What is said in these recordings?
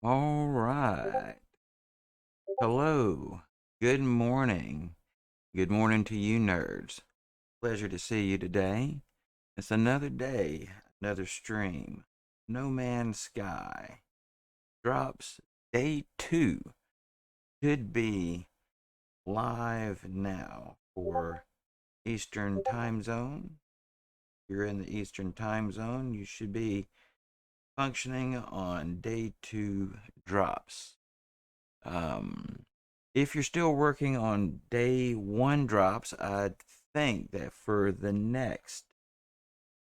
All right. Hello. Good morning. Good morning to you, nerds. Pleasure to see you today. It's another day, another stream. No Man's Sky drops day 2. Should be live now for Eastern Time Zone. If you're in the Eastern Time Zone, you should be functioning on day 2 drops. If you're still working on day 1 drops, I think that for the next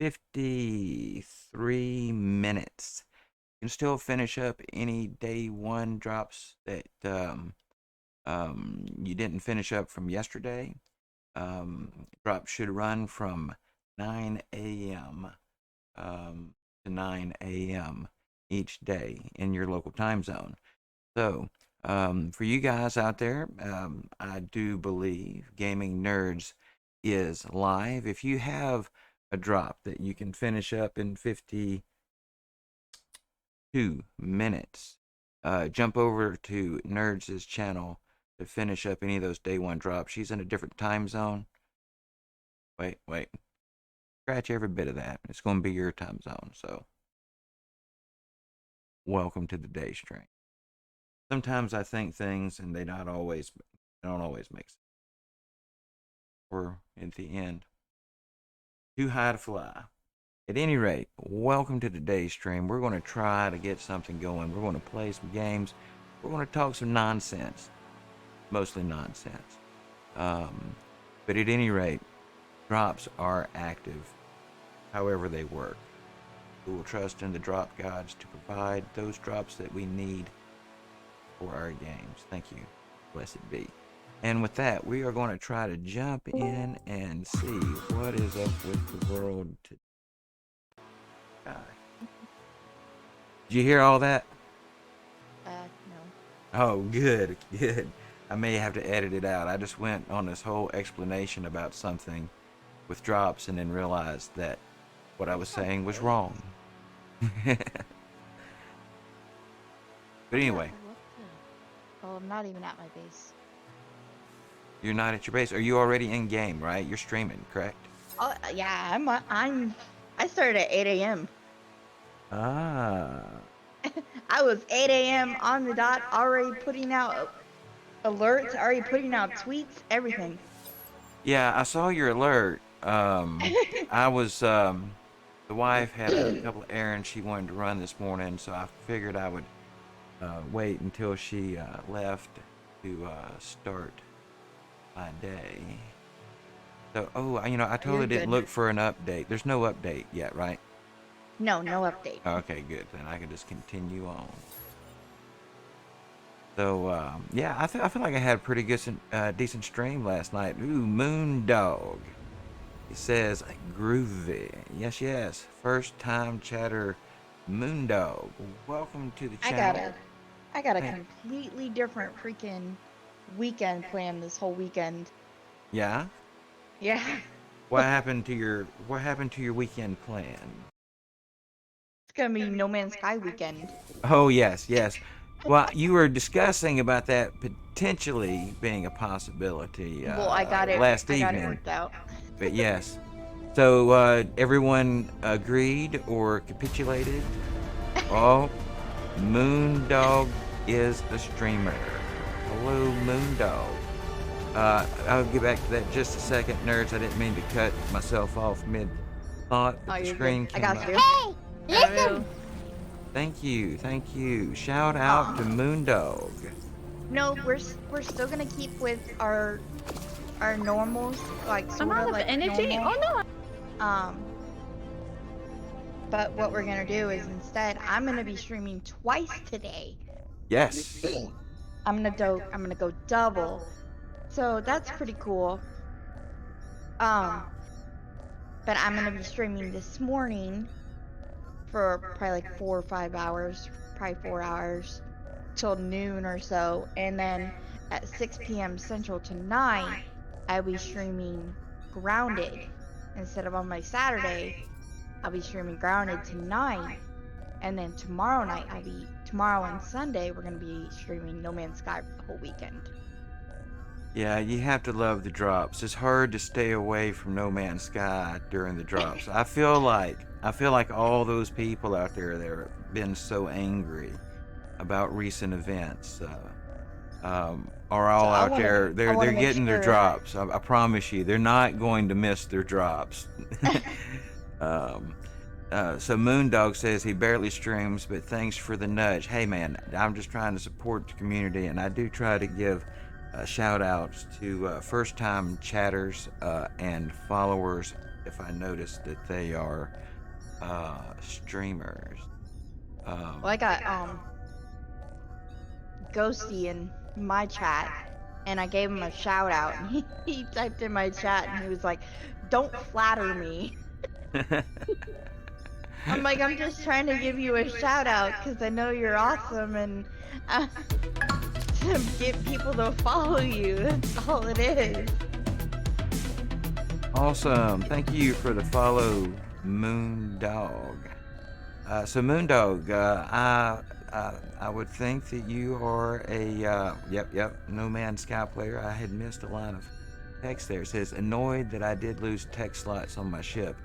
53 minutes, you can still finish up any day 1 drops that you didn't finish up from yesterday. Drops should run from 9 a.m. To 9 a.m. each day in your local time zone. So, for you guys out there, I do believe Gaming Nerds is live. If you have a drop that you can finish up in 52 minutes, jump over to Nerds' channel to finish up any of those day 1 drops. She's in a different time zone. Wait. Scratch every bit of that. It's going to be your time zone. So, welcome to the day stream. Sometimes I think things and they don't always make sense. Or at the end, too high to fly. At any rate, welcome to today's stream. We're going to try to get something going. We're going to play some games. We're going to talk some nonsense, mostly nonsense. But at any rate, drops are active, however they work. We will trust in the drop gods to provide those drops that we need for our games. Thank you. Blessed be. And with that, we are going to try to jump in and see what is up with the world today. Did you hear all that? No. Oh, good. I may have to edit it out. I just went on this whole explanation about something with drops and then realized that what I was saying was wrong. But anyway. Oh, I'm not even at my base. You're not at your base. Are you already in game, right? You're streaming, correct? Oh, yeah, I started at 8 a.m. Ah. I was 8 a.m. on the dot, already putting out alerts, already putting out tweets, everything. Yeah, I saw your alert. I was, the wife had a couple of errands she wanted to run this morning, so I figured I would wait until she left to start my day. So, I totally didn't look for an update. There's no update yet, right? No update. Okay, good. Then I can just continue on. So, yeah, I feel like I had a pretty good, decent stream last night. Ooh, Moondog. He says, groovy. Yes. First time chatter, Moondog. Welcome to the channel. I got a completely different freaking weekend plan this whole weekend. Yeah? Yeah. What happened to your weekend plan? It's gonna be No Man's Sky weekend. Oh, yes. Well, you were discussing about that potentially being a possibility Well, I got it worked out. But yes. So everyone agreed or capitulated? Oh, Moondog is the streamer. Hello, Moondog. I'll get back to that in just a second, nerds. I didn't mean to cut myself off mid-thought, but the screen came up. Hey, listen! Thank you. Shout out to Moondog. No, we're still gonna keep with our normals, like sort of like energy. Normal. Oh no. But what we're gonna do is instead, I'm gonna be streaming twice today. Yes. I'm gonna go double. So that's pretty cool. But I'm gonna be streaming this morning for probably like 4 or 5 hours, probably 4 hours till noon or so, and then at 6 p.m. Central to 9, I'll be streaming Grounded. Instead of on my Saturday, I'll be streaming Grounded to 9, and then tomorrow night I'll be tomorrow and Sunday we're gonna be streaming No Man's Sky for the whole weekend. Yeah, you have to love the drops. It's hard to stay away from No Man's Sky during the drops. I feel like all those people out there that have been so angry about recent events are So all I out wanna there. I They're wanna make getting their sure. drops. I promise you, they're not going to miss their drops. um, so Moondog says he barely streams, but thanks for the nudge. Hey man, I'm just trying to support the community, and I do try to give shout outs to first time chatters and followers if I notice that they are streamers. Well, I got Ghosty in my chat, and I gave him a shout out, and he typed in my chat, and he was like, "Don't flatter me." I'm like, I'm just trying to give you a shout out because I know you're awesome, and uh, to get people to follow you. That's all it is. Awesome. Thank you for the follow, Moondog. So Moondog, I would think that you are a yep No Man's Sky player. I had missed a line of text there. It says annoyed that I did lose text slots on my ship,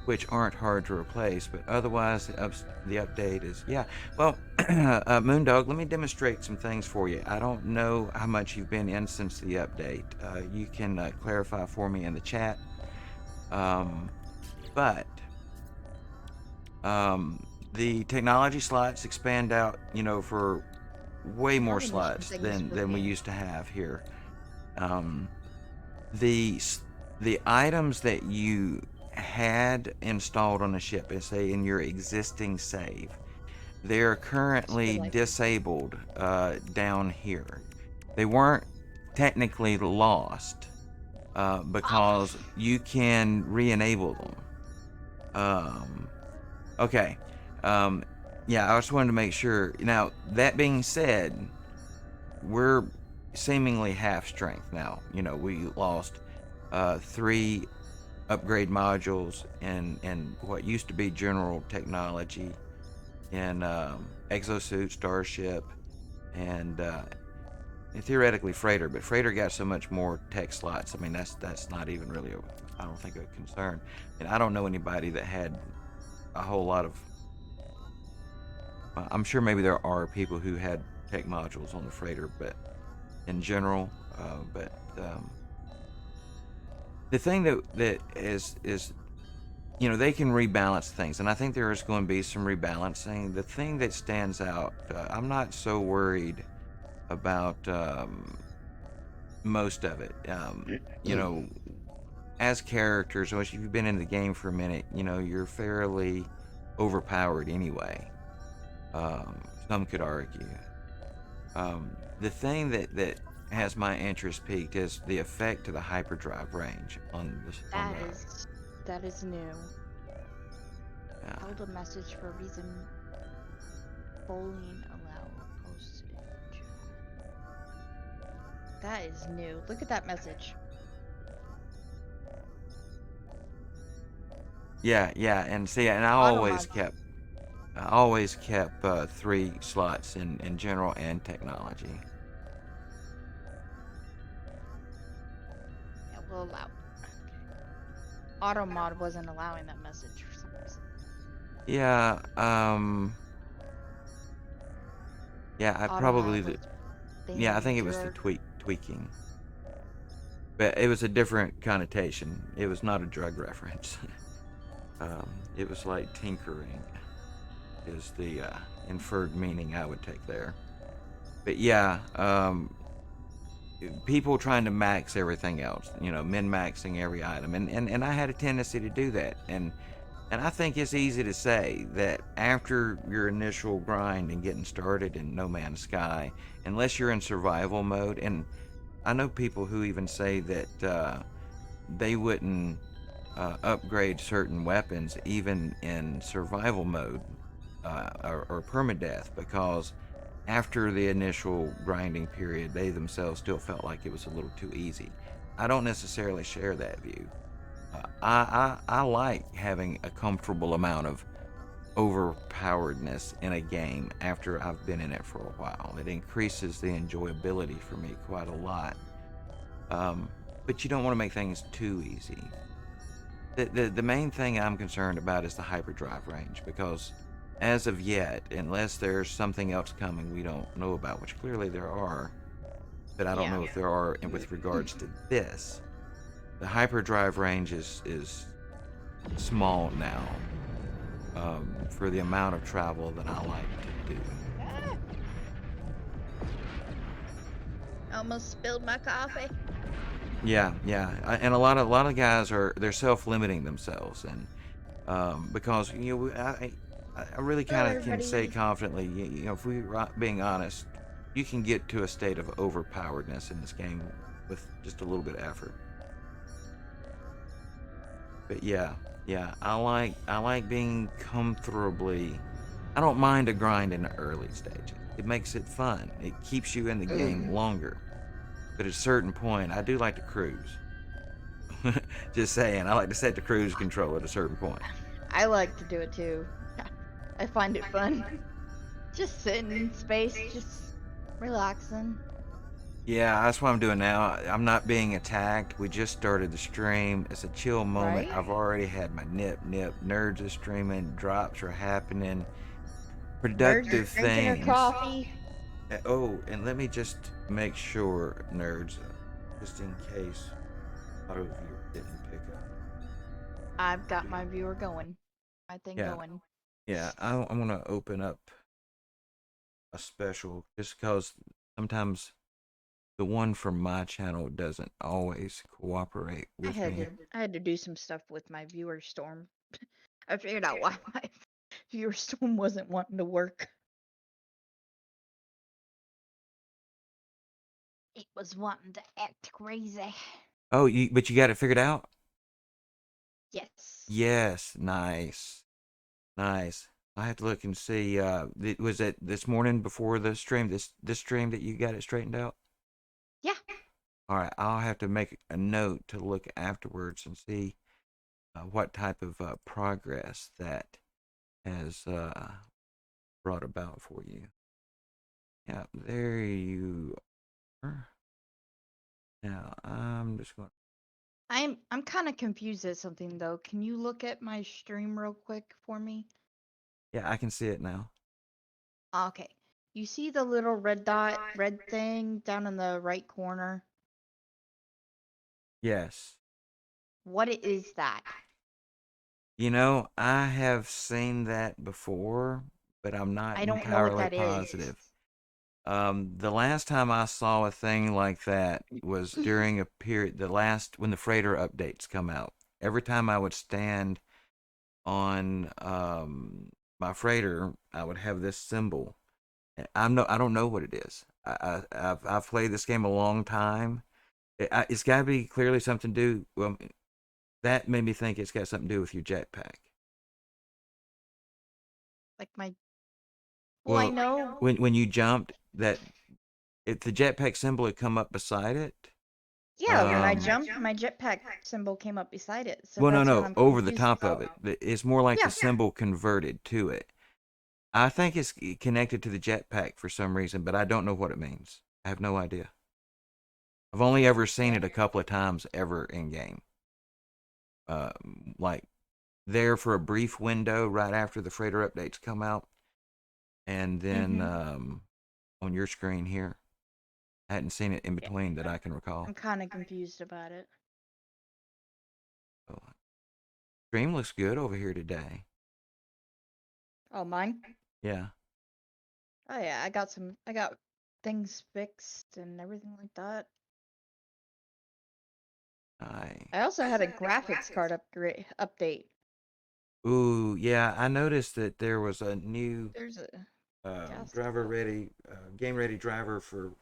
which aren't hard to replace, but otherwise the update is yeah. Well, Moondog, let me demonstrate some things for you. I don't know how much you've been in since the update. You can clarify for me in the chat. But the technology slots expand out, for way more Probably mission slots thing is than we working. used to have here. Um, the the items that you had installed on the ship, say in your existing save, they're Super currently life. disabled down here. They weren't technically lost because you can re-enable them. Okay. Um, yeah, I just wanted to make sure. Now, that being said, we're seemingly half strength now. We lost 3 upgrade modules in what used to be general technology in exosuit, starship, and theoretically freighter. But freighter got so much more tech slots. I mean, that's not even really I don't think a concern. And I don't know anybody that had a whole lot of. I'm sure maybe there are people who had tech modules on the freighter, but in general, but the thing that is they can rebalance things, and I think there is going to be some rebalancing. The thing that stands out, I'm not so worried about most of it. As characters, once you've been in the game for a minute, you're fairly overpowered anyway. Some could argue. The thing that has my interest peaked is the effect to the hyperdrive range on this. That is new. Uh, Held a message for a reason. Bowling allow postage. That is new. Look at that message. yeah, and see, and Automod. I always kept 3 slots in general and technology. Yeah, we'll allow. Automod wasn't allowing that message for some reason. Yeah, I probably Automod was yeah, I banned think it was the your. tweaking, but it was a different connotation. It was not a drug reference. It was like tinkering is the inferred meaning I would take there. But yeah, people trying to max everything else, min maxing every item, and I had a tendency to do that, and I think it's easy to say that after your initial grind and getting started in No Man's Sky, unless you're in survival mode, and I know people who even say that they wouldn't upgrade certain weapons even in survival mode or permadeath because after the initial grinding period, they themselves still felt like it was a little too easy. I don't necessarily share that view. I like having a comfortable amount of overpoweredness in a game after I've been in it for a while. It increases the enjoyability for me quite a lot. Um, but you don't want to make things too easy. The main thing I'm concerned about is the hyperdrive range because as of yet, unless there's something else coming we don't know about, which clearly there are, but I don't Yeah. know if there are with regards to this, the hyperdrive range is small now for the amount of travel that I like to do. Ah, almost spilled my coffee. Yeah, yeah, and a lot of guys are they're self-limiting themselves, and because you know I really Hello, kind of can say everybody. confidently, you know, if we're being honest, you can get to a state of overpoweredness in this game with just a little bit of effort. But yeah, yeah, I like being comfortably. I don't mind a grind in the early stages. It makes it fun. It keeps you in the game longer. But at a certain point, I do like to cruise. Just saying, I like to set the cruise control at a certain point. I like to do it too. I find it fun. Just sitting in space, just relaxing. Yeah, that's what I'm doing now. I'm not being attacked. We just started the stream. It's a chill moment. Right? I've already had my nip. Nerds are streaming. Drops are happening. Nerds Productive drinking her things. coffee. Oh, and let me just make sure, nerds, just in case auto viewer didn't pick up. I've got my viewer going. My thing Yeah, going. yeah. I'm gonna open up a special just because sometimes the one from my channel doesn't always cooperate with me. I had to do some stuff with my viewer storm. I figured out why my viewer storm wasn't wanting to work. It was wanting to act crazy. Oh, but you got it figured out? Yes. Yes, nice, nice. I have to look and see. Was it this morning before the stream? This stream that you got it straightened out? Yeah. All right, I'll have to make a note to look afterwards and see what type of progress that has brought about for you. Yeah, there you are. Now I'm just going. I'm kind of confused at something though. Can you look at my stream real quick for me? Yeah, I can see it now. Okay. You see the little red dot, red thing down in the right corner? Yes. What is that? You know, I have seen that before, but I'm not I don't know what entirely that is. positive. The last time I saw a thing like that was during a period, the last when the freighter updates come out. Every time I would stand on my freighter, I would have this symbol. I don't know what it is. I've played this game a long time. It's got to be clearly something to do. Well, that made me think it's got something to do with your jetpack. Like my Well, I Well, know. when you jumped, that if the jetpack symbol had come up beside it, Yeah, when I jumped, my jetpack symbol came up beside it. So well, no, that's what no, I'm over the confused top of about. it. It's more like the Yeah. symbol converted to it. I think it's connected to the jetpack for some reason, but I don't know what it means. I have no idea. I've only ever seen it a couple of times ever in game. Uh, like there for a brief window right after the freighter updates come out, and then Mhm. on your screen here. I hadn't seen it in Yeah. between that I can recall. I'm kind of confused about it. So, stream looks good over here today. Oh, mine? Yeah. Oh yeah, I got things fixed and everything like that. I. I also had a graphics card update. Ooh, yeah. I noticed that there was a new There's a gas driver tank. ready, game ready driver for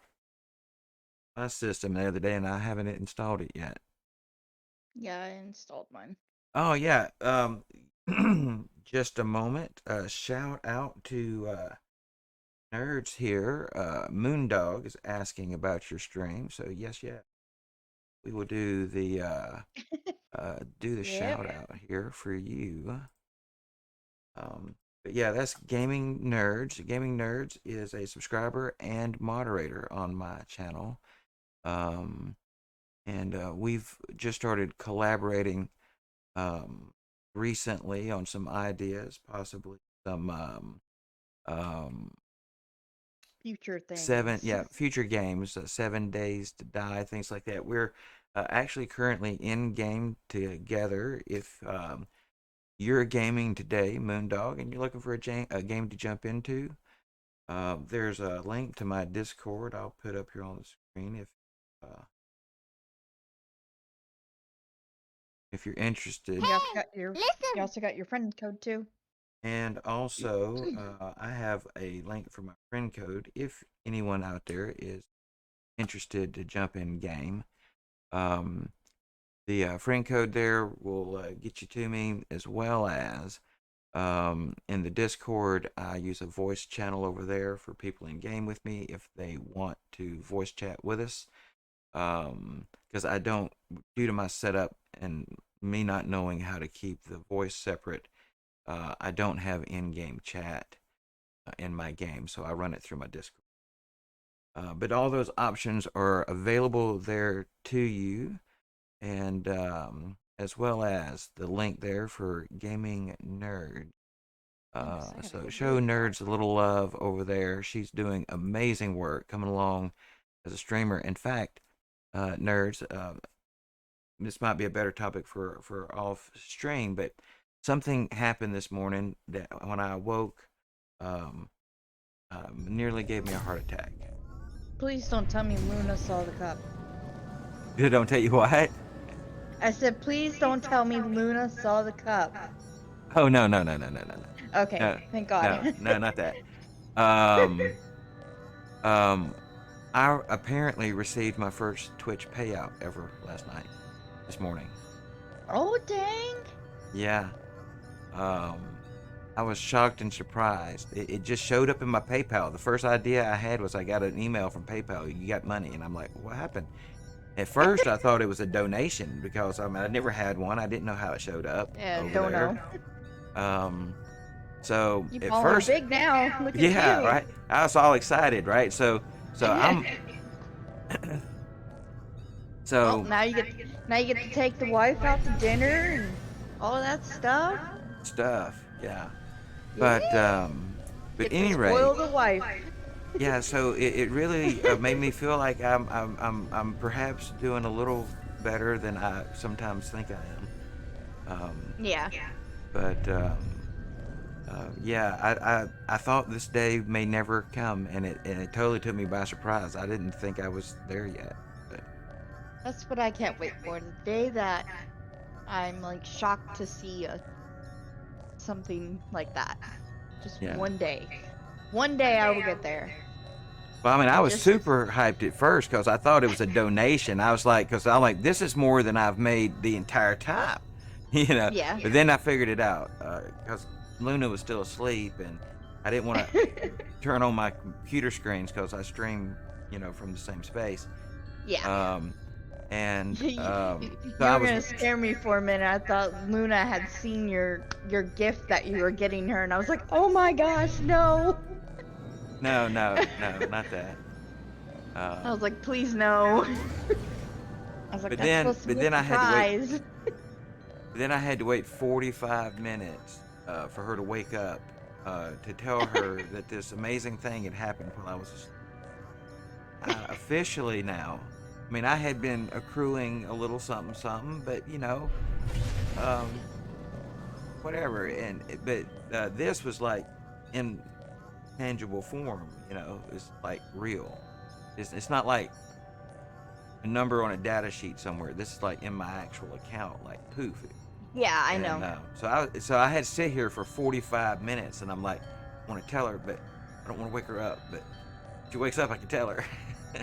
my system the other day, and I haven't installed it yet. Yeah, I installed mine. Oh yeah. Just a moment. Shout out to nerds here. Moondog is asking about your stream. So yes, yeah, we will do the Yep. shout out here for you. But yeah, that's Gaming Nerds. Gaming Nerds is a subscriber and moderator on my channel. Um, and we've just started collaborating recently on some ideas, possibly some um, Future seven, things. yeah, future games, 7 Days to Die, things like that. We're actually currently in game together. If you're gaming today, Moondog, and you're looking for a game to jump into, there's a link to my Discord. I'll put up here on the screen uh, if you're interested. You also got your friend code too. And also, I have a link for my friend code if anyone out there is interested to jump in game. Um, the friend code there will get you to me, as well as in the Discord. I use a voice channel over there for people in game with me if they want to voice chat with us. Because I don't, due to my setup and me not knowing how to keep the voice separate, I don't have in-game chat in my game, so I run it through my Discord. But all those options are available there to you, and as well as the link there for Gaming Nerd. So show Nerds a little love over there. She's doing amazing work coming along as a streamer. In fact, Nerds, this might be a better topic for off stream, but something happened this morning that when I woke, um, nearly gave me a heart attack. Please don't tell me Luna saw the cup. Don't tell you what? I said, please don't tell me Luna saw the cup. Oh no no no no no no Okay, no thank no God. no not that. Um um I apparently received my first Twitch payout ever last night, this morning. Oh, dang. Yeah. Um I was shocked and surprised. It just showed up in my PayPal. The first idea I had was I got an email from PayPal. You got money, and I'm like, what happened? At first, I thought it was a donation because I never had one. I didn't know how it showed up Yeah, over don't there. know. So You at balling first, big now. Look at yeah, you. right. I was all excited, right? So I'm Well, so now you get to take the wife out to dinner and all that stuff. stuff, yeah. Yeah. But Get to any rate, spoil the wife. yeah. So it really made me feel like I'm perhaps doing a little better than I sometimes think I am. Um, Yeah. but yeah, I thought this day may never come, and it totally took me by surprise. I didn't think I was there yet. But That's what I can't wait for. The day that I'm like shocked to see something like that. Just yeah. one day. One day I will get there. Well, I mean, I I was just super hyped at first because I thought it was a donation. I was like, because I'm like, this is more than I've made the entire time, you know. yeah. But then I figured it out because Luna was still asleep, and I didn't want to turn on my computer screens because I stream, from the same space. Yeah. Um, and you, so you I were was gonna scare me for a minute. I thought Luna had seen your gift that you were getting her, and I was like, oh my gosh, no. no, no, no, not that. I was Um, like, please no. I was like, but that's then, supposed to but be a then I had to wait. surprise. Then I had to wait 45 minutes for her to wake up to tell her that this amazing thing had happened while I was asleep. Officially now. I mean, I had been accruing a little something, something, but um, whatever. But this was like in tangible form. It's like real. It's not like a number on a data sheet somewhere. This is like in my actual account, like poof. Yeah, I And know. so I had to sit here for 45 minutes, and I'm like, I want to tell her, but I don't want to wake her up. But if she wakes up, I can tell her.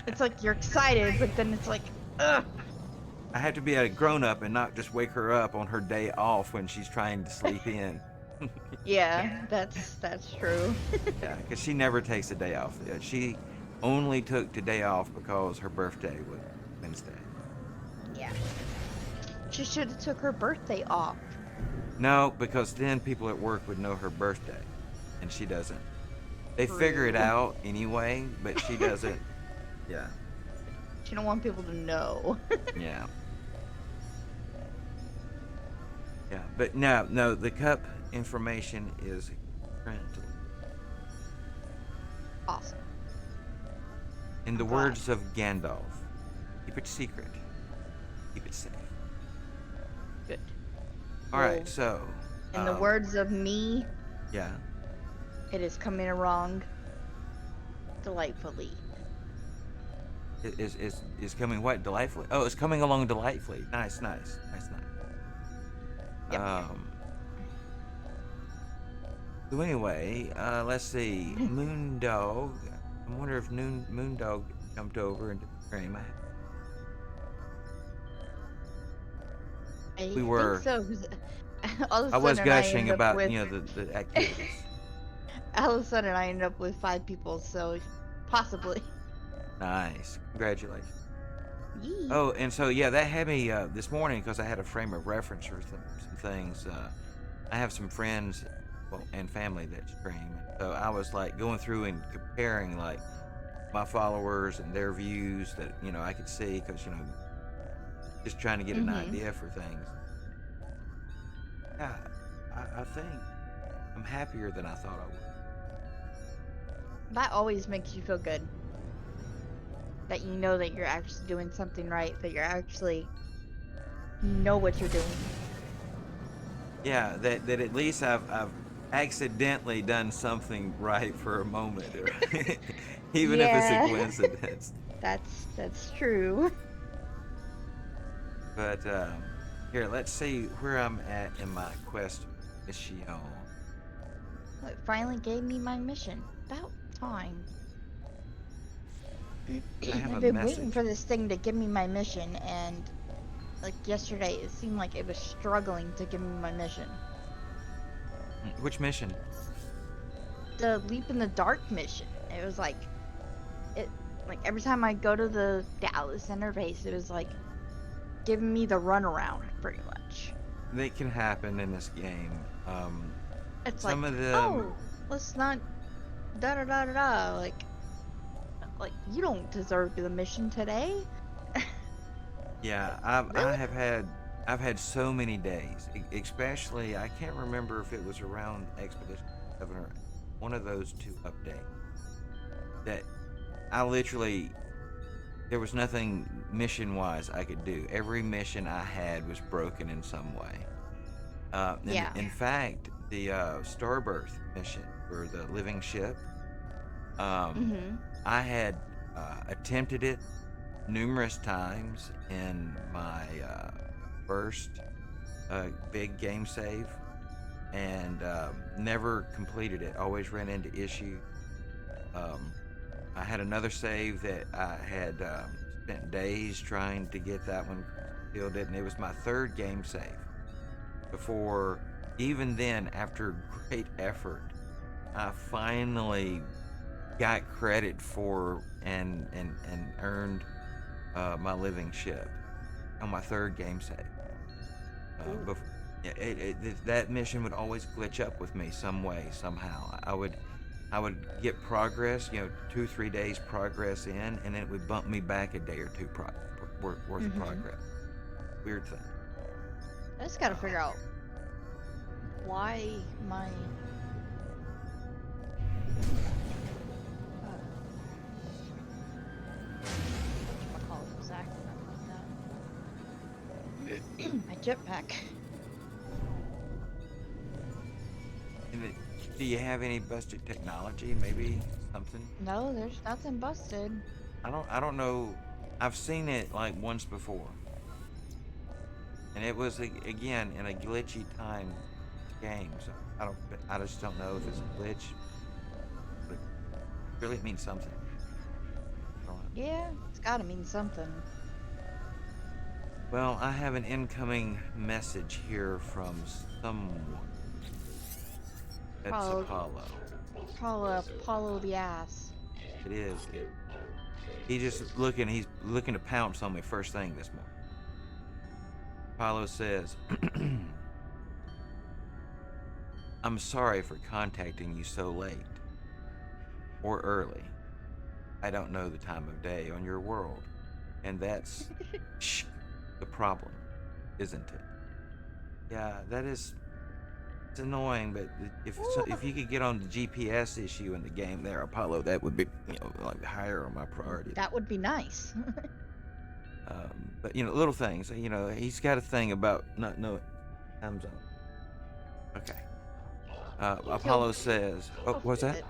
It's like you're excited, but then it's like, ugh. I have to be a grown up and not just wake her up on her day off when she's trying to sleep in. Yeah, that's true. Yeah, because she never takes a day off. She only took today off because her birthday was Wednesday. Yeah. She should have took her birthday off. No, because then people at work would know her birthday. and she doesn't. They figure it True. out anyway, but she doesn't. Yeah, She don't want people to know. yeah, yeah. But no, the cup information is currently, Awesome. in the I'm glad. words of Gandalf, keep it secret, keep it safe. Good. All right, Well, so, in the words of me, yeah, it is coming along delightfully. is coming what delightfully? Oh, it's coming along delightfully. Nice, nice, nice, nice. Yep. So anyway, let's see. Moondog. I wonder if Moondog jumped over into the stream. I We think were. so. 'Cause all of I a was sudden, I gushing end up about with the activities. all of a sudden I end up with 5 people. So possibly. Nice. Congratulations. Yee. Oh, and so yeah, that had me this morning because I had a frame of reference for some things. I have some friends, well, and family that stream, and so I was like going through and comparing like my followers and their views that I could see because just trying to get an Mhm. idea for things. Yeah, I think I'm happier than I thought I would. That always makes you feel good. That you know that you're actually doing something right. That you're actually know what you're doing. Yeah, that at least I've accidentally done something right for a moment, even if it's a Yeah, coincidence. that's true. But here, let's see where I'm at in my quest mission. It finally gave me my mission. About time. I have I've a been waiting message. for this thing to give me my mission, and like yesterday, it seemed like it was struggling to give me my mission. Which mission? The leap in the dark mission. It was it like every time I go to the Dallas interface, it was like giving me the runaround pretty much. They can happen in this game. It's like, Some of them, oh, let's not da da da da da. Like you don't deserve the mission today. yeah, Like, I really? have had so many days, especially I can't remember if it was around Expedition 7 or one of those two updates that I literally there was nothing mission wise I could do. Every mission I had was broken in some way. And Yeah. in fact, the Starbirth mission for the living ship, um, Mhm. I had attempted it numerous times in my first big game save and never completed it. Always ran into issues. Um, I had another save that I had spent days trying to get that one filled it, and it was my third game save before. Even then, after great effort, I finally got credit for and earned my living ship on my third game save. Ooh. Bef- that mission would always glitch up with me some way somehow. I would get progress, 2 3 days progress in, and then it would bump me back a day or two worth of Mhm. progress. Weird thing. I just gotta Uh, figure out why my whatchamacallit was acting up like that. My jetpack. and do you have any busted technology? Maybe something. No, there's nothing busted. I don't know. I've seen it like once before, and it was again in a glitchy time game. So I just don't know if it's a glitch, but really it means something. I don't know. Yeah, it's gotta mean something. Well, I have an incoming message here from someone. That's Follow, Apollo. follow the ass. It is. He's looking to pounce on me first thing this morning. Apollo says, I'm sorry for contacting you so late or early. I don't know the time of day on your world, and that's the problem, isn't it? Yeah, that is. It's annoying, but if you could get on the GPS issue in the game there, Apollo, that would be like higher on my priority. That would be nice. But little things. He's got a thing about not knowing time zone. Okay. He'll Apollo says, "Oh, he'll what's fix that?" it.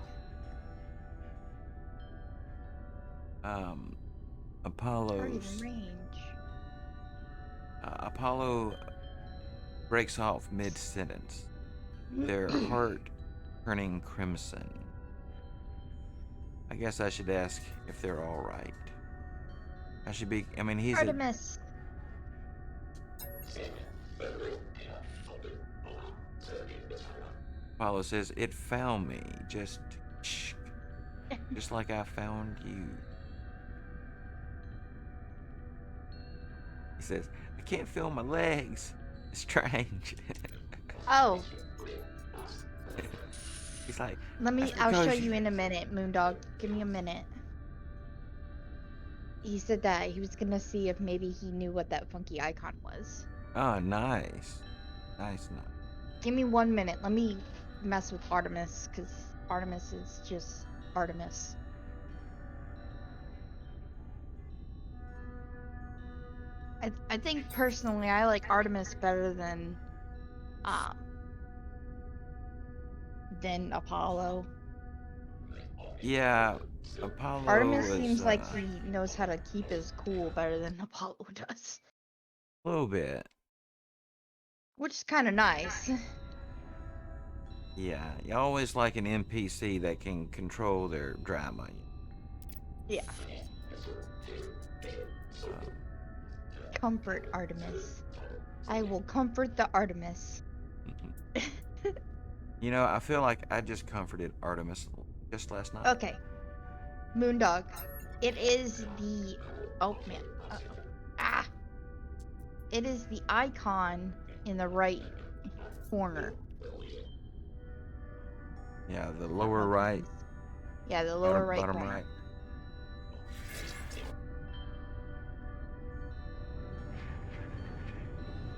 Um, Targeting Apollo's range. Apollo breaks off mid-sentence, their heart turning crimson. I guess I should ask if they're all right. I should be. I mean, he's a. Artemis. Apollo says it found me, just like I found you. He says, I can't feel my legs. It's strange. Oh, He's like, that's I'll show because you. you in a minute, Moondog. Give me a minute. He said that he was gonna see if maybe he knew what that funky icon was. Oh, nice. Nice, nice. Give me 1 minute. Let me mess with Artemis, because Artemis is just Artemis. I think personally I like Artemis better um than Apollo. Yeah, Apollo Artemis was seems like he knows how to keep his cool better than Apollo does, a little bit. which is kind of nice. Yeah, you always like an NPC that can control their drama. Yeah. Um, Comfort Artemis. I will comfort the Artemis. I feel like I just comforted Artemis just last night. Okay, Moondog. It is the oh man. Ah. It is the icon in the right corner. Yeah, the I don't know lower if you right, can Yeah, the lower bottom, right bottom corner. right.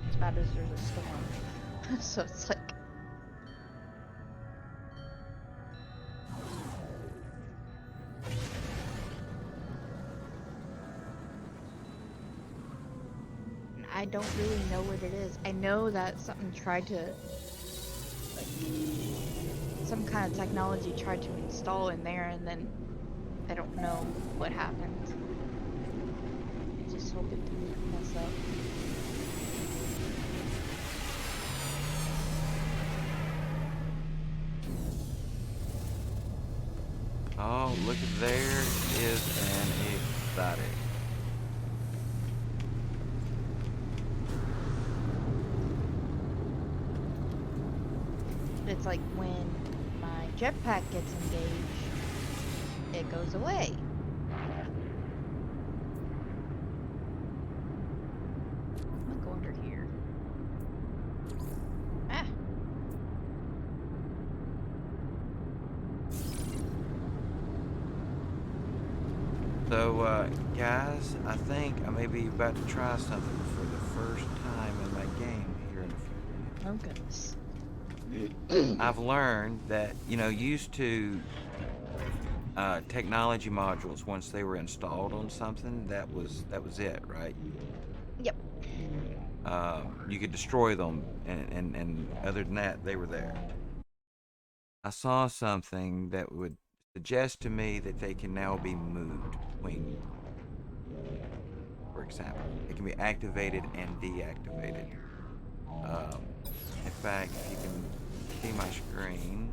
It's bad as there's a storm. So it's like I don't really know what it is. I know that something tried to like some kind of technology tried to install in there and then I don't know what happened. I just hope it didn't mess up. Oh, look, there is an exotic. It's like when my jetpack gets engaged, it goes away. I'm gonna go under here. Ah. So, guys, I think I may be about to try something for the first time in my game here in a few Oh goodness. minutes. I've learned that, used to technology modules, once they were installed on something, that was it, right? Yep. You could destroy them, and other than that, they were there. I saw something that would suggest to me that they can now be moved between, for example, it can be activated and deactivated. Um, in fact, if you can see my screen,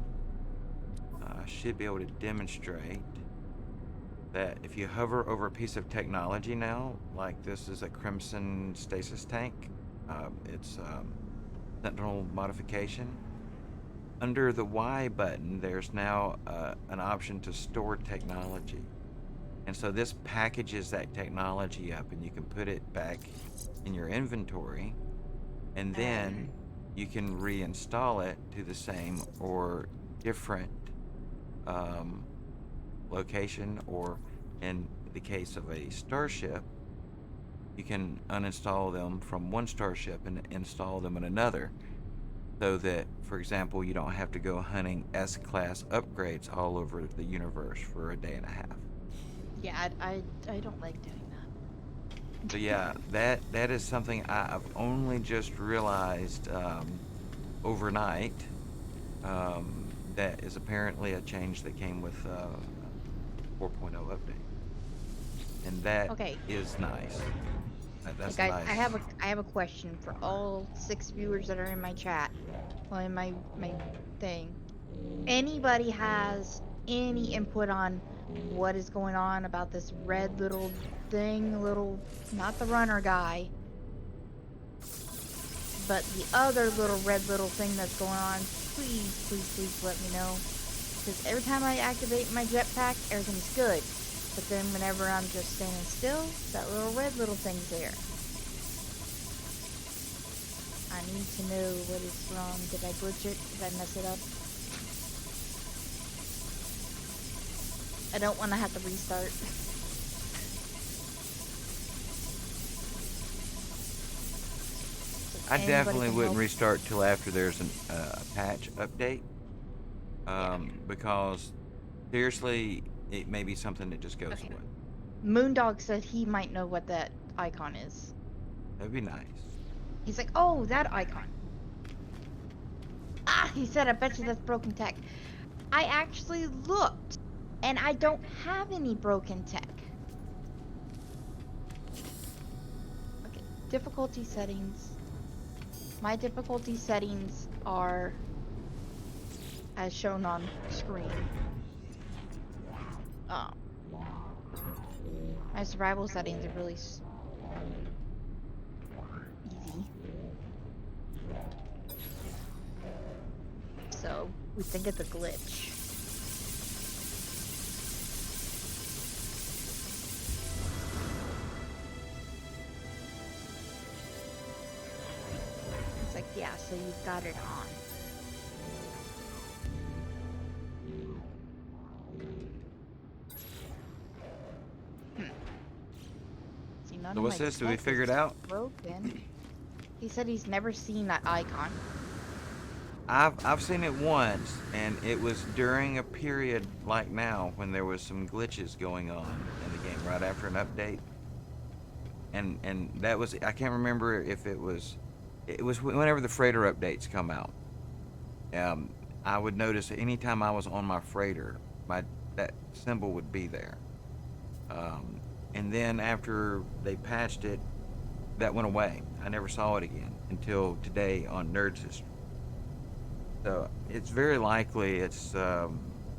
I should be able to demonstrate that if you hover over a piece of technology now, like this is a Crimson stasis tank, it's Sentinel modification. Under the Y button, there's now an option to store technology. And so this packages that technology up and you can put it back in your inventory. And then you can reinstall it to the same or different um, location, or in the case of a starship, you can uninstall them from one starship and install them in another, so that, for example, you don't have to go hunting S-class upgrades all over the universe for a day and a half. Yeah, I don't like doing that. So yeah, that is something I've only just realized overnight. That is apparently a change that came with 4.0 update, and that Okay, is nice. so That's a guys, nice. I have a question for all 6 viewers that are in my chat, well, in my thing. Anybody has any input on what is going on about this red little thing, not the runner guy, but the other little red little thing that's going on? Please, please, please let me know. Because every time I activate my jetpack, everything's good. But then whenever I'm just standing still, that little red little thing's there. I need to know what is wrong. Did I glitch it? Did I mess it up? I don't want to have to restart. I Anybody definitely can wouldn't help. restart till after there's a patch update, Yeah. because seriously, it may be something that just goes Okay. away. Moondog said he might know what that icon is. That'd be nice. He's like, oh, that icon. Ah, he said, I bet you that's broken tech. I actually looked, and I don't have any broken tech. Okay, difficulty settings. My difficulty settings are as shown on screen. My survival settings are really easy. So we think it's a glitch. It's like, yeah, so you've got it on. See, none So of what's my this? Did we tech figure it is out? broken. He said he's never seen that icon. I've seen it once, and it was during a period like now when there was some glitches going on in the game right after an update, and that was, I can't remember if it was whenever the freighter updates come out. Um, I would notice anytime I was on my freighter, my that symbol would be there. Um, and then after they patched it, that went away. I never saw it again until today on Nerds History. So it's very likely it's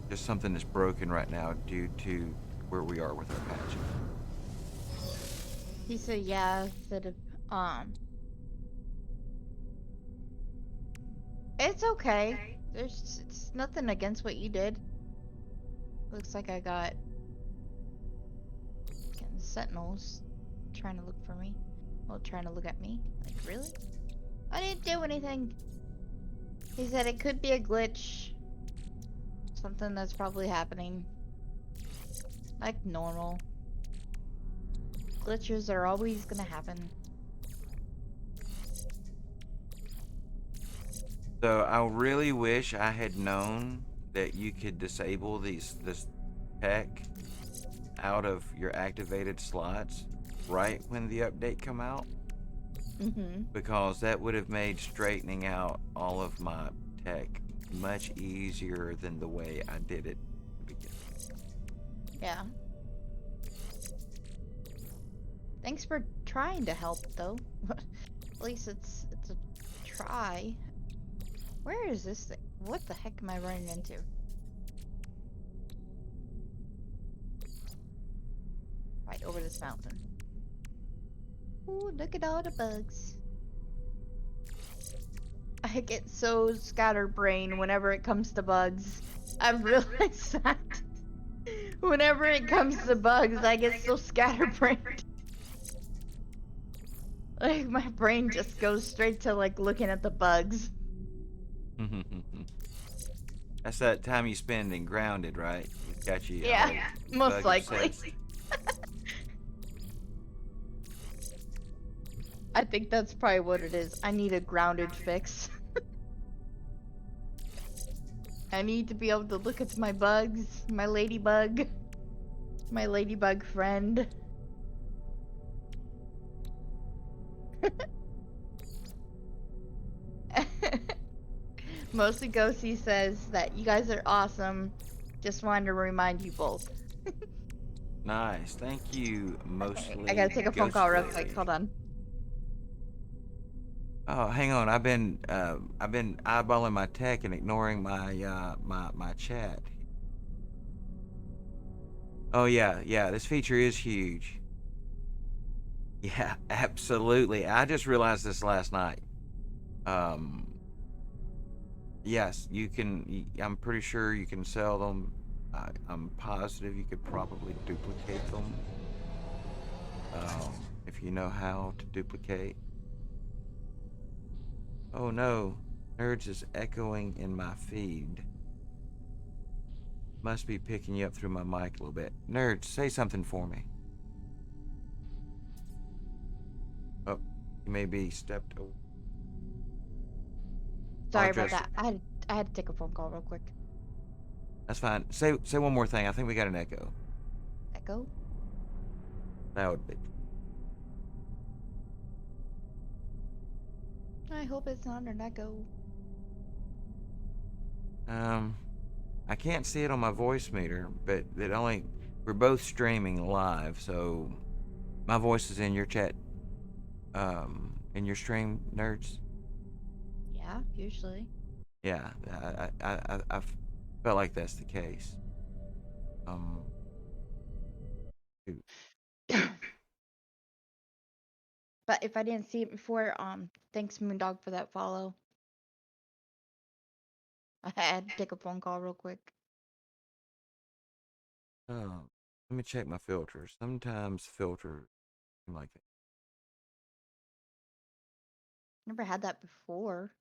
just something that's broken right now due to where we are with our patching. He said, yeah, that it's okay. It's nothing against what you did. Looks like I got getting sentinels trying to look for me. Well, trying to look at me. Like, really? I didn't do anything. He said it could be a glitch. Something that's probably happening. Like normal. Glitches are always gonna happen. So I really wish I had known that you could disable this tech out of your activated slots right when the update come out, Mm-hmm. because that would have made straightening out all of my tech much easier than the way I did it to begin with. Yeah. Thanks for trying to help, though. At least it's a try. Where is this thing? What the heck am I running into? Right over this mountain. Ooh, look at all the bugs. I get so scatterbrained whenever it comes to bugs. I've realized that. Whenever it comes to bugs, I get so scatterbrained. Like my brain just goes straight to like looking at the bugs. That's that time you spend in grounded, right? It's got you Yeah, all most bug likely. obsessed. I think that's probably what it is. I need a grounded fix. I need to be able to look at my bugs, my ladybug friend. Mostly Ghosty says that you guys are awesome. Just wanted to remind you both. Nice, thank you, I gotta mostly take a phone call real quick. ghostly. Hold on. Oh, hang on. I've been eyeballing my tech and ignoring my chat. Oh yeah, yeah. This feature is huge. Yeah, absolutely. I just realized this last night. Um, yes, you can. I'm pretty sure you can sell them. I'm positive you could probably duplicate them. If you know how to duplicate. Oh no, Nerds is echoing in my feed. Must be picking you up through my mic a little bit. Nerds, say something for me. Oh, you may be stepped over. Sorry about Apologize. that. I had to take a phone call real quick. That's fine. Say one more thing. I think we got an echo. Echo? That would be. I hope it's not an echo. Um, I can't see it on my voice meter, but it only. We're both streaming live, so my voice is in your chat. In your stream, nerds. Yeah, usually. Yeah, I felt like that's the case. Um, shoot. But if I didn't see it before, thanks Moondog for that follow. I had to take a phone call real quick. Let me check my filters. Sometimes filters like that. Never had that before.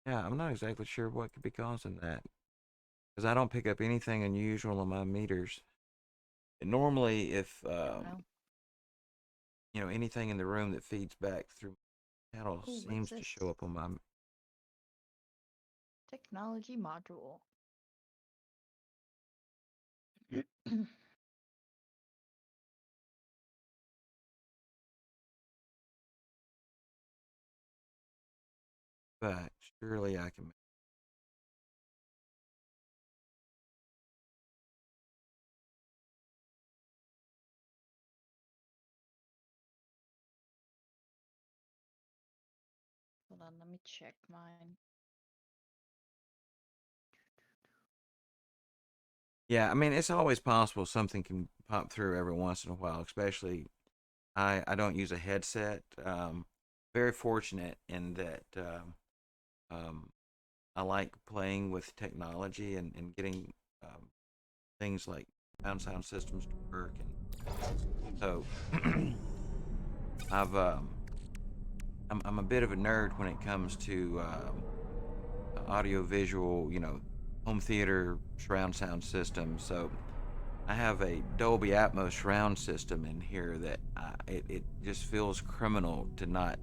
Yeah, I'm not exactly sure what could be causing that because I don't pick up anything unusual on my meters. And normally, if I don't know. anything in the room that feeds back through my channel Oh, what is seems to this? show up on my. Technology module. But surely I can. Hold on, let me check mine. Yeah, I mean it's always possible something can pop through every once in a while. Especially I don't use a headset. Very fortunate in that um, I like playing with technology and getting things like sound systems to work, and so I've I'm a bit of a nerd when it comes to audio visual, home theater surround sound systems. So I have a Dolby Atmos surround system in here that it just feels criminal to not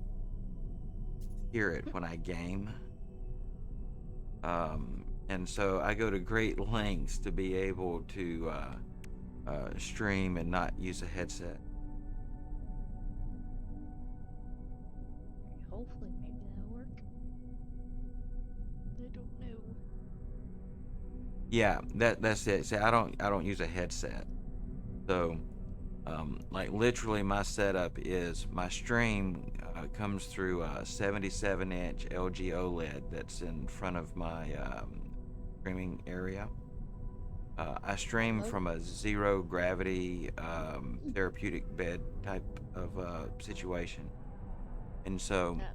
hear it when I game. And so I go to great lengths to be able to stream and not use a headset. Hopefully, maybe that'll work. I don't know. Yeah, that's it. See, I don't use a headset. So, like literally, my setup is my stream comes through a 77-inch LG OLED that's in front of my streaming area, I stream Oh, from a zero gravity therapeutic bed type of situation, and so uh,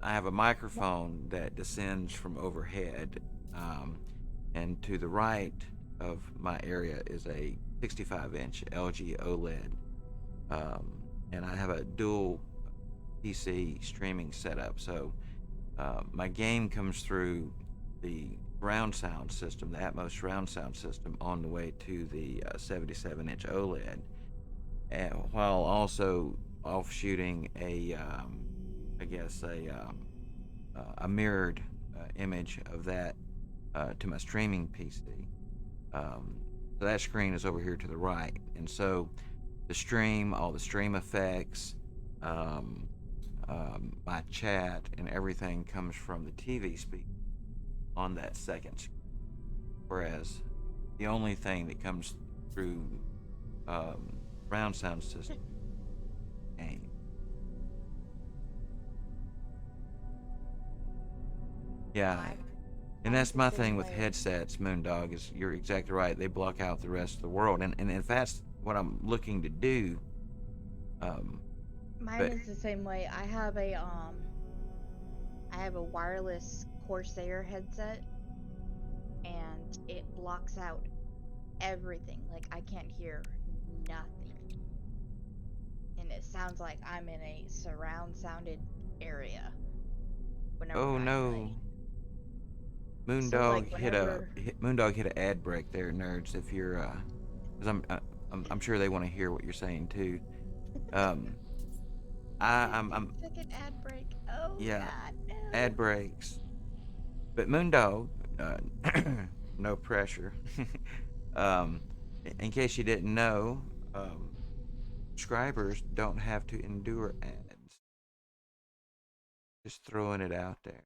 I have a wha- microphone that descends from overhead, um, and to the right of my area is a 65-inch LG OLED, and I have a dual PC streaming setup. So my game comes through the surround sound system, the Atmos surround sound system, on the way to the 77-inch OLED, and while also offshooting I guess a mirrored image of that to my streaming PC. Um, so that screen is over here to the right, and so the stream, all the stream effects, um, my chat, and everything comes from the TV speak on that second screen. Whereas the only thing that comes through round sound system game. Yeah, I'm and I'm that's the my same thing with way. headsets, Moondog, is you're exactly right. They block out the rest of the world. And if that's what I'm looking to do, um, Mine but is the same way. I have a wireless Corsair headset and it blocks out everything. Like I can't hear nothing. And it sounds like I'm in a surround sounded area whenever oh I'm no, playing. So like whenever Moondog hit an ad break there, nerds. If you're, because I'm sure they want to hear what you're saying too. Um, I'm 15-second ad break. Oh yeah, god, ad no. breaks. But Moondog, uh, no pressure. um, in case you didn't know, um, subscribers don't have to endure ads. Just throwing it out there.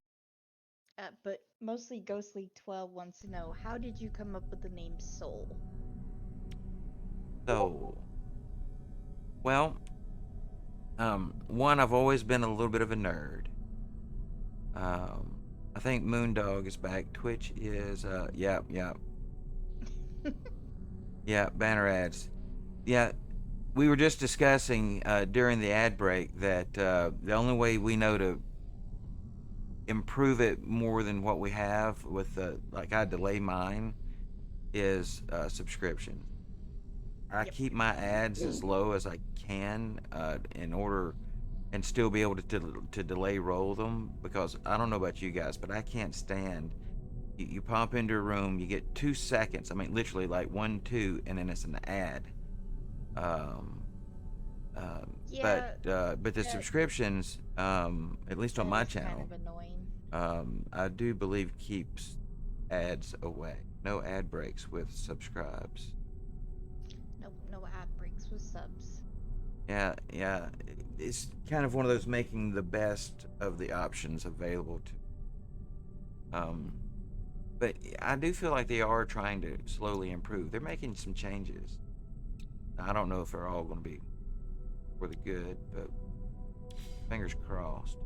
But mostly Ghostly 12 wants to know, how did you come up with the name Soul? So, well, one, I've always been a little bit of a nerd. Um, I think Moondog is back. Twitch is, yeah, banner ads. Yeah, we were just discussing during the ad break that the only way we know to improve it more than what we have with like I delay mine is subscription. I Yep. keep my ads as low as I can in order and still be able to delay roll them, because I don't know about you guys, but I can't stand you pop into a room, you get 2 seconds. I mean, literally like 1, 2, and then it's an ad. Um, Yeah, but the that subscriptions, at least on that my is kind channel, of annoying. I do believe keeps ads away. No ad breaks with subscribes. No, no ad breaks with subs. Yeah, yeah. It's kind of one of those making the best of the options available to. Um, but I do feel like they are trying to slowly improve. They're making some changes. I don't know if they're all going to be for the good, but fingers crossed.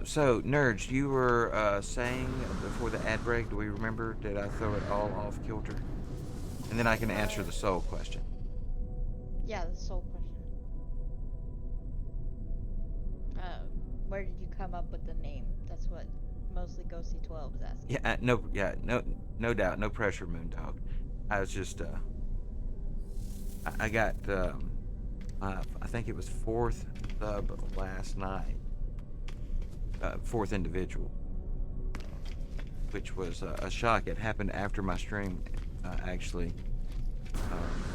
So nerds, you were saying before the ad break. Do we remember? Did I throw it all off kilter? And then I can answer Uh, the soul question. yeah, the Soul question. Uh, where did you come up with the name? That's what mostly Ghostly 12 is asking. No doubt, no pressure, Moondog. I was just, I got, I think it was fourth sub last night, fourth individual, which was a shock. It happened after my stream, actually. Um,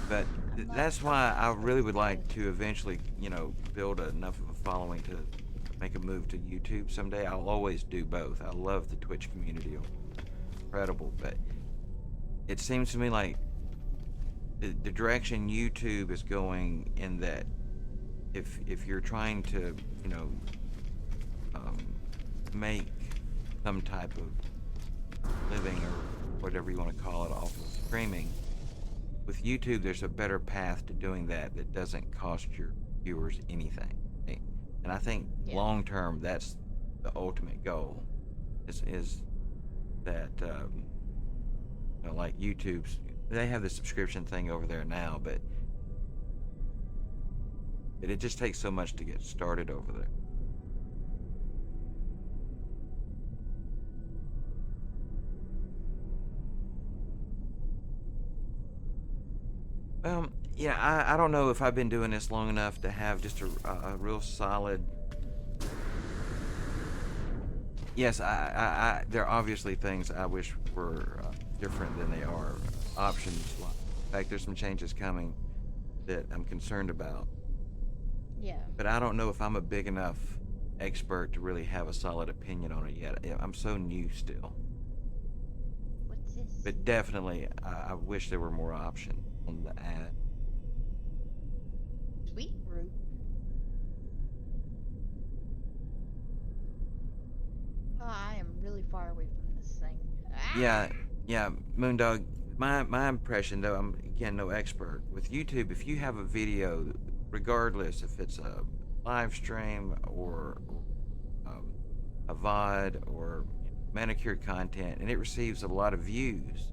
but I'm not that's why shocked. I That's really would good. like to eventually, build enough of a following to make a move to YouTube someday. I'll always do both. I love the Twitch community, incredible, but it seems to me like the direction YouTube is going, in that if you're trying to, you know, um, make some type of living or whatever you want to call it off of streaming, with YouTube, there's a better path to doing that that doesn't cost your viewers anything. And I think Yeah. long term, that's the ultimate goal. Is that like YouTube's, they have the subscription thing over there now, but it just takes so much to get started over there. Yeah, I don't know if I've been doing this long enough to have just a real solid. Yes, there are obviously things I wish were different than they are. Options. In fact, there's some changes coming that I'm concerned about. Yeah. But I don't know if I'm a big enough expert to really have a solid opinion on it yet. I'm so new still. What's this? But definitely, I wish there were more options on the ad. Sweet root. Oh, I am really far away from this thing. Yeah, yeah, Moondog. My impression, though, I'm again no expert with YouTube. If you have a video, regardless if it's a live stream or a VOD or manicured content, and it receives a lot of views,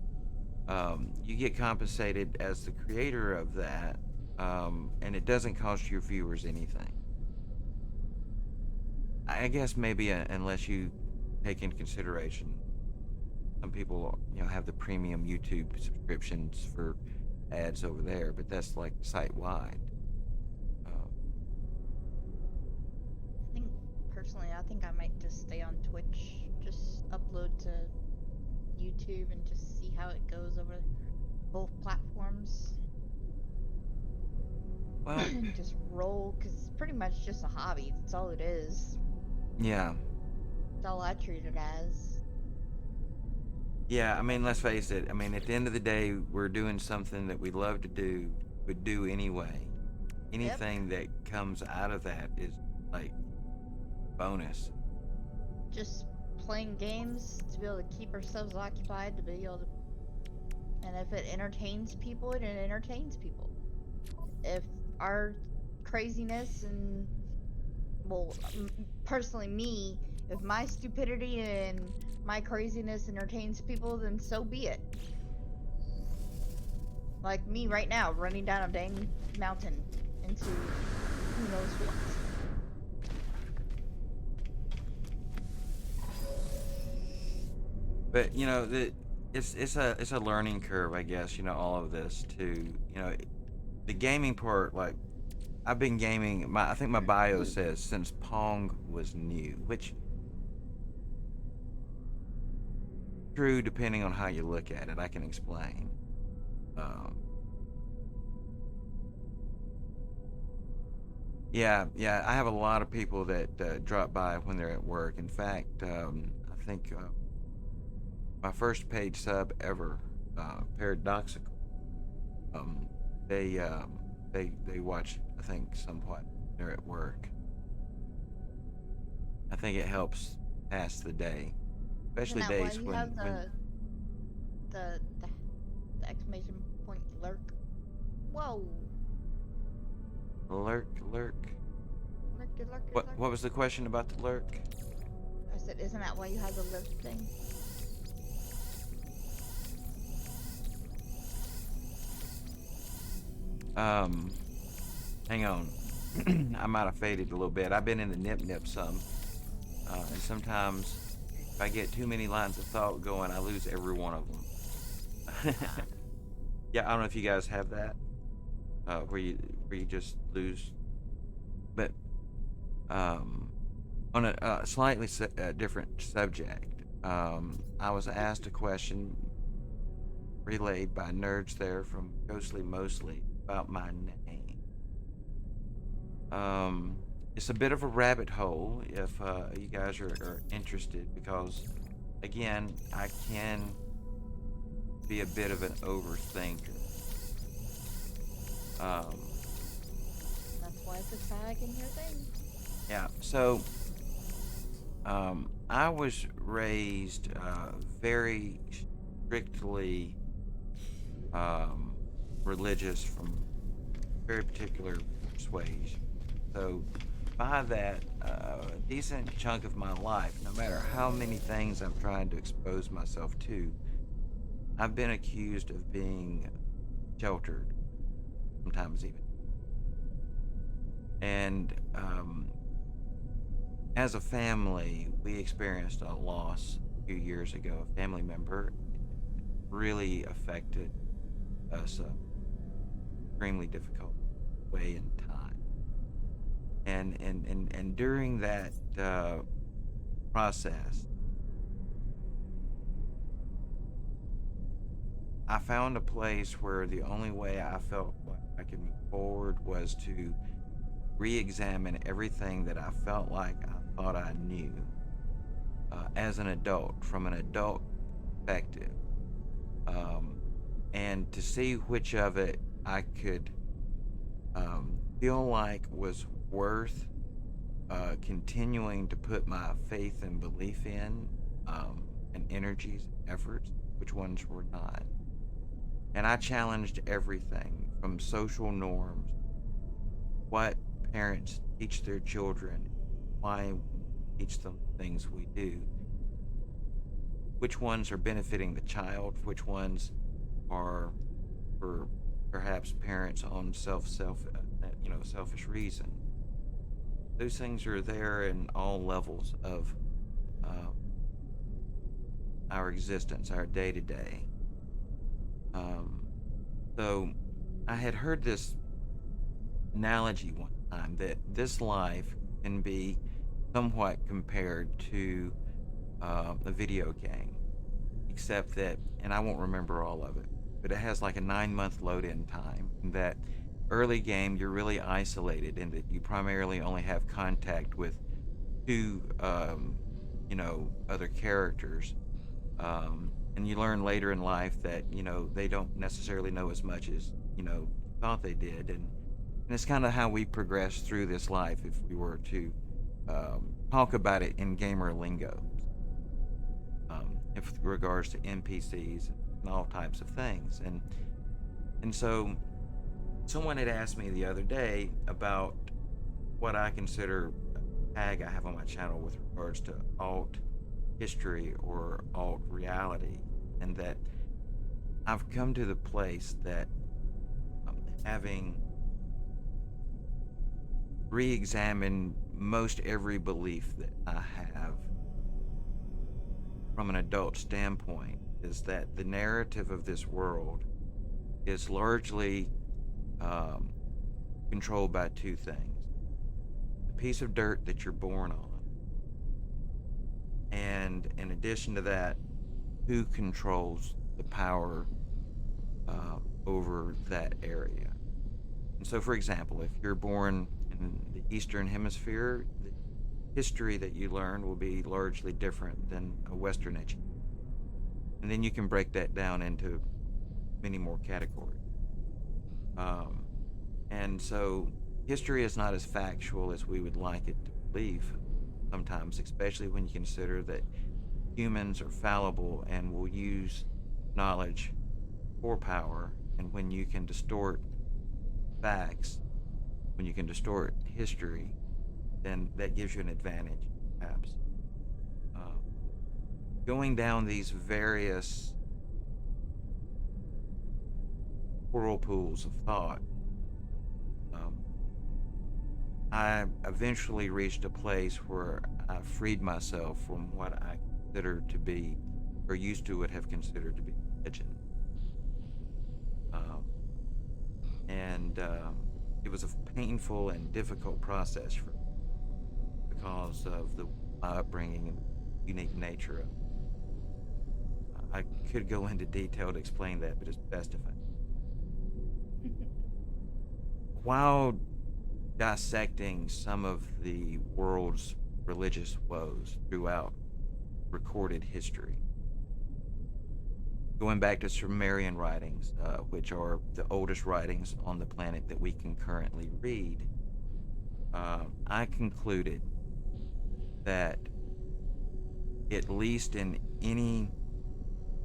you get compensated as the creator of that, and it doesn't cost your viewers anything. I guess maybe unless you take into consideration some people have the premium YouTube subscriptions for ads over there, but that's like site wide. I think personally, I think I might just stay on Twitch, just upload to YouTube and just see how it goes over both platforms. Well, And just roll, because it's pretty much just a hobby. That's all it is. yeah, That's all I treat it as. yeah. I mean, let's face it. I mean, at the end of the day, we're doing something that we love to do, would do anyway. Anything that comes out of that is like bonus. Just playing games to be able to keep ourselves occupied, to be able to. And if it entertains people, it entertains people. If our craziness and, well, personally me, if my stupidity and my craziness entertains people, then so be it. Like me right now, running down a dang mountain into who knows what. But it's a learning curve, I guess. All of this too. The gaming part, like I've been gaming. I think my bio says since Pong was new, which true depending on how you look at it. I can explain. Yeah. I have a lot of people that drop by when they're at work. In fact, I think my first paid sub ever, Paradoxical. Um, they watch. I think somewhat. They're at work. I think it helps pass the day, especially Isn't that why days you when have the exclamation point lurk? Whoa. lurk. Lurk. What was the question about the lurk? I said, isn't that why you have the lurk thing? Hang on. I might have faded a little bit. I've been in the nip some, and sometimes if I get too many lines of thought going, I lose every one of them. Yeah, I don't know if you guys have that, where you just lose. But on a slightly different subject, I was asked a question relayed by nerds there from Ghostly Mostly about my name. It's a bit of a rabbit hole if you guys are interested, because again, I can be a bit of an overthinker. That's why it's a tag in your thing. Yeah, so I was raised very strictly religious, from very particular persuasion. So by that, a decent chunk of my life, no matter how many things I'm trying to expose myself to, I've been accused of being sheltered, sometimes even. And as a family, we experienced a loss a few years ago. A family member really affected us extremely difficult way in time. And during that process, I found a place where the only way I felt like I could move forward was to re-examine everything that I felt like I thought I knew as an adult, from an adult perspective, um, and to see which of it I could feel like was worth continuing to put my faith and belief in, and energies and efforts, which ones were not. And I challenged everything from social norms, what parents teach their children, why we teach them things we do, which ones are benefiting the child, which ones are for perhaps parents on selfish reason. Those things are there in all levels of uh, our existence, our day to day. So I had heard this analogy one time that this life can be somewhat compared to a video game, except that, and I won't remember all of it, but it has like a 9 month load in time. And that early game, you're really isolated in that you primarily only have contact with two, other characters. And you learn later in life that, they don't necessarily know as much as, thought they did. And it's kind of how we progress through this life if we were to talk about it in gamer lingo, with regards to NPCs and all types of things. And so someone had asked me the other day about what I consider a tag I have on my channel with regards to alt history or alt reality, and that I've come to the place that having re-examined most every belief that I have from an adult standpoint is that the narrative of this world is largely um, controlled by two things: the piece of dirt that you're born on, and in addition to that, who controls the power over that area. And so, for example, if you're born in the Eastern Hemisphere, the history that you learn will be largely different than a Western education. And then you can break that down into many more categories. Um, and so, history is not as factual as we would like it to believe sometimes, especially when you consider that humans are fallible and will use knowledge for power. And when you can distort facts, when you can distort history, then that gives you an advantage, perhaps. Uh, Going down these various whirlpools of thought, um, I eventually reached a place where I freed myself from what I considered to be, or used to would have considered to be, religion. Um, and it was a painful and difficult process for me because of my upbringing and unique nature of it. I could go into detail to explain that, but it's best if I. While dissecting some of the world's religious woes throughout recorded history, going back to Sumerian writings, which are the oldest writings on the planet that we can currently read, I concluded that, at least in any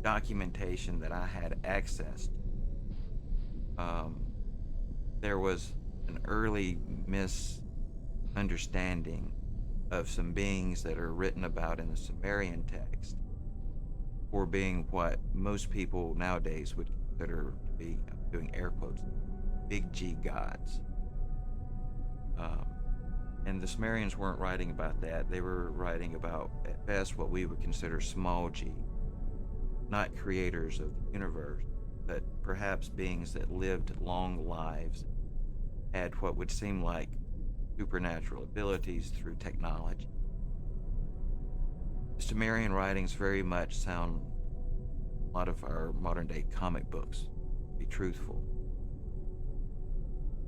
documentation that I had access to, there was an early understanding of some beings that are written about in the Sumerian text for being what most people nowadays would consider to be, I'm doing air quotes, big G gods. And the Sumerians weren't writing about that. They were writing about, at best, what we would consider small g, not creators of the universe, but perhaps beings that lived long lives, had what would seem like supernatural abilities through technology. The Sumerian writings very much sound a lot of our modern day comic books, to be truthful.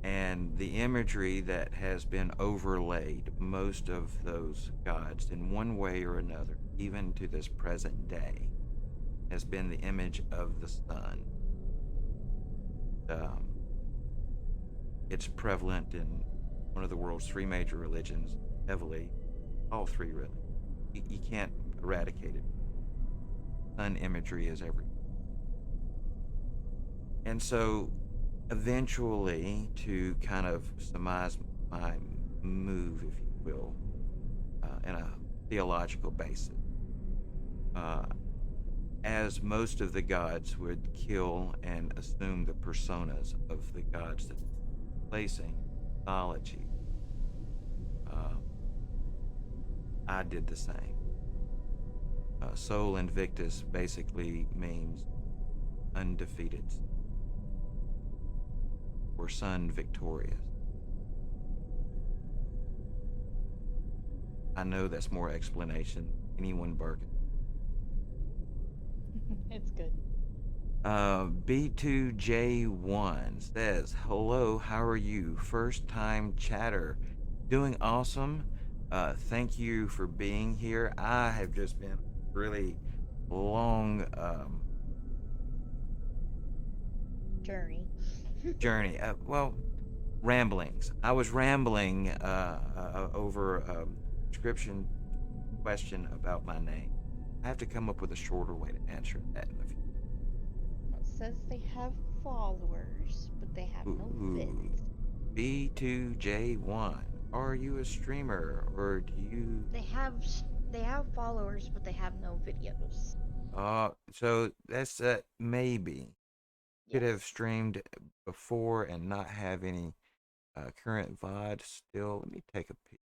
And the imagery that has been overlaid most of those gods in one way or another, even to this present day, has been the image of the sun. It's prevalent in one of the world's three major religions, heavily, all three really. You can't eradicate it. Sun imagery is everywhere. And so eventually, to kind of surmise my move, if you will, in a theological basis, as most of the gods would kill and assume the personas of the gods that they're placing mythology, I did the same. Sol invictus basically means undefeated, or sun victorious. I know that's more explanation than anyone barking. It's good. B2J1 says, hello, how are you? First time chatter. Doing awesome. Thank you for being here. I have just been really long journey. Well, ramblings. I was rambling over a description question about my name. I have to come up with a shorter way to answer that in the future. It says they have followers, but they have no vids. B2J1, are you a streamer or do you? They have followers, but they have no videos. So that's maybe could Yes. have streamed before and not have any current VOD still. Let me take a peek.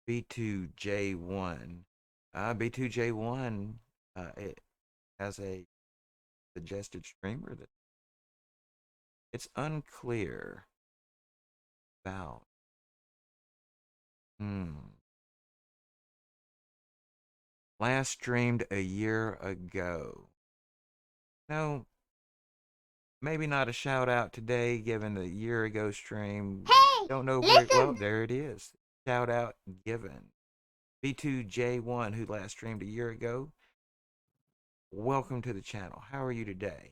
B2J1. B2J1 it has a suggested streamer that it's unclear about. Last streamed a year ago. No, maybe not a shout out today given the year ago stream. Hey, Don't know where. Well, listen! there it is. Shout out given. B2J1, who last streamed a year ago. Welcome to the channel. How are you today?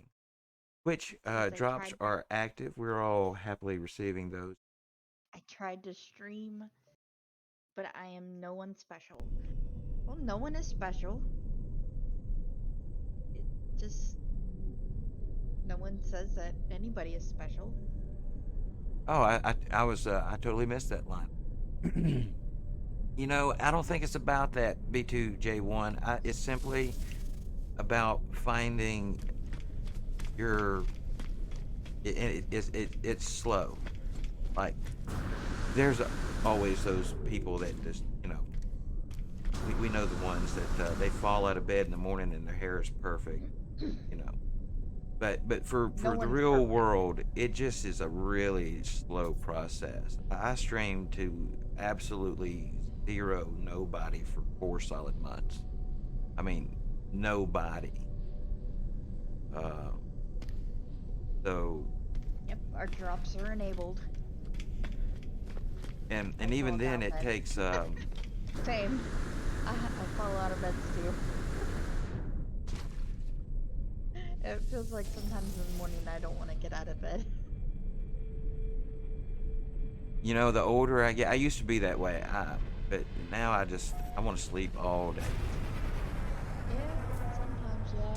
Which drops are active. We're all happily receiving those. I tried to stream, but I am no one special. Well, no one is special. It just, no one says that anybody is special. Oh, I was I totally missed that line. You know, I don't think it's about that B2J1. It's simply about finding your. It's slow. Like there's always those people that just we know the ones that they fall out of bed in the morning and their hair is perfect, But for the real world, it just is a really slow process. I streamed to absolutely zero nobody for 4 solid months. I mean, nobody. So. Yep, our drops are enabled. And even then, it takes. Same. I fall out of beds too. It feels like sometimes in the morning I don't want to get out of bed. You know, the older I get, I used to be that way. But now I want to sleep all day. Yeah, sometimes, yeah.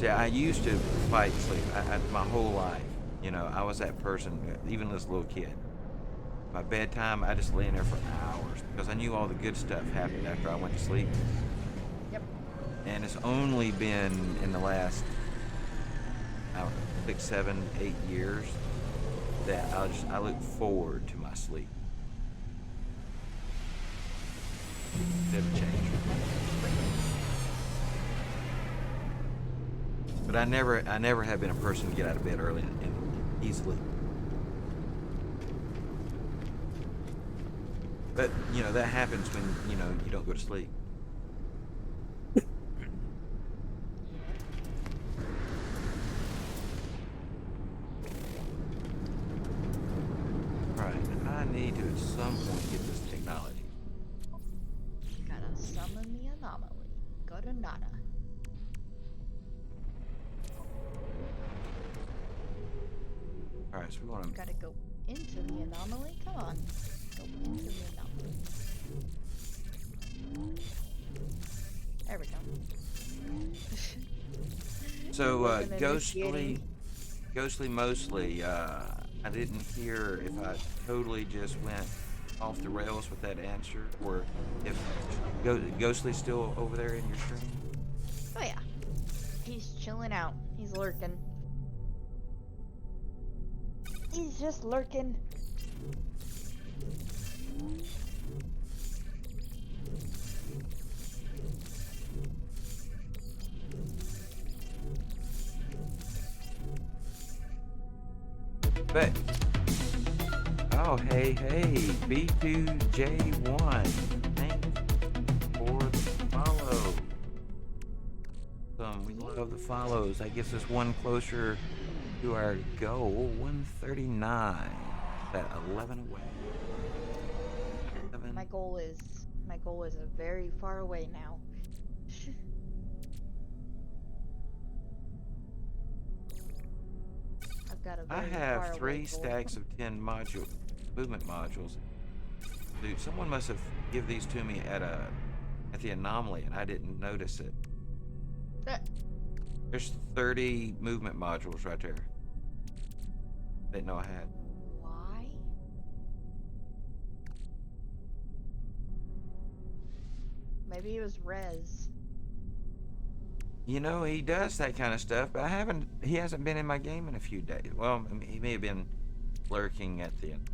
See, I used to fight sleep my whole life. I was that person, even as a little kid. my bedtime, I just lay in there for hours because I knew all the good stuff happened after I went to sleep. Yep. And it's only been in the last, I don't know, 6, 7, 8 years that I look forward to my sleep. Never changed. But I never have been a person to get out of bed early and easily. But you know that happens when you don't go to sleep. Right. I need to at some point get this technology. Gotta summon the anomaly. Go to nada. All right, so we're going to. Gotta go into the anomaly. Come on. Go into the anomaly. There we go. So Wasn't initiating. ghostly mostly. I didn't hear if I totally just went off the rails with that answer, or if ghostly's still over there in your stream. Oh yeah. He's chilling out. He's lurking. He's just lurking. But oh hey B2J1, thanks for the follow. We love the follows. That gets us one closer to our goal. 139. That 11 away. 11. My goal is a very far away now. I've got a I very have far 3 away goal. stacks of 10 movement modules. Dude, someone must have give these to me at the anomaly and I didn't notice it. There's 30 movement modules right there. Didn't know I had. Why? Maybe it was Rez. You know, he does that kind of stuff, but he hasn't been in my game in a few days. Well, I mean, he may have been lurking at the end.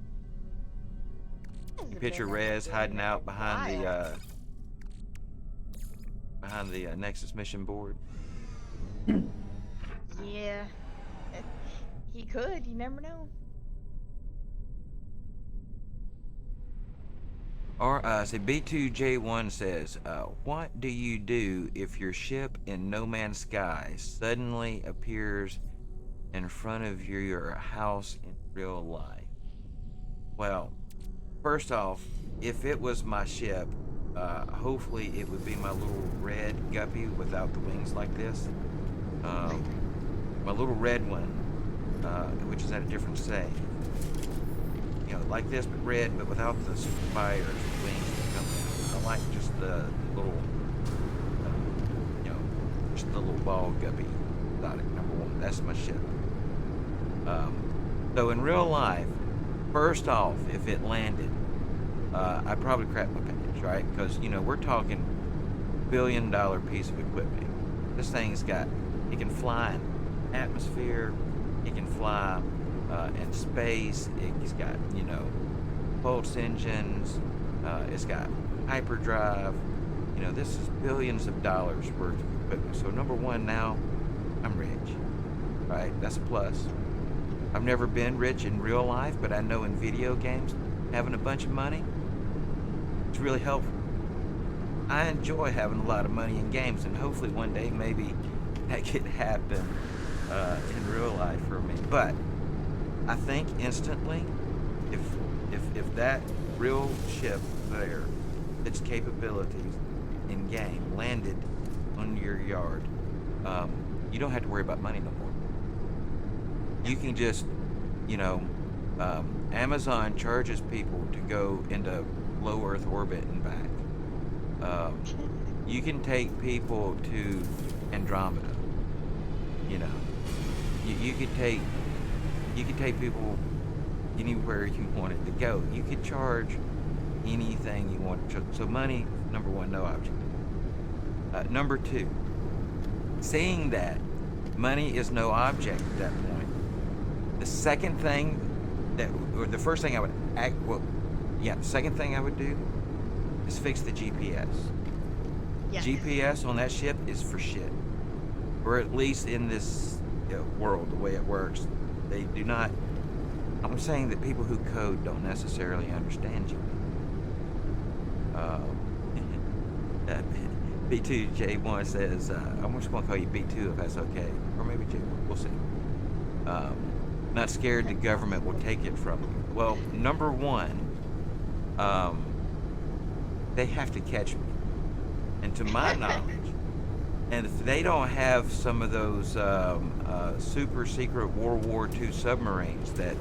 You picture Rez hiding out behind the Nexus mission board. Yeah. He could, you never know. Or, say B2J1 says, what do you do if your ship in No Man's Sky suddenly appears in front of your house in real life? Well, first off, if it was my ship, hopefully it would be my little red guppy without the wings like this. My little red one, which is at a different stage. You know, like this, but red, but without the spires, the wings that come down. I like just the little, just the little ball guppy exotic number 1. That's my ship. So in real life, first off, if it landed, I'd probably crap my pants, right? Because, we're talking $1 billion piece of equipment. This thing's got, it can fly in atmosphere, it can fly in space, it's got, pulse engines, it's got hyperdrive. This is billions of dollars worth of equipment. So number 1, now I'm rich, right? That's a plus. I've never been rich in real life, but I know in video games, having a bunch of money, it's really helpful. I enjoy having a lot of money in games, and hopefully one day maybe that could happen in real life for me. But I think instantly, if that real ship there, its capabilities in game landed on your yard, you don't have to worry about money no more. You can just, Amazon charges people to go into low Earth orbit and back. You can take people to Andromeda. You could take people anywhere you wanted to go. You could charge anything you want. So money, number one, no object. Number two, seeing that money is no object at that point, the second thing or the first thing I would the second thing I would do is fix the GPS. Yes. GPS on that ship is for shit. Or at least in this world, the way it works, they do not. I'm saying that people who code don't necessarily understand you. B2J1 says, I'm just going to call you B2 if that's okay. Or maybe J1, we'll see. Not scared the government will take it from you. Well, number one, they have to catch me. And to my knowledge, and if they don't have some of those super secret World War II submarines that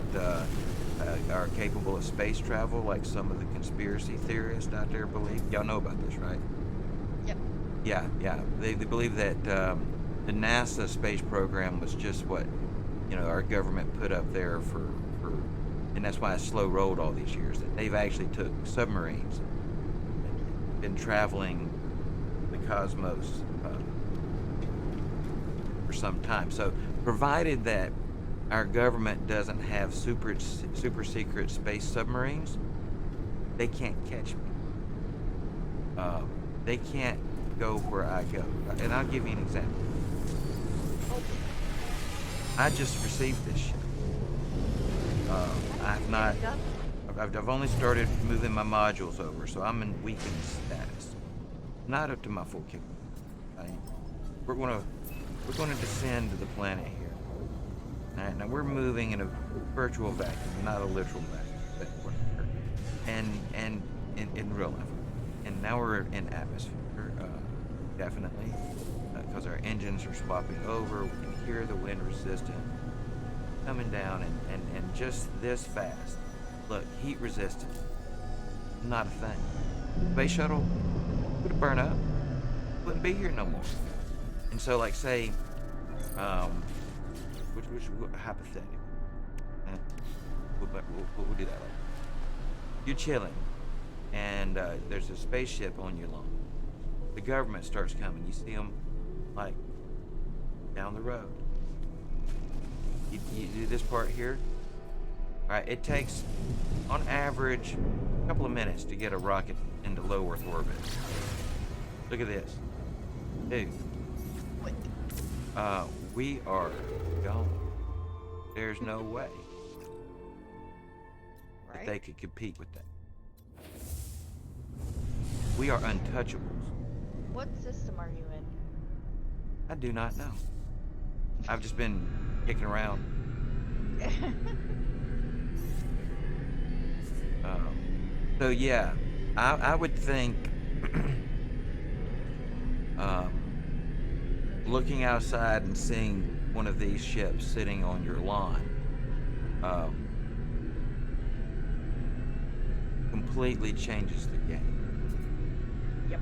are capable of space travel, like some of the conspiracy theorists out there believe. Y'all know about this, right? Yep. Yeah. They believe that the NASA space program was just what our government put up there for, and that's why it's slow rolled all these years. That they've actually took submarines, and been traveling the cosmos for some time. So, provided that our government doesn't have super secret space submarines, they can't catch me. They can't go where I go. And I'll give you an example. I just received this ship. I've only started moving my modules over, so I'm in weakened status. Not up to my full kick. We're gonna descend to the planet here. All right, now we're moving in a virtual vacuum, not a literal vacuum, and in real life. And now we're in atmosphere, definitely, because our engines are swapping over. We can hear the wind resistant coming down, and just this fast. Look, heat resistant, not a thing. Space shuttle would have burned up, wouldn't be here no more. And so, like, say, which hypothetical. We'll do that later. You're chilling, and there's a spaceship on your lawn. The government starts coming. You see them, like, down the road. You do this part here. All right, it takes, on average, a couple of minutes to get a rocket into low Earth orbit. Look at this. Dude. We are gone. There's no way that they could compete with that. We are untouchables. What system are you in? I do not know. I've just been kicking around. So yeah, I would think looking outside and seeing one of these ships sitting on your lawn completely changes the game. Yep.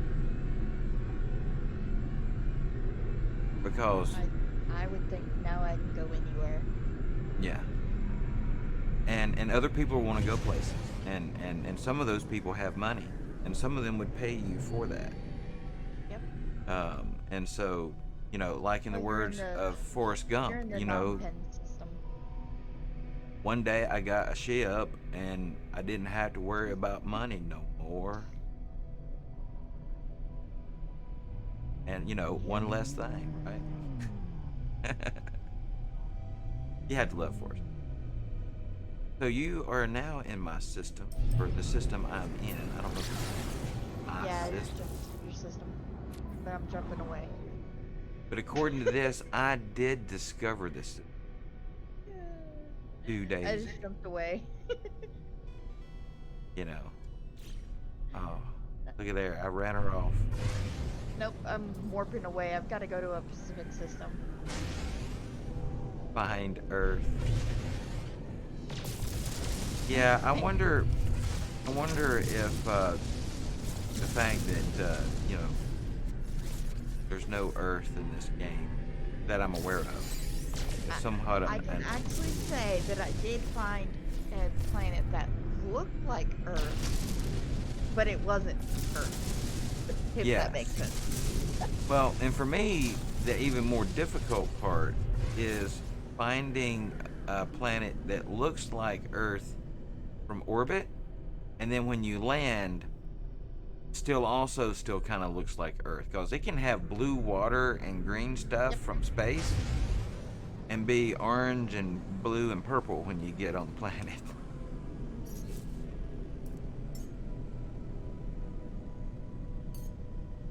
Because I would think now I can go anywhere. yeah. And other people want to go places, and some of those people have money, and some of them would pay you for that. Yep. And so, like in the words of Forrest Gump, System. one day I got a ship and I didn't have to worry about money no more. And one less thing, right? You had to love Forrest. So you are now in my system, or the system I'm in. I don't know if it's my It's system. just your system, but I'm jumping away. But according to this, I did discover this 2 days I ago. just jumped away. Oh, look at there. I ran her off. Nope, I'm warping away. I've got to go to a Pacific system. Find Earth. Yeah, I wonder if the fact that there's no Earth in this game that I'm aware of is somewhat I can actually say that I did find a planet that looked like Earth, but it wasn't Earth. If that makes Yes. sense. Well, and for me, the even more difficult part is finding a planet that looks like Earth from orbit, and then when you land, still kind of looks like Earth, because it can have blue water and green stuff Yep. from space, and be orange and blue and purple when you get on the planet.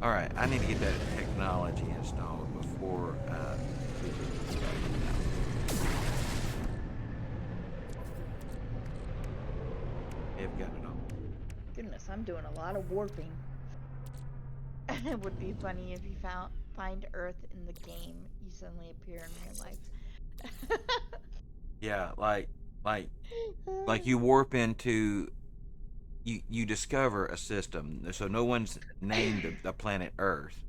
All right, I need to get that technology installed before we do this. They've got it all. Goodness, I'm doing a lot of warping. And it would be funny if you find Earth in the game, you suddenly appear in real life. Yeah, like you warp into you discover a system. So no one's named the planet Earth,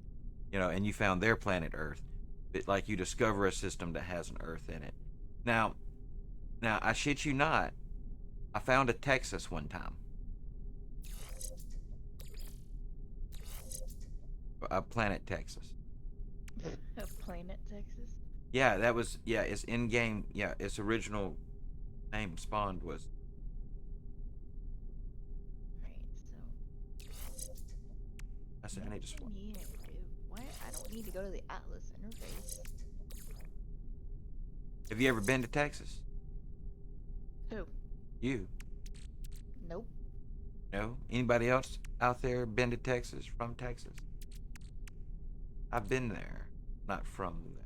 and you found their planet Earth. But like you discover a system that has an Earth in it. Now, now I shit you not, I found a Texas one time. A planet Texas. A planet, Texas. Yeah, that was it's in game. Yeah, its original name spawned was. Right, so I said I what need to do swap. I need to do? Why I don't need to go to the Atlas interface. Have you ever been to Texas? Who? You? Nope. No? Anybody else out there been to Texas from Texas? I've been there, not from there.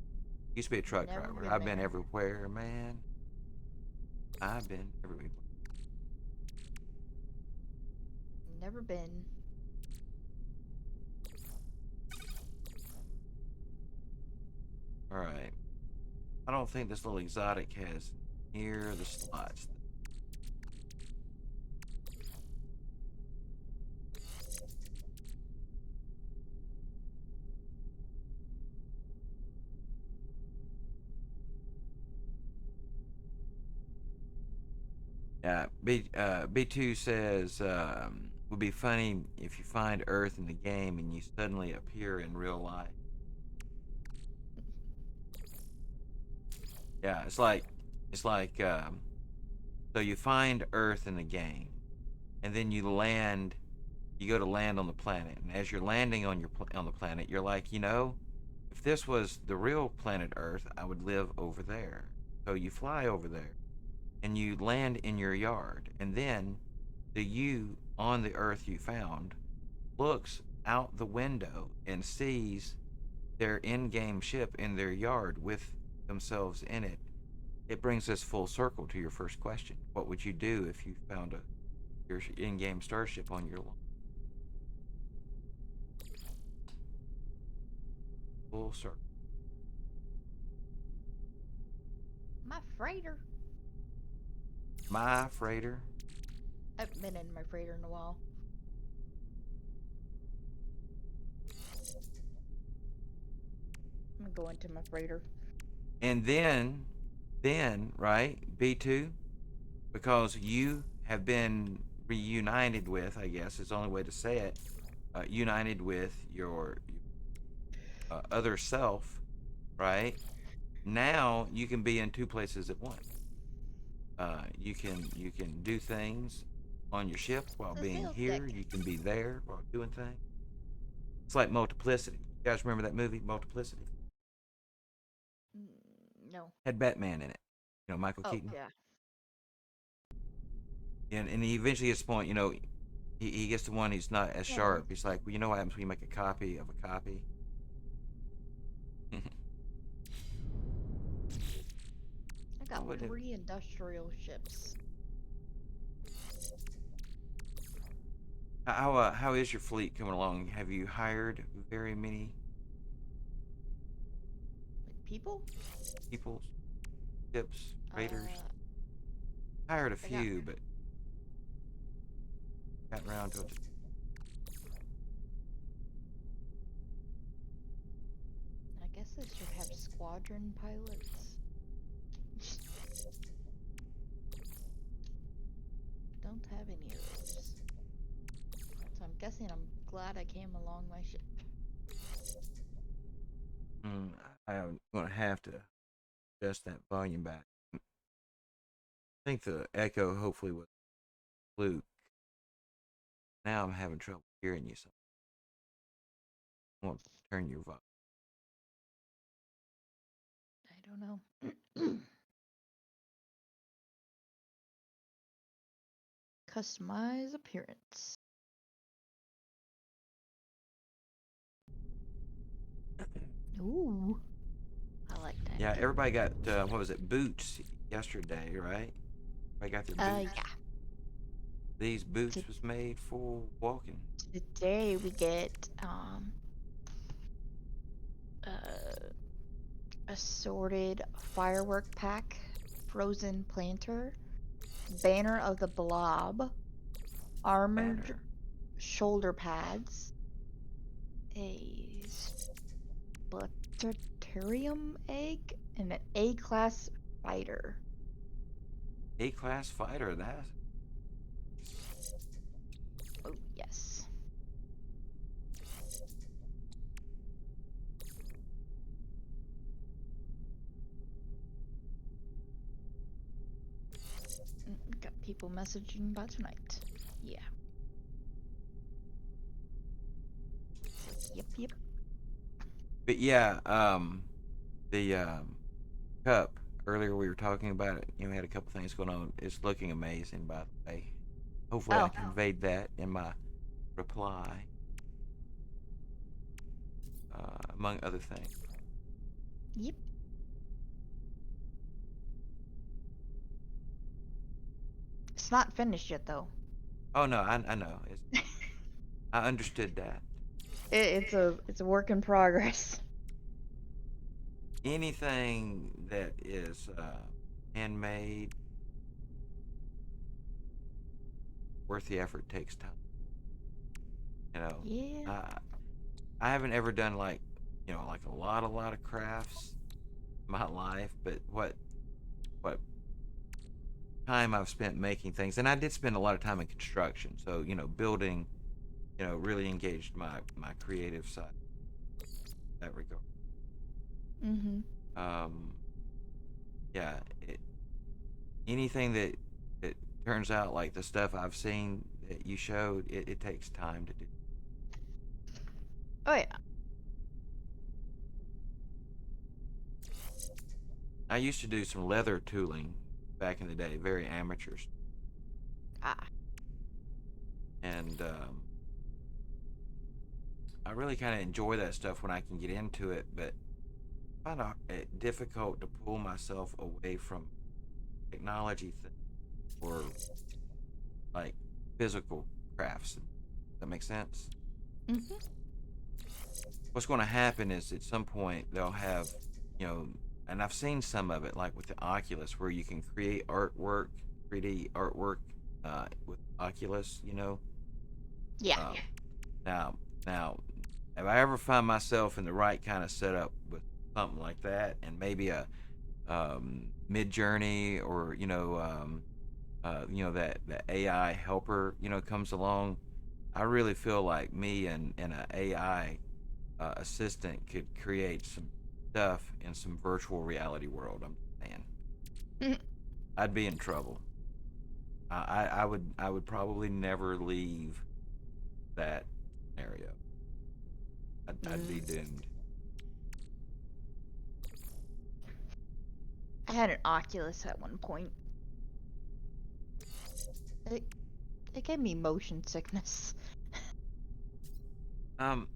Used to be a truck Never driver. been I've been there. everywhere, man. I've been everywhere. Never been. All right. I don't think this little exotic has near the slots. Yeah, B2 says would be funny if you find Earth in the game and you suddenly appear in real life. Yeah, it's like so you find Earth in the game, and then you land. You go to land on the planet, and as you're landing on on the planet, you're like, if this was the real planet Earth, I would live over there. So you fly over there, and you land in your yard, and then the you on the Earth you found looks out the window and sees their in-game ship in their yard with themselves in it. It brings us full circle to your first question. What would you do if you found your in-game starship on your lawn? Full circle. My freighter. My freighter. I haven't been in my freighter in a while. I'm gonna go into my freighter. And then, right, B2, because you have been reunited with, I guess is the only way to say it, united with your other self, right? Now you can be in two places at once. You can do things on your ship while It's a being sales deck. here. You can be there while doing things. It's like multiplicity. You guys remember that movie, Multiplicity? No. Had Batman in it. Michael Oh Keaton. yeah. And he eventually gets to the point, he gets to one he's not as Yeah. sharp. He's like, well, you know what happens when you make a copy of a copy? I got What would it? 3 industrial ships. How is your fleet coming along? Have you hired very many Like people? people, ships, raiders? Uh, Hired a I got. few, but got around to it. I guess I should have squadron pilots. don't have any of those. So I'm guessing I'm glad I came along my ship. I'm gonna have to adjust that volume back. I think the echo hopefully was fluke. Now I'm having trouble hearing you. So I want to turn your volume. I don't know. Customize appearance. Ooh, I like that. Yeah, everybody got what was it, boots yesterday, right? I got their boots. Yeah. These boots was made for walking. Today we get uh assorted firework pack, frozen planter, banner of the blob, armored Banner. shoulder pads, a Spluterium egg, and an A-class fighter. A-class fighter. That. Oh yes. Got people messaging about tonight. Yeah. Yep. But yeah, the cup earlier we were talking about it. We had a couple things going on. It's looking amazing, by the way. Hopefully, I Oh. conveyed that in my reply, among other things. Yep. It's not finished yet though. Oh no, I know. I understood that. It's a work in progress. Anything that is handmade, worth the effort, takes time. You know, Yeah. I haven't ever done like like a lot of crafts in my life, but what time I've spent making things, and I did spend a lot of time in construction. So building, really engaged my creative side in that regard. Mhm. Um, yeah, anything that turns out like the stuff I've seen that you showed, it takes time to do. Oh yeah. I used to do some leather tooling back in the day, very amateurish, Ah. and I really kind of enjoy that stuff when I can get into it, but I find it difficult to pull myself away from technology or like physical crafts. Does that make sense? Mhm. What's going to happen is at some point they'll have, you know, and I've seen some of it, like with the Oculus, where you can create artwork, 3D artwork with Oculus. Yeah. Um, now, now, if I ever find myself in the right kind of setup with something like that, and maybe a Mid Journey, or that AI helper comes along, I really feel like me and an AI assistant could create some stuff in some virtual reality world. I'm saying I'd be in trouble. I would probably never leave that scenario. I'd be doomed. I had an Oculus at one point. It it gave me motion sickness. Um,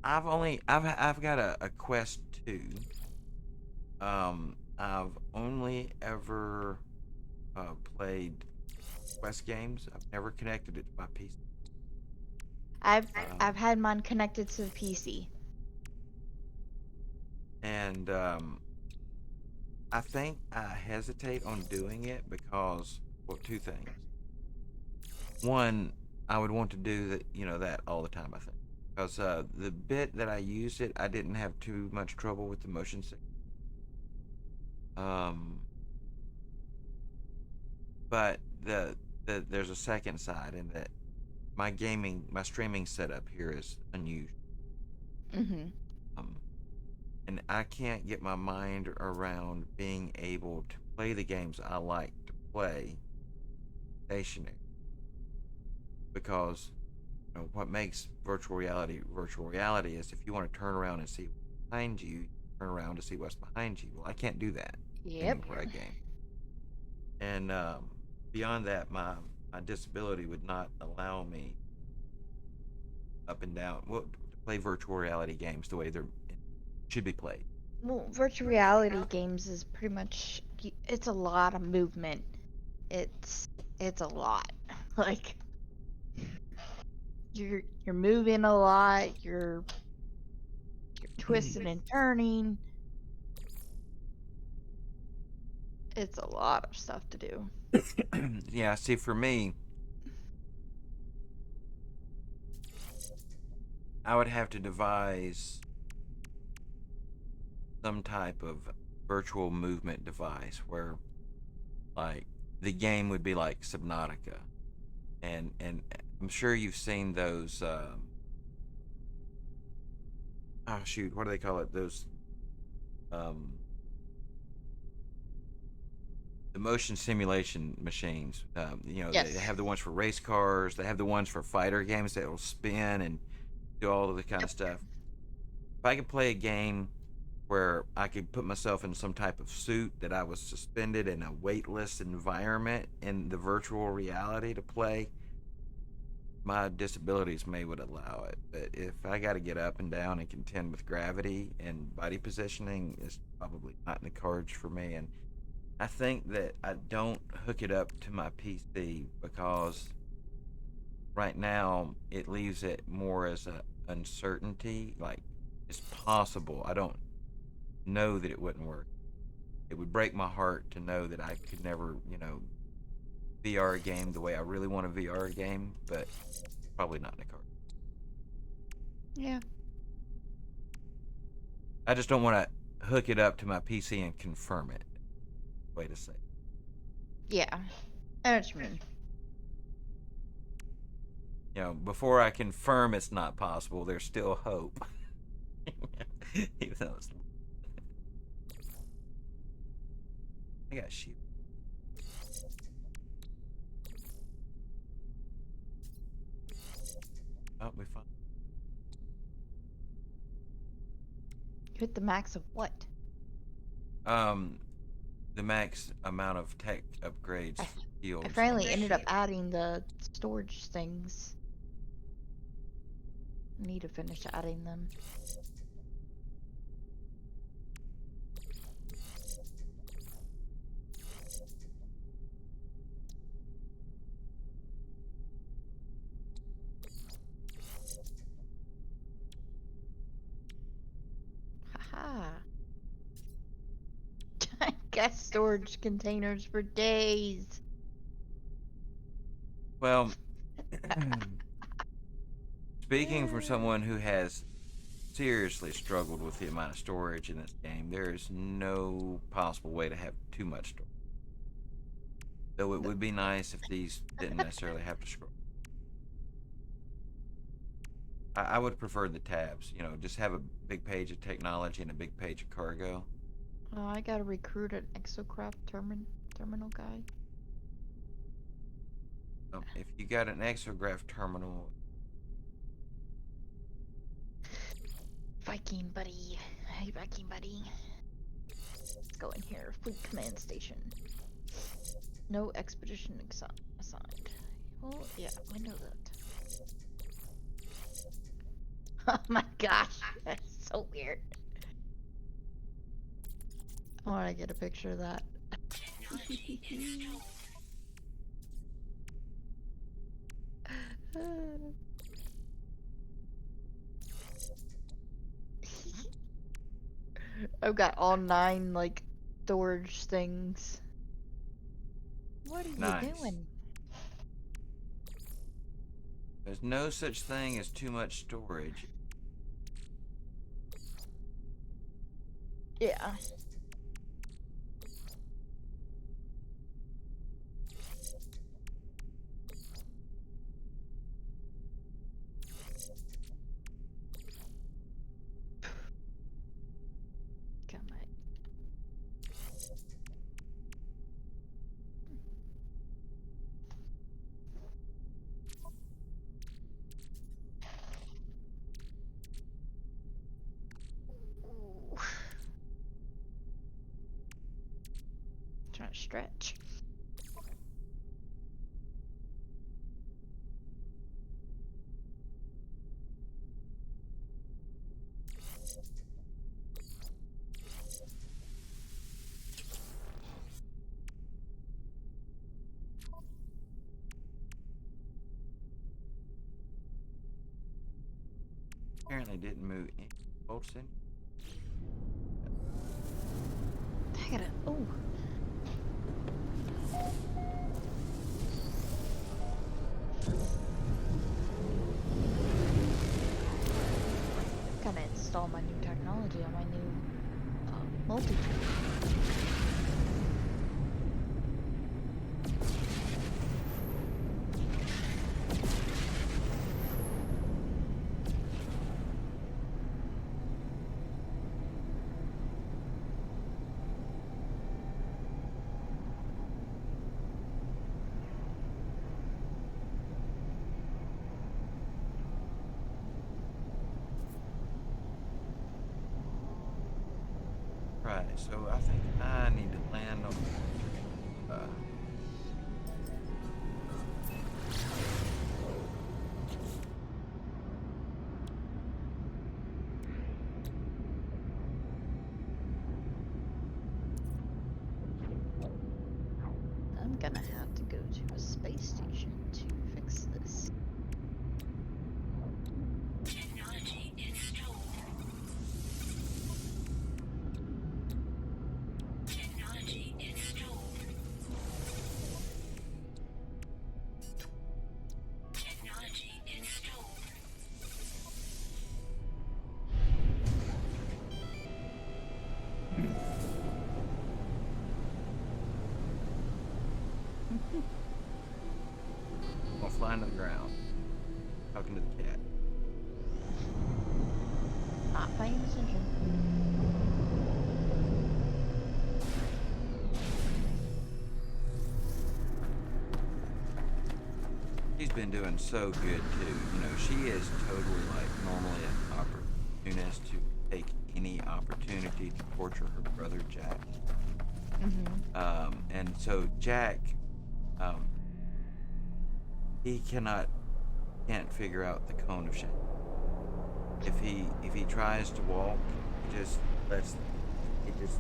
I've got a Quest 2. I've only ever played Quest games. I've never connected it to my PC. I've Um, I've had mine connected to the PC. and I think I hesitate on doing it because, well, two things. One, I would want to do that all the time. I think because the bit that I used it, I didn't have too much trouble with the motion sickness. Um, but that there's a second side, in that my streaming setup here is unusual. Mhm. Um, and I can't get my mind around being able to play the games I like to play stationary, because what makes virtual reality is if you want to turn around and see what's behind you, you turn around to see what's behind you. Well, I can't do that Yep. anywhere I game. And beyond that, my disability would not allow me up and down, well, to play virtual reality games the way they're should be played. Well, virtual reality games is pretty much it's a lot of movement. It's it's a lot. Like you're moving a lot, you're twisting and turning. It's a lot of stuff to do. Yeah, see, for me, I would have to devise some type of virtual movement device where, like, the game would be like Subnautica, and I'm sure you've seen those. Oh shoot, what do they call it? Those um, the motion simulation machines. They Yes. have the ones for race cars. They have the ones for fighter games that will spin and do all of the kind of Yep. stuff. If I could play a game where I could put myself in some type of suit that I was suspended in a weightless environment in the virtual reality to play, my disabilities may would allow it. But if I got to get up and down and contend with gravity and body positioning, it's probably not in the cards for me. And I think that I don't hook it up to my PC because right now it leaves it more as a uncertainty. Like, it's possible. I don't know that it wouldn't work. It would break my heart to know that I could never, VR game the way I really want a VR game, but probably not in the card. Yeah. I just don't want to hook it up to my PC and confirm it. Way to say it. Yeah. I know what you mean. Before I confirm it's not possible, there's still hope. Even though I got shoot. Oh, we found. You hit the max of what? Um, the max amount of tech upgrades I, for I fields on finally the ended up ship. adding the storage things. I need to finish adding them. Haha. I got storage containers for days. Well, speaking from someone who has seriously struggled with the amount of storage in this game, there is no possible way to have too much storage. Though it would be nice if these didn't necessarily have to scroll. I would prefer the tabs. Just have a big page of technology and a big page of cargo. Oh, I gotta recruit an exocraft terminal guy. If you got an exograph terminal, Viking buddy. Hey, Viking buddy. Let's go in here. Fleet command station. No expedition assigned. Well, yeah, we know that. Oh my gosh, that's so weird. I want to get a picture of that. I've got all 9 like storage things. What are you nice. doing? There's no such thing as too much storage. Yeah. Trying to stretch. Apparently didn't move any bolts in. I gotta. Oh. Gotta install my new technology on my new multi-tool. Right, so I think I need to land on. I'm gonna have to go to a space station to fix this. Technology installed. Technology installed. Technology installed. I'm gonna fly into the ground. Talking to the cat. Not paying attention. She's been doing so good too. You know, she is totally like normally an opportunist to take any opportunity to torture her brother Jack. And so Jack, um, he can't figure out the cone of shame. If he tries to walk, he just lets it just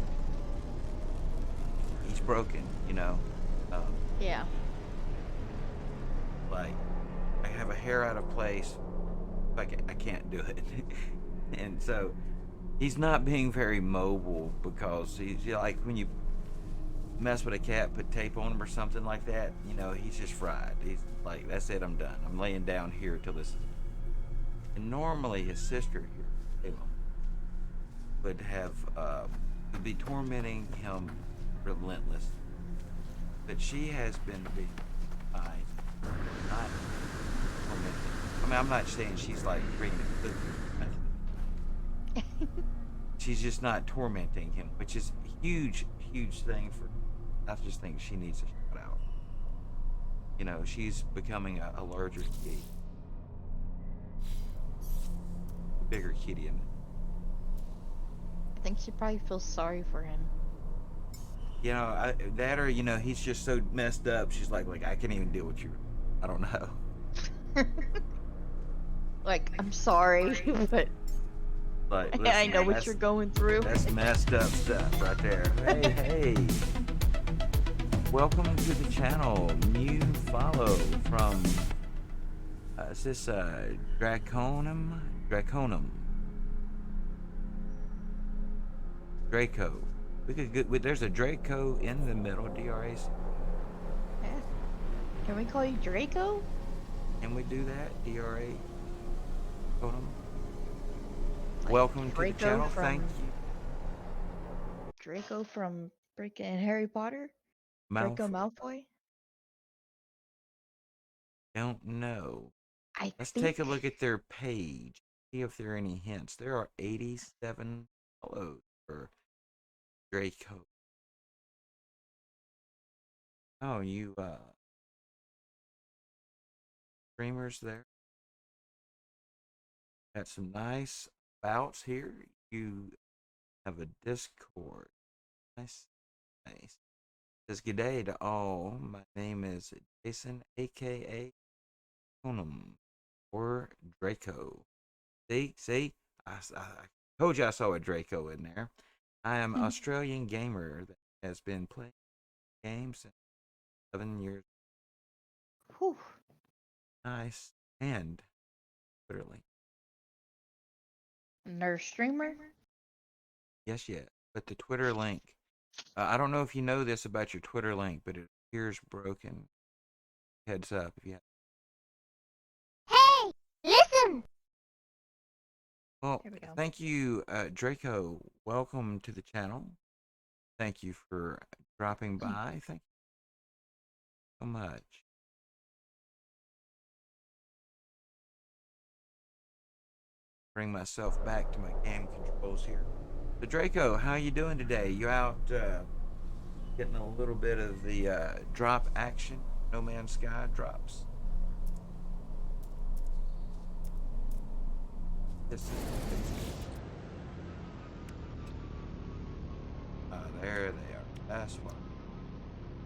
he's broken. You know, um, Yeah. like I have a hair out of place. Like I can't do it, and so he's not being very mobile because he's like when you mess with a cat, put tape on him or something like that. You know, he's just fried. He's like, that's it. I'm done. I'm laying down here till this is. And normally his sister here, Salem, would have would be tormenting him relentless, but she has been being kind, not tormenting. I mean, I'm not saying she's like bringing a cookie. She's just not tormenting him, which is a huge, huge thing for. I just think she needs a shout out. You know, she's becoming a larger kitty, a bigger kitty, and I think she probably feels sorry for him. you know that or you know he's just so messed up. She's like I can't even deal with you. I don't know. Like, I'm sorry, but But I listen, know what you're going through. that's messed up stuff right there. Hey, hey. Welcome to the channel. New follow from is this Draconum? Draconum. Draco. We could get there's a Draco in the middle, DRAC. Yeah. Can we call you Draco? Can we do that? DRA Draconum. Like Welcome to the Draco channel. from Thank you. Draco from freaking Harry Potter? Mouth. Draco Malfoy? Don't know. I Let's think take a look at their page. See if there are any hints. There are 87 follows for Draco. Oh, you streamers there. Got some nice bouts here. You have a Discord. Nice, nice. Says good day to all. My name is Jason, aka Onum or Draco. See, I told you I saw a Draco in there. I am an Australian gamer that has been playing games since 7 years. Whew. Nice and Twitter link. Nurse streamer? Yes, yes. But the Twitter link, I don't know if you know this about your Twitter link, but it appears broken. Heads up if you have. Hey, listen! Well, Here we go. thank you, Draco. Welcome to the channel. Thank you for dropping by. Thank you so much. Bring myself back to my game controls here. So Draco, how you doing today? You out getting a little bit of the drop action? No Man's Sky drops. This is there they are. That's what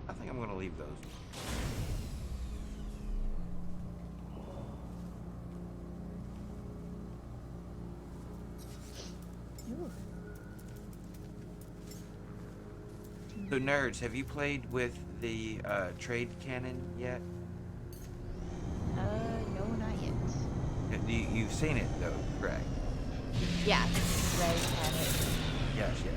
I think. I'm gonna leave those. Ooh. So nerds, have you played with the trade cannon yet? No, not yet. You've seen it though, correct? Yeah, Ray had it. Yes, yes.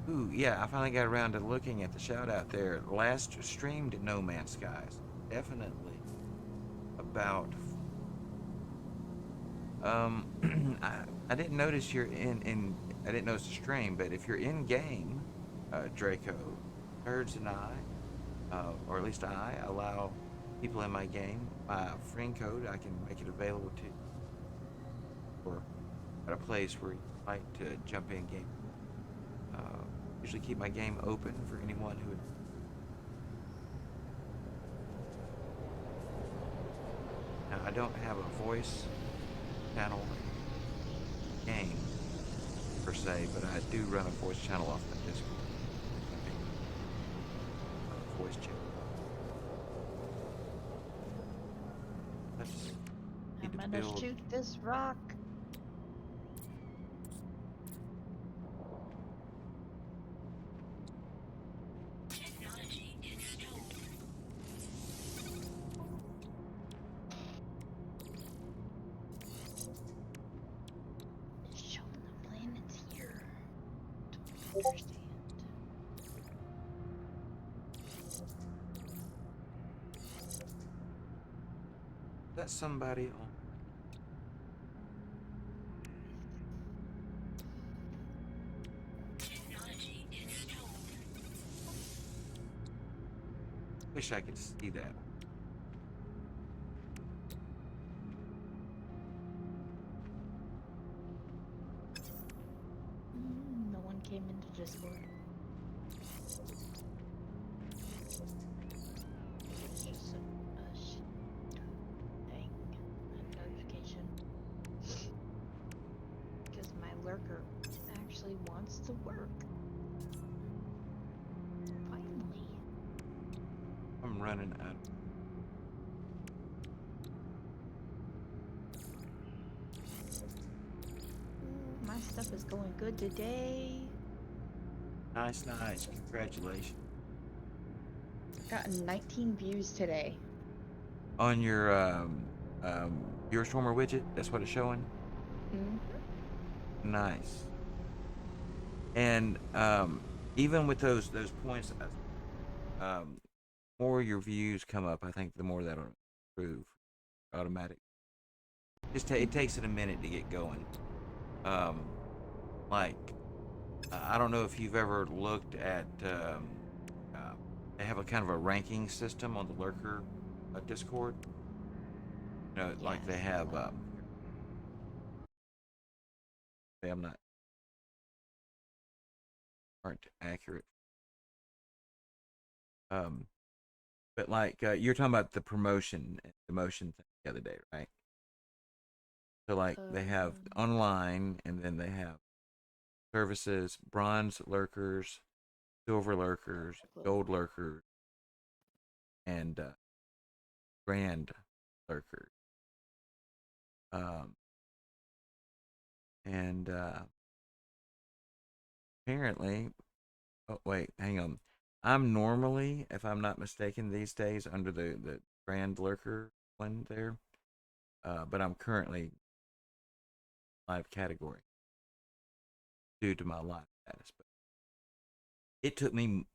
Ooh, yeah, I finally got around to looking at the shout out there. Last streamed No Man's Skies. Definitely about I didn't notice you're in I didn't notice the stream, but if you're in game, Draco, Nerds and I, or at least I allow people in my game my friend code. I can make it available to you, or at a place where you like to jump in game. Usually keep my game open for anyone who would. Now I don't have a voice channel game per se, but I do run a voice channel off my Discord. Voice channel. Let's need I'm to gonna build. shoot this rock. Technology installed. It's showing the planets here. Don't understand. That's somebody on. Technology installed. Wish I could see that. No one came into Discord. It's just a thing, a notification. Because my lurker actually wants to work. Finally. I'm running out. Ooh, my stuff is going good today. Nice, nice. Congratulations. Got 19 views today. On your viewer stormer widget, that's what it's showing. Mm-hmm. Nice. And even with those points, more your views come up. I think the more that'll improve. Automatic. It takes it a minute to get going. Like I don't know if you've ever looked at. They have a kind of a ranking system on the lurker Discord. You know, like they Yes. have. I'm not. aren't accurate. But like you're talking about the demotion thing the other day, right? So like they have online, and then they have services, bronze lurkers, silver lurkers, gold lurkers, and grand lurkers. Um, and apparently, oh wait, hang on. I'm normally, if I'm not mistaken, these days under the grand lurker one there, but I'm currently live category due to my live status. But it took me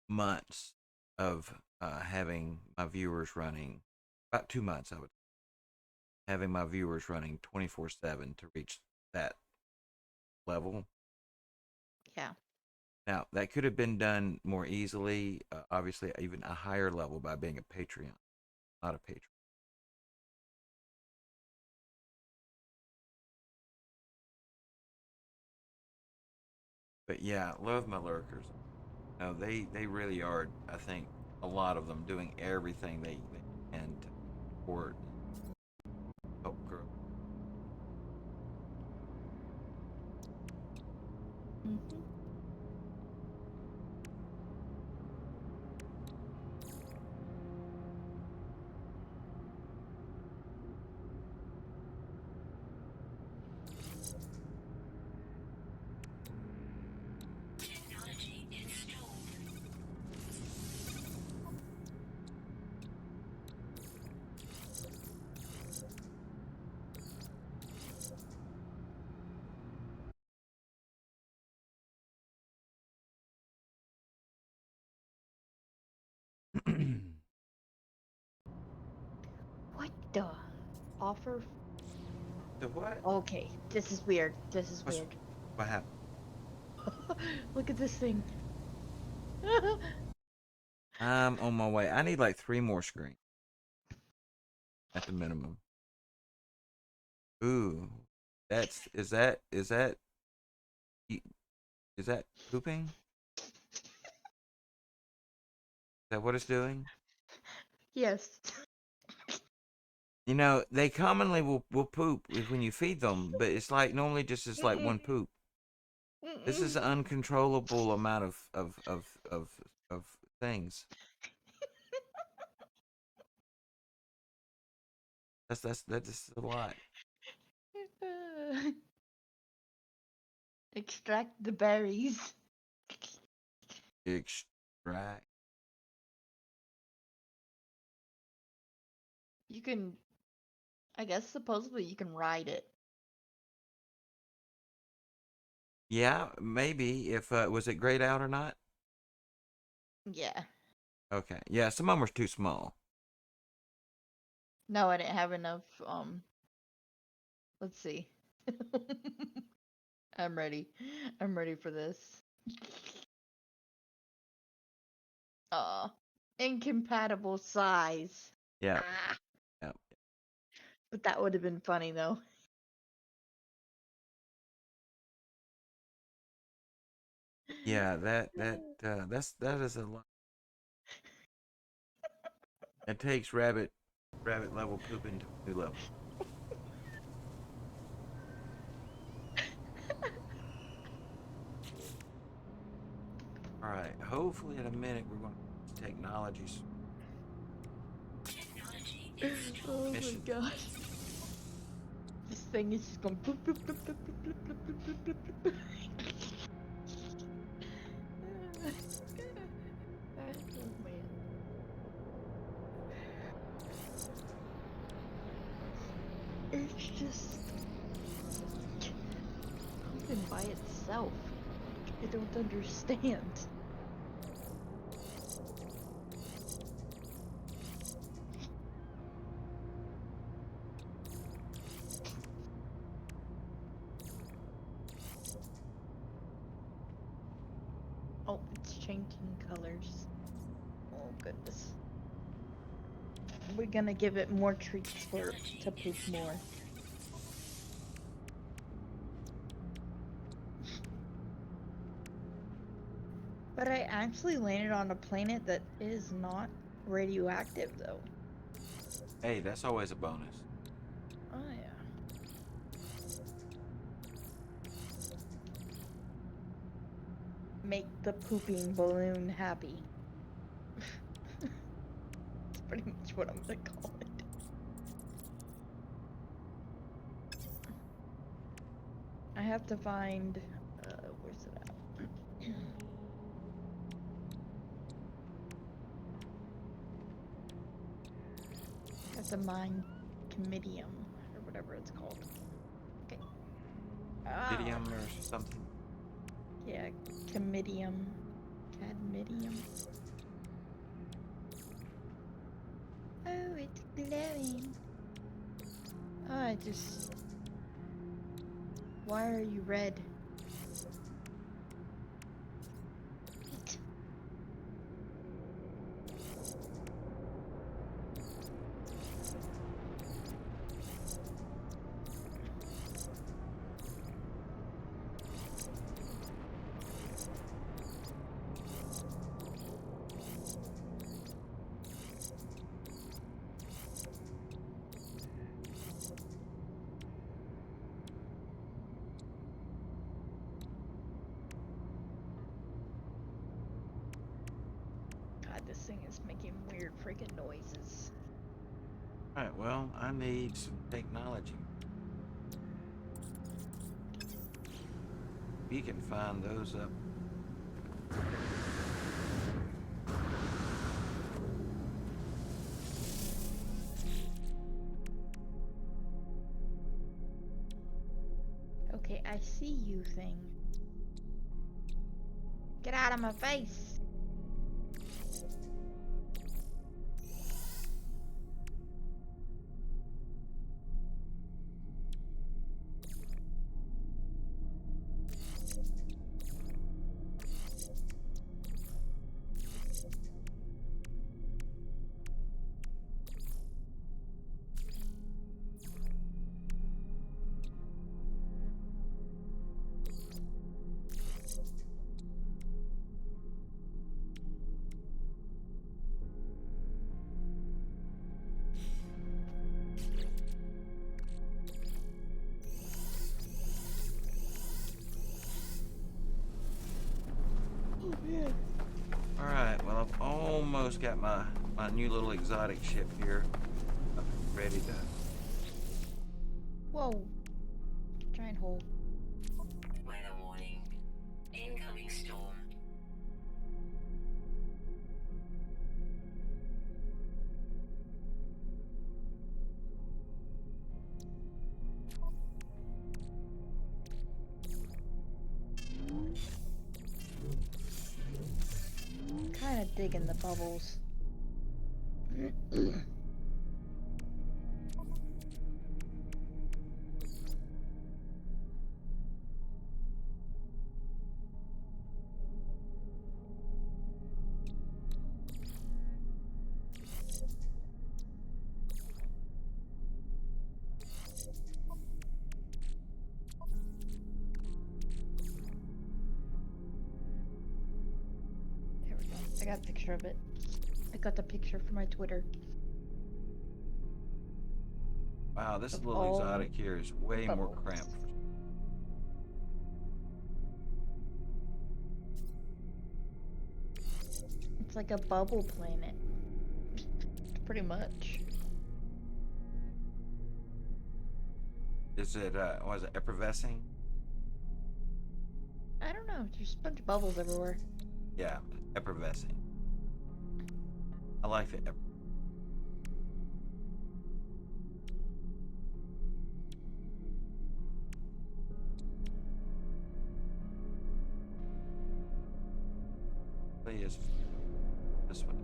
months of having my viewers running, about 2 months, I would, having my viewers running 24/7 to reach that level. Yeah. Now, that could have been done more easily, obviously, even a higher level by being a Patreon, not a patron. But yeah, love my lurkers. No, they really are, I think, a lot of them doing everything they can to support and help grow. Mm-hmm. Technology installed. What the offer? The what? Okay, this is weird. This is What's, weird. what happened? Look at this thing. I'm on my way. I need like 3 more screens at the minimum. Ooh, that's is that pooping? Is that what it's doing? Yes. You know, they commonly will poop when you feed them, but it's like normally just it's like Mm-mm. one poop. This is Mm-mm. an uncontrollable amount of things. That's a lot. Extract the berries. Extract. You can, I guess, supposedly you can ride it. Yeah, maybe if was it grayed out or not? Yeah. Okay. Yeah, some of them were too small. No, I didn't have enough. Let's see. I'm ready. I'm ready for this. Incompatible size. Yeah. Ah, Yeah. but that would have been funny though. Yeah, that is a lot. It takes rabbit level pooping to a new level. All right. Hopefully, in a minute, we're going to technologies Technology Oh installed. my mission. gosh. This thing is just going bloop, bloop, bloop, bloop, bloop, bloop, bloop, bloop, bloop, bloop, bloop. Oh man. It's just pooping by itself. I don't understand. Oh, it's changing colors. Oh goodness. We're gonna give it more treats for to poop more. But I actually landed on a planet that is not radioactive, though. Hey, that's always a bonus. Oh, yeah. Make the pooping balloon happy. That's pretty much what I'm gonna call it. I have to find. Where's it at? I have to mine comedium or whatever it's called. Okay. Ah, Idiom or something. yeah, comedium. Cadmidium. Oh, it's glowing. Oh, I just. Why are you red? Eat. God, this thing is making weird freaking noises. Alright, well, I need some technology. If you can find those up. Okay, I see you, thing. Get out of my face. Oh, man. Alright, well, I've almost got my new little exotic ship here ready to. Whoa. Giant hole. Weather warning. Incoming storm. Kind of digging the bubbles. There we go. I got a picture of it. I got the picture for my Twitter. Wow, this Of little all exotic here is way more bubbles. cramped. It's like a bubble planet. Pretty much. Is it, was it effervescing? I don't know. There's a bunch of bubbles everywhere. Yeah, effervescing. I like it. Is this one.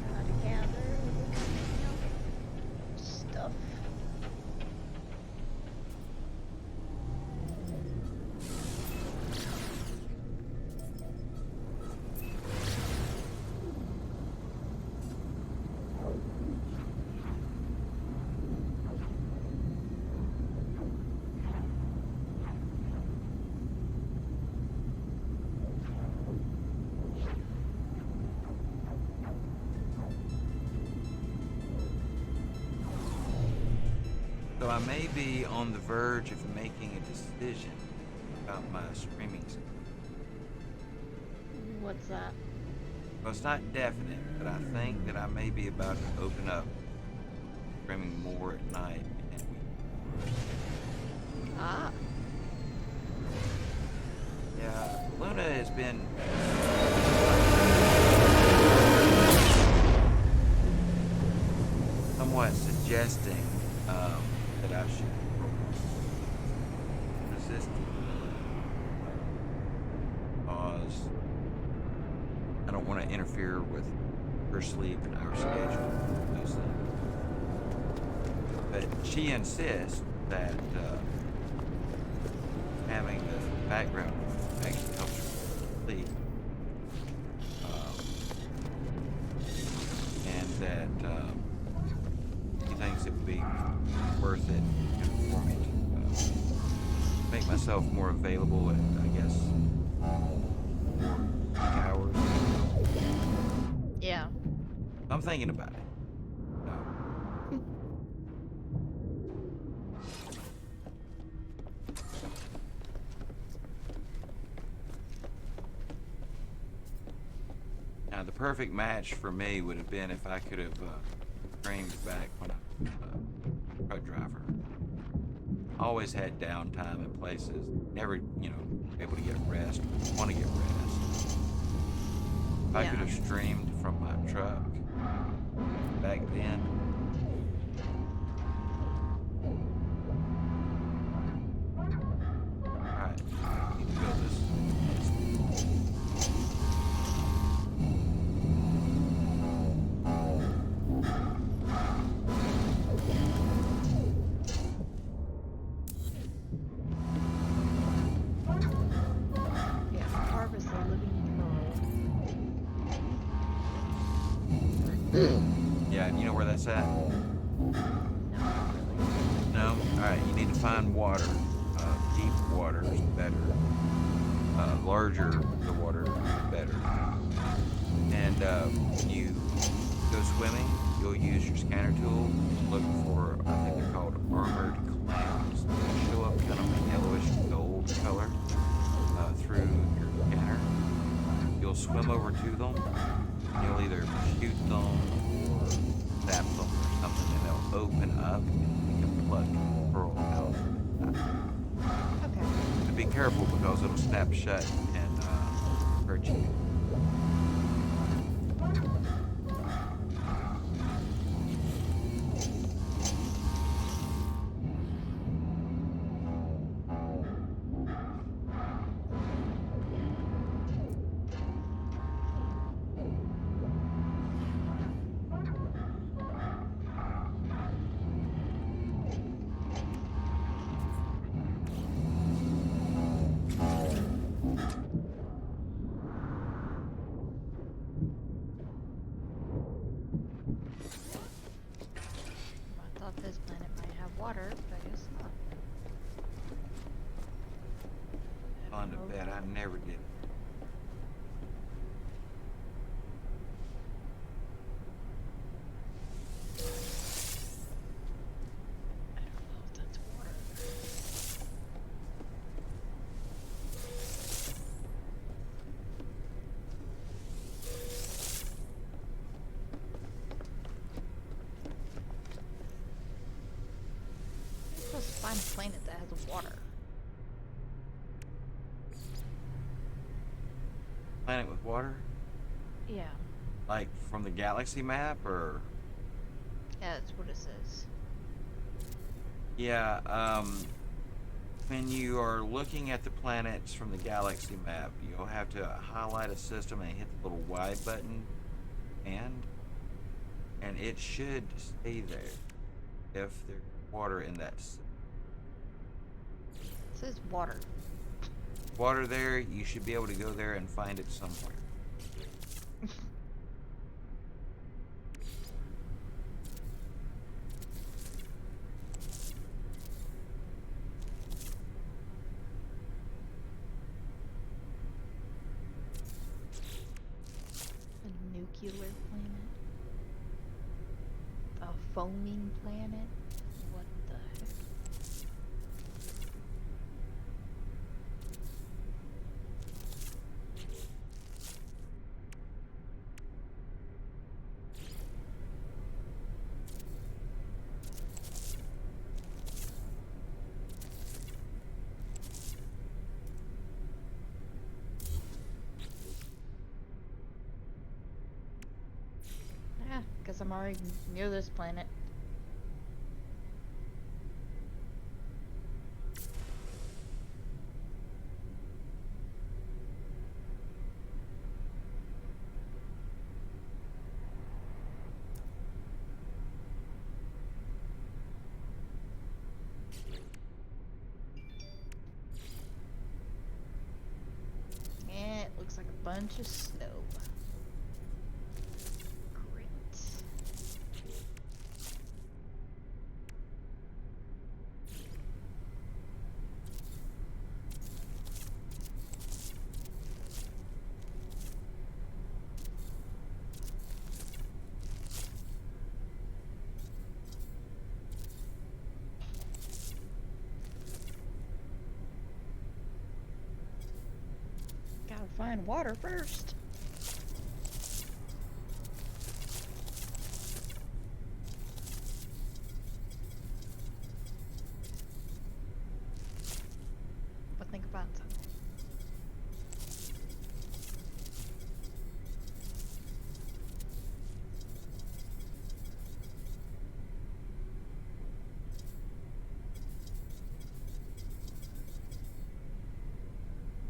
Gotta gather stuff. So I may be on the verge of making a decision about my streaming. What's that? Well, it's not definite, but I think that I may be about to open up streaming more at night and Ah. yeah, Luna has been somewhat suggesting that I should resist because I don't want to interfere with her sleep and our schedule. Those things. But she insists that having the background actually helps her sleep. And that he thinks it would be worth it for me to make myself more available and I guess more hours. Yeah. I'm thinking about it. So, now the perfect match for me would have been if I could have streamed back when I was a truck driver. Always had downtime in places, never, able to get rest, want to get rest. If I could have streamed from my truck back then. Alright, I need to build this. Yeah. Harvest a living pearl. Yeah, and you know where that's at? No, not really. No? Alright, you need to find water. Deep water is better. Larger the water, the better. And when you go swimming, you'll use your scanner tool to look for, I think they're called armored clams. They show up kind of a yellowish gold color through your scanner. You'll swim over to them. You'll either shoot them or zap them or something, and they'll open up and you can pluck the pearl out. Okay. But be careful because it'll snap shut and hurt you. I thought this planet might have water, but I guess not. On the bed, I never did. I don't know if that's water. You're supposed to find a planet that has water. Planet with water? Yeah. Like from the galaxy map or? Yeah, that's what it says. Yeah, when you are looking at the planets from the galaxy map, you'll have to highlight a system and hit the little Y button and it should stay there if there's water in that system. It says water. Water there, you should be able to go there and find it somewhere. A nuclear planet? A foaming planet? What the heck? because I'm already near this planet. And it looks like a bunch of snow. Great. Gotta find water first. But think about something.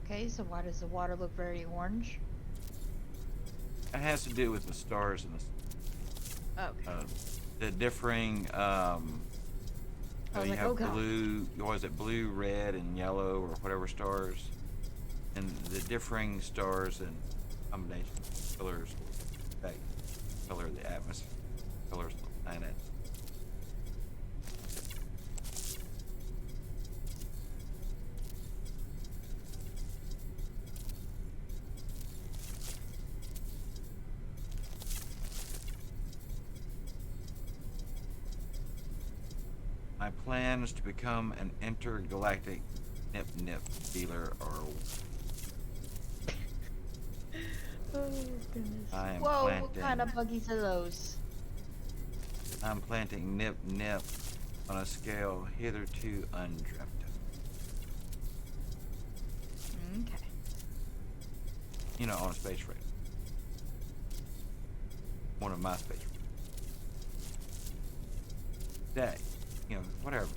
Okay, so why does the water look very orange? It has to do with the stars and Okay. the differing. I was You like, have oh god. blue. Was it blue, red, and yellow, or whatever stars, and the differing stars and combination colors affect color of the atmosphere, colors of the planet. My plan is to become an intergalactic nip dealer, or Oh goodness. I am Whoa, what planting. kind of buggies are those? I'm planting nip on a scale hitherto undreamt of. Okay. You know, on a space race. One of my space races. Day. You know, whatever.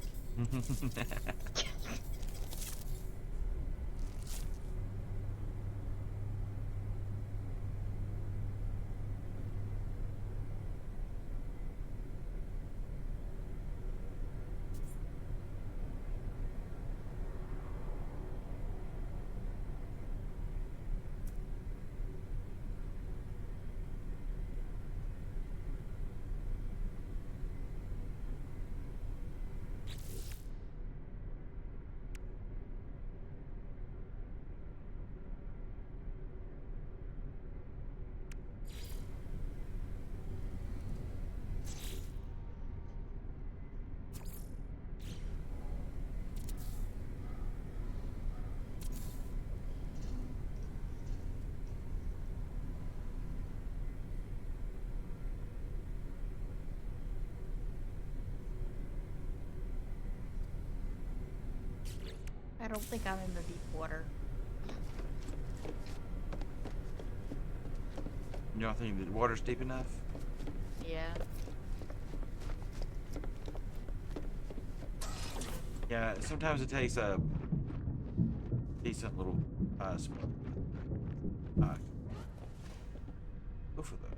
I don't think I'm in the deep water. You don't think the water's deep enough? Yeah. Yeah, sometimes it takes a decent little go for those.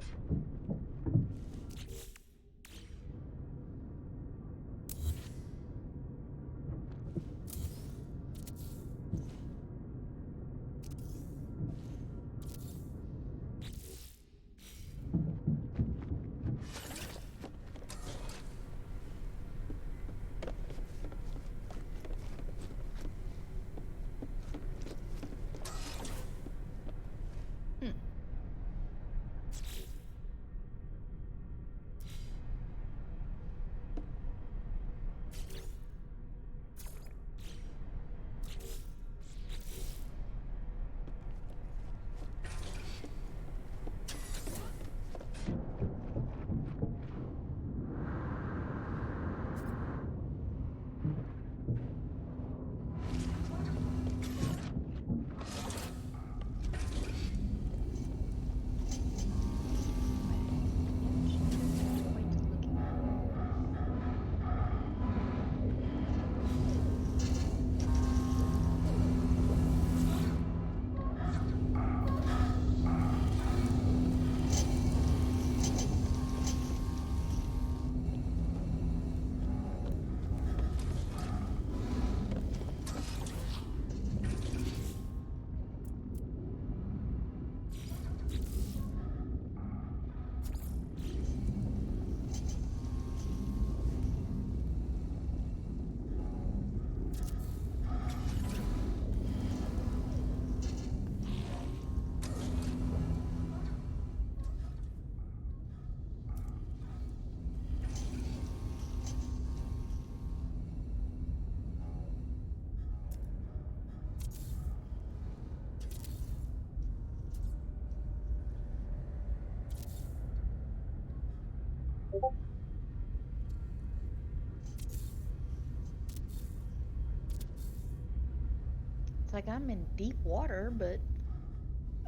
It's like I'm in deep water, but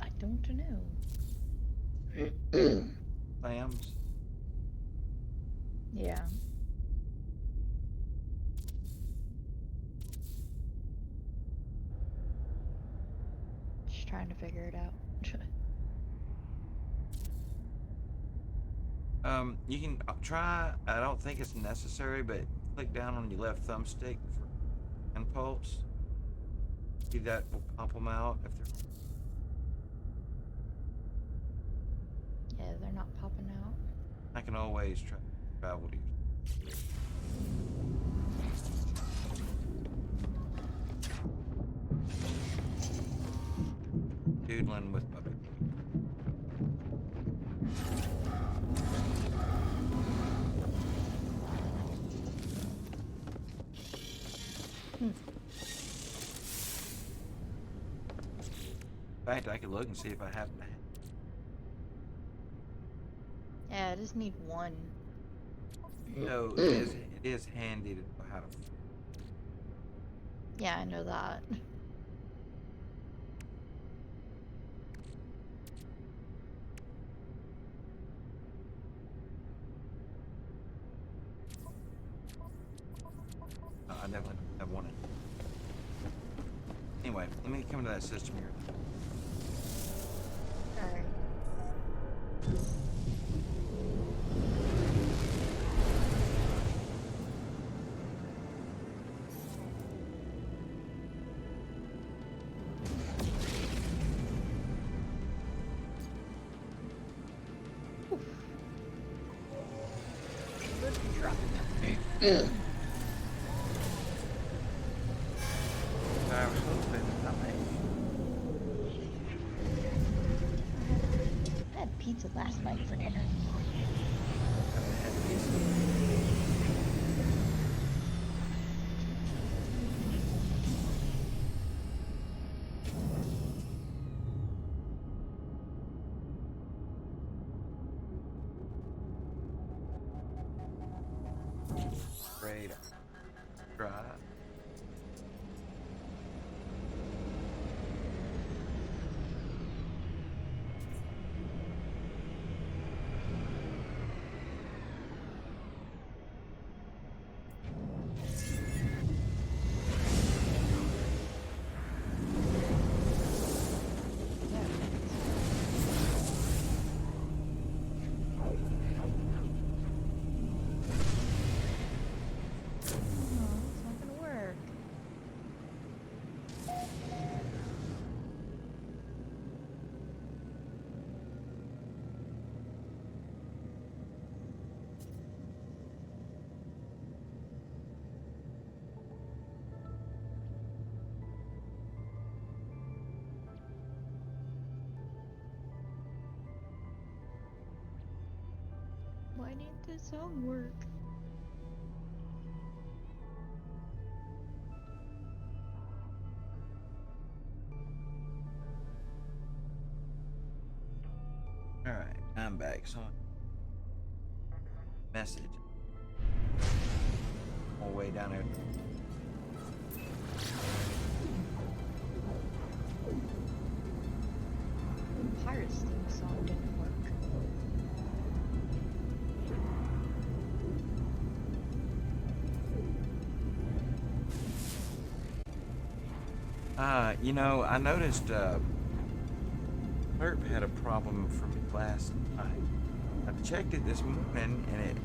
I don't know. Clams. Yeah. Just trying to figure it out. You can try. I don't think it's necessary, but click down on your left thumbstick for impulse. See that will pop them out if they're. Yeah, they're not popping out. I can always try travel to you. Doodling with puppy. Hmm. In fact, I could look and see if I happen to have. Yeah, I just need one. So it is handy to know how to. Yeah, I know that. I definitely don't have one. Anyway, let me come to that system here. Alright. I was hoping I had pizza last night for dinner. Great. Try. Oh, it's not gonna work. Why didn't this song work? All right, I'm back. So, message. All the way down there. Pirates theme song didn't work. You know, I noticed Burp had a problem for me last night. I checked it this morning and it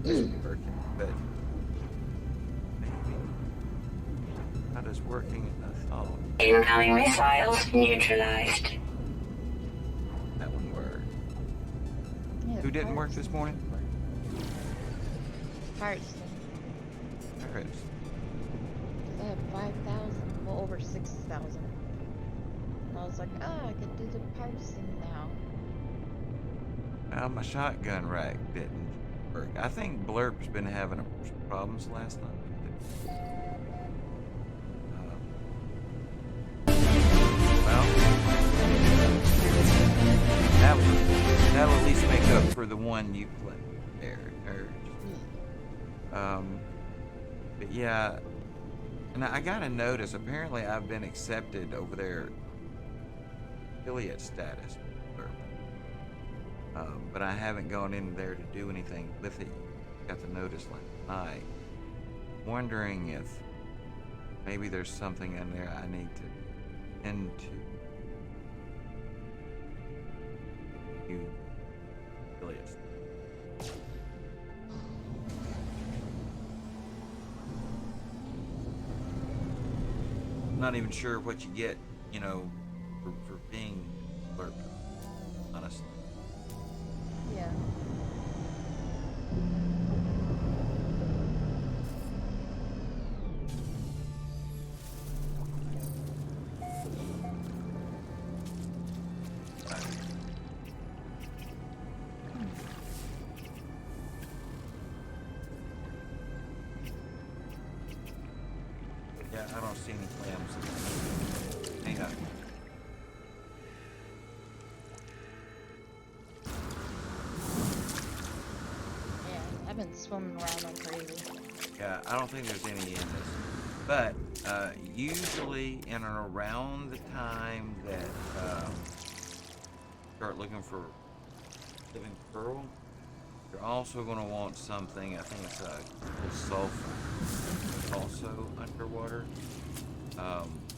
isn't working, but maybe not as working as I thought. Incoming missiles neutralized. That one worked. Yeah, Who didn't work Pirates this theme morning? worked. Pirates theme. Pirates. Because I have 5,000, well, over 6,000. And I was like, oh, I could do the Pirates theme now. Well, my shotgun rack didn't work. I think Blurp's been having some problems last night. Well, that'll at least make up for the one you played. there. But yeah, and I got to notice, apparently I've been accepted over there, affiliate status, but I haven't gone in there to do anything with it. Got the notice last night. Wondering if maybe there's something in there I need to into you affiliates. Not even sure what you get, for being clerk, honestly. Yeah. Yeah, I don't see any clams. Hang on. Yeah, I've been swimming around like crazy. Yeah, I don't think there's any in this. But usually in and around the time that start looking for living pearl, you're also going to want something. I think it's a sulfur, also underwater.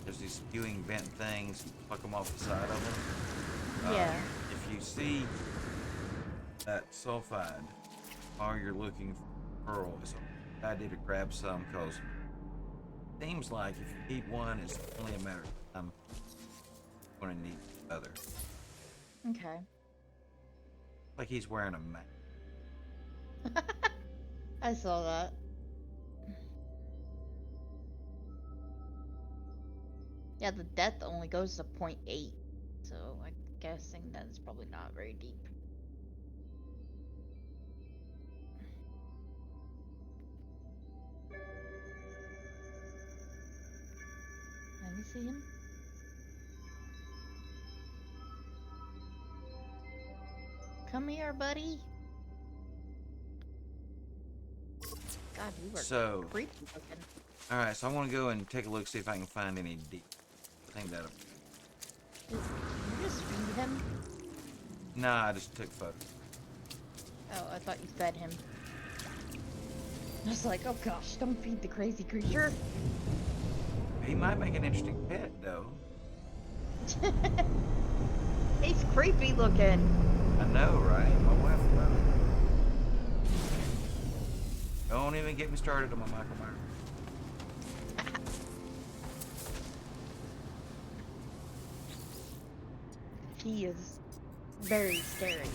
There's these spewing vent things. You pluck them off the side of them. Yeah. If you see that sulfide while you're looking for pearl, it's a good idea to grab some, because it seems like if you need one, it's only a matter of time you're going to need the other. Okay. Like he's wearing a mask. I saw that. Yeah, the depth only goes to 0.8, so I'm guessing that's probably not very deep. Let me see him. Come here, buddy. God, you So, are creepy looking. alright, so I want to go and take a look, see if I can find any deep. I think that'll. Did you just feed him? Nah, I just took photos. Oh, I thought you fed him. I was like, oh gosh, don't feed the crazy creature. He might make an interesting pet, though. He's creepy looking. I know, right? My wife loved it. Don't even get me started on my Michael Myers. He is very scary.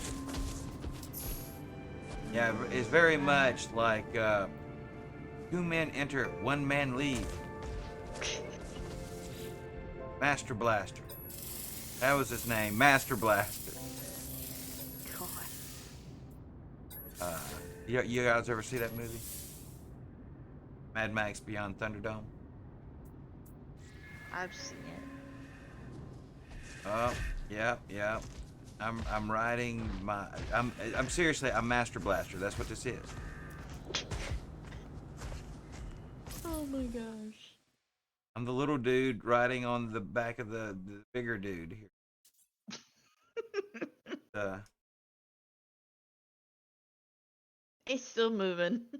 Yeah, it's very much like 2 men enter, 1 man leave. Master Blaster. That was his name, Master Blaster. God. You guys ever see that movie? Mad Max Beyond Thunderdome? I've seen it. Oh, yeah. I'm riding my. I'm seriously. I'm Master Blaster. That's what this is. Oh my gosh. I'm the little dude riding on the back of the bigger dude here. He's still moving. I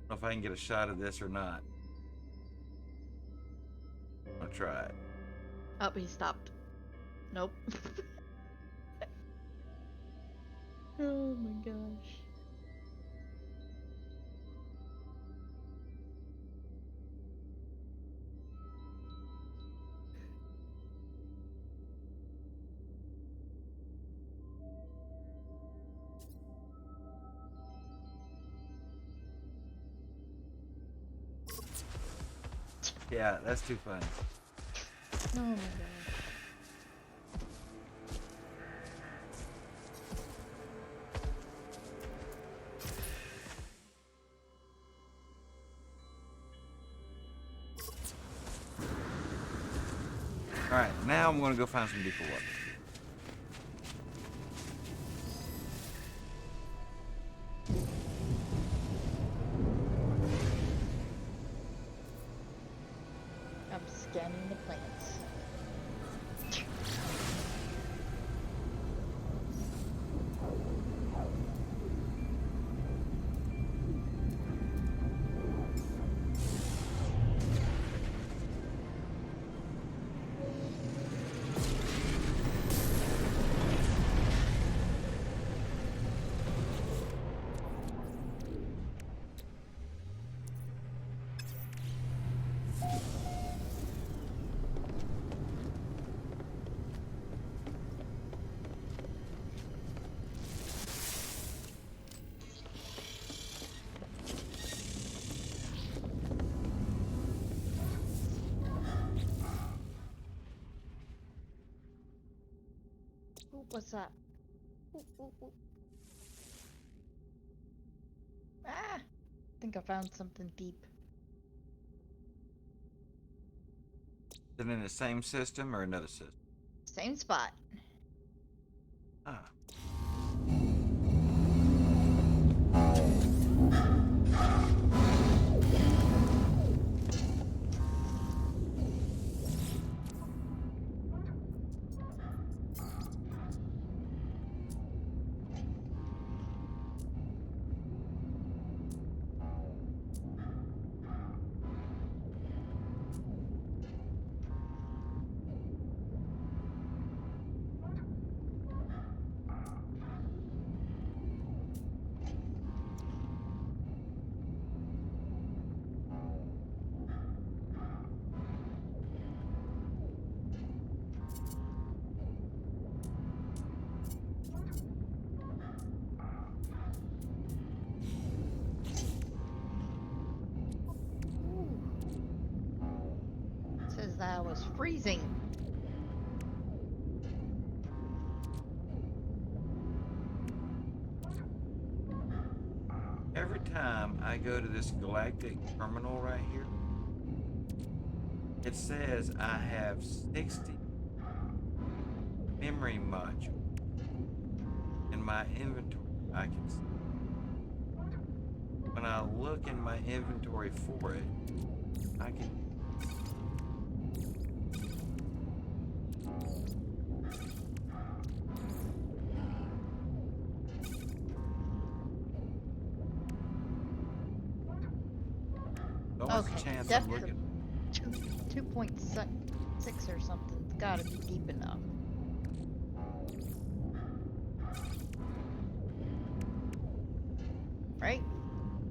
don't know if I can get a shot of this or not. I'll try it. Oh, he stopped. Nope. Oh my gosh. Yeah, that's too funny. Oh my gosh. All right, now I'm gonna go find some deeper water. scanning the plants. Ooh, what's that? Ooh, ooh, ooh. Ah! I think I found something deep. Is it in the same system or another system? Same spot. Ah. Ooh. Says that I was freezing. Every time I go to this galactic terminal right here, it says I have 60 memory modules in my inventory. I can see. When I look in my inventory for it, I can. Always a Okay, chance I'm depth of looking. 2.6 or something. It's gotta be deep enough. Right?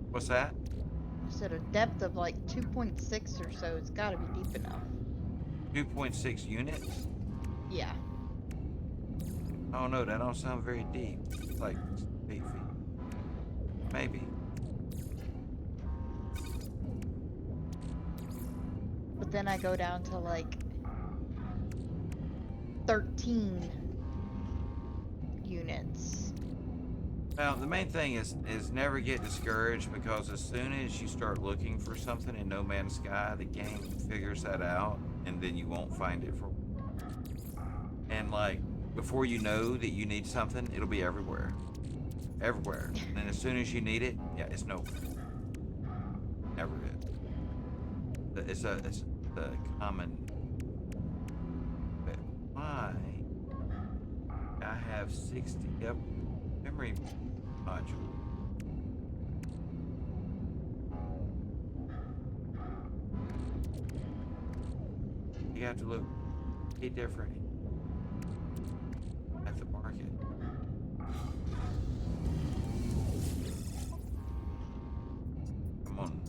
What's that? I said a depth of like 2.6 or so. It's gotta be deep enough. 2.6 units? Yeah. I don't know. That don't sound very deep. It's like 8 feet. Maybe. But then I go down to like 13 units. Well, the main thing is never get discouraged, because as soon as you start looking for something in No Man's Sky, the game figures that out, and then you won't find it for. And like before you know that you need something, it'll be everywhere, everywhere. And then as soon as you need it, yeah, it's nowhere. Never is. It's a common. But why? I have 60 memory module. You have to look way different at the market. Come on.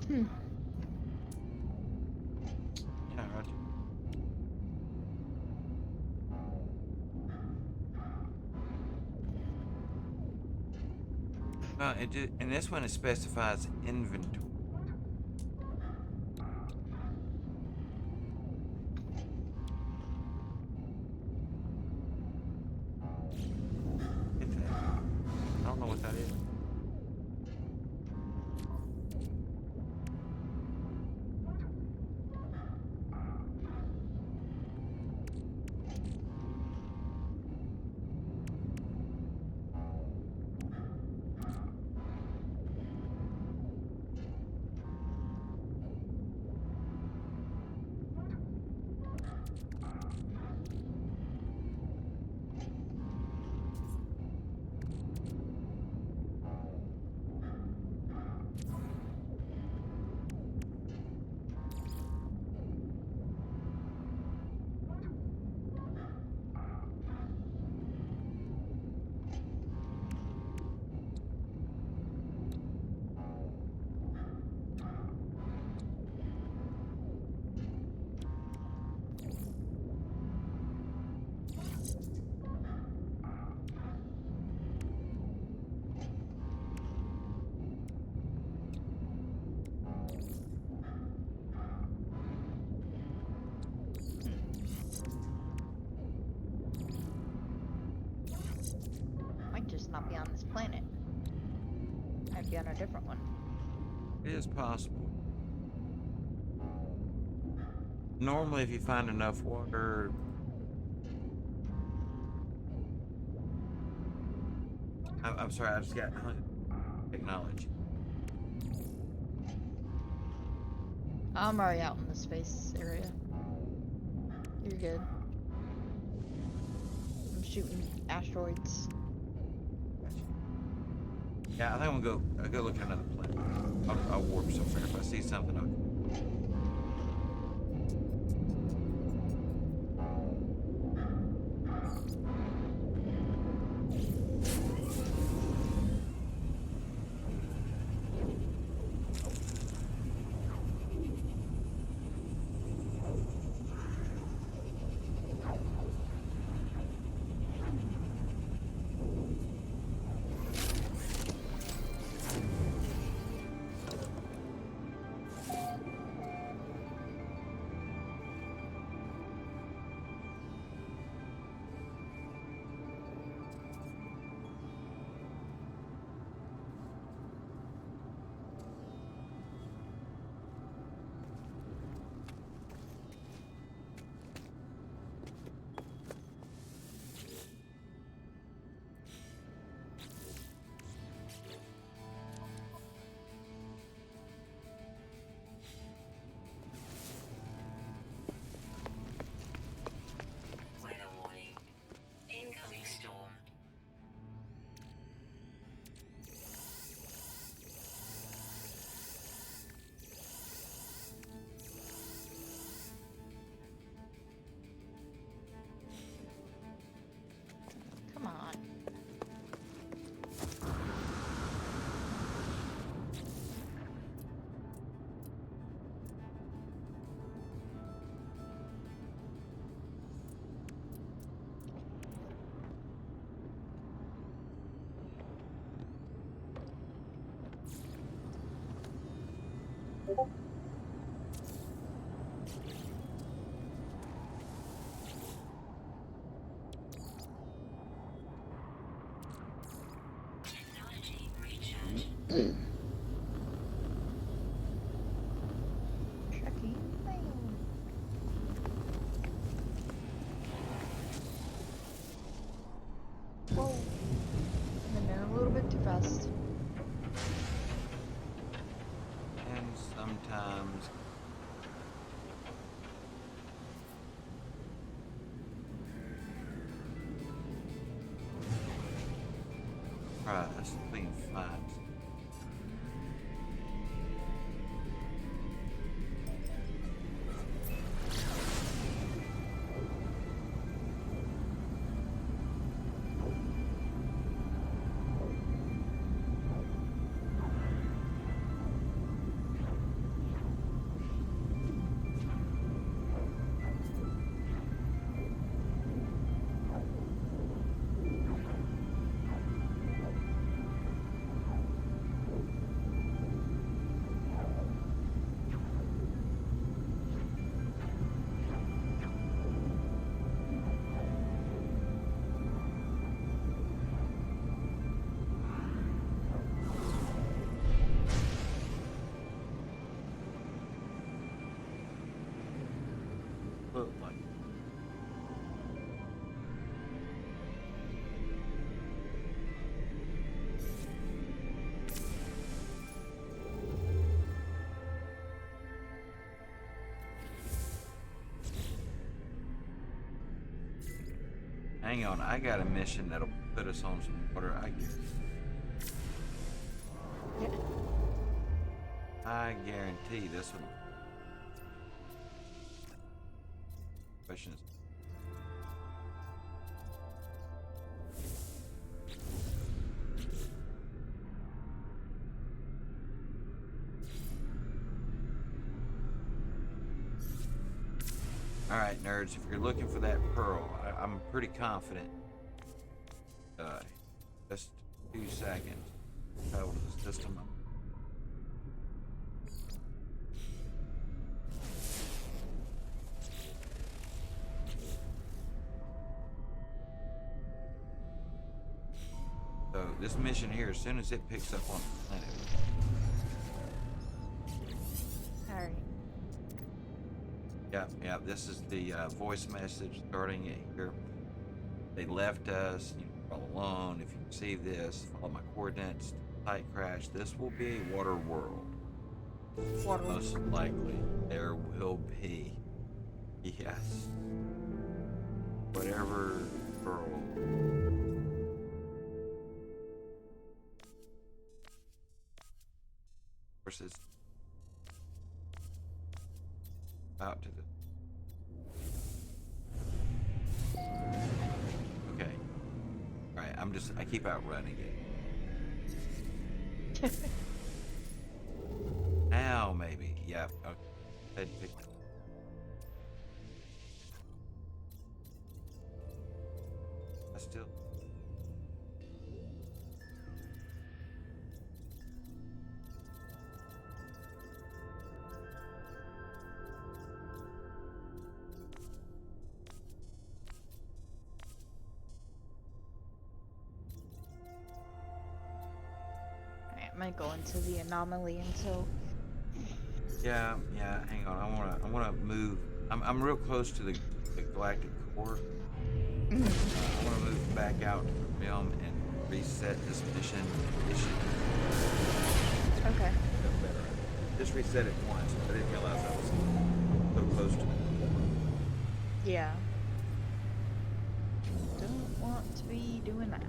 Yeah, Roger. Well, and this one it specifies inventory. Get that? I don't know what that is. be on a different one. It is possible. Normally, if you find enough water, I'm sorry, I just got technology. I'm already out in the space area. You're good. I'm shooting asteroids. Gotcha. Yeah, I think I'll go look at another planet. I'll warp somewhere if I see something. I'll... Weather warning. Incoming storm. Come on. Technology recharge. Checking mail. Whoa. I'm in a little bit too fast. And sometimes price being flat. Look like hang on, I got a mission that'll put us on some water. I guarantee this one. Questions. All right, nerds. If you're looking for that pearl, I'm pretty confident. Just 2 seconds. Travel to the system. So this mission here, as soon as it picks up on the planet, Alright. yeah, this is the voice message starting it here. They left us, all alone. If you receive this, follow my coordinates. Site crash. This will be a water world. Water. Most likely, there will be. Yes. Whatever world. Of course, it's out to the. Okay. Alright, I keep outrunning it. Now, maybe. Yeah, okay. Head pick. I still. Alright, I'm gonna go into the anomaly until. Yeah, hang on. I wanna move. I'm real close to the galactic core. I wanna move back out to the film and reset this mission. Okay. Just reset it once. I didn't realize I was so close to it. Yeah. Don't want to be doing that.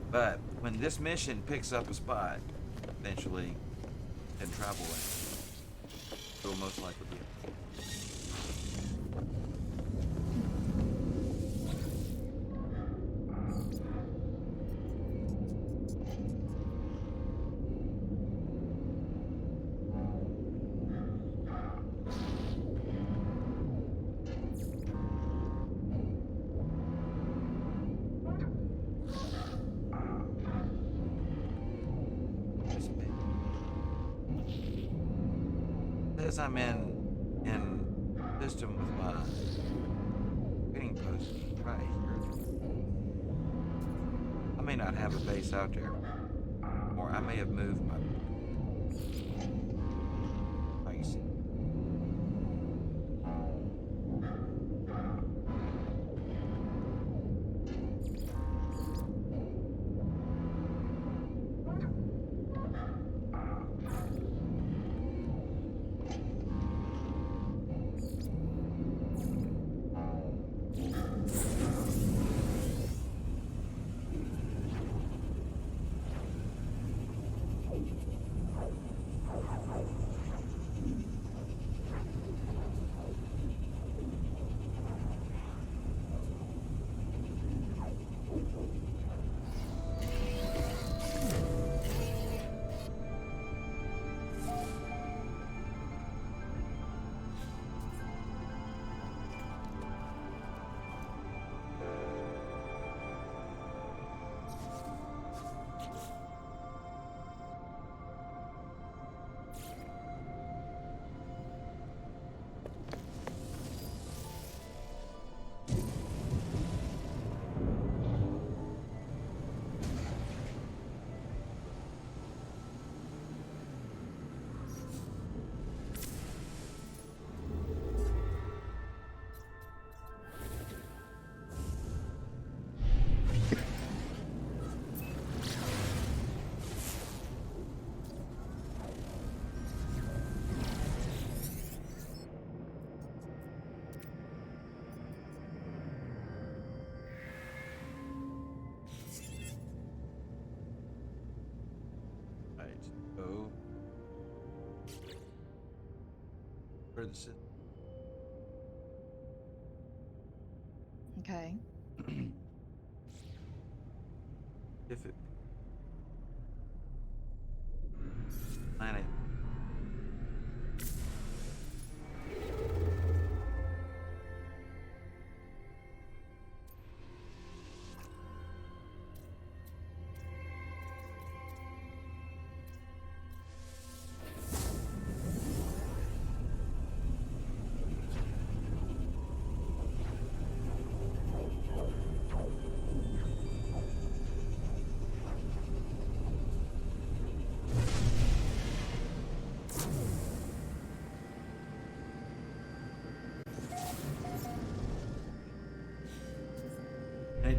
But when this mission picks up a spot, eventually, and travel in, it'll most likely be. Says I'm in system with my training post right here. I may not have a base out there, or I may have moved my. I can see. So, where the system? Okay. If it planet.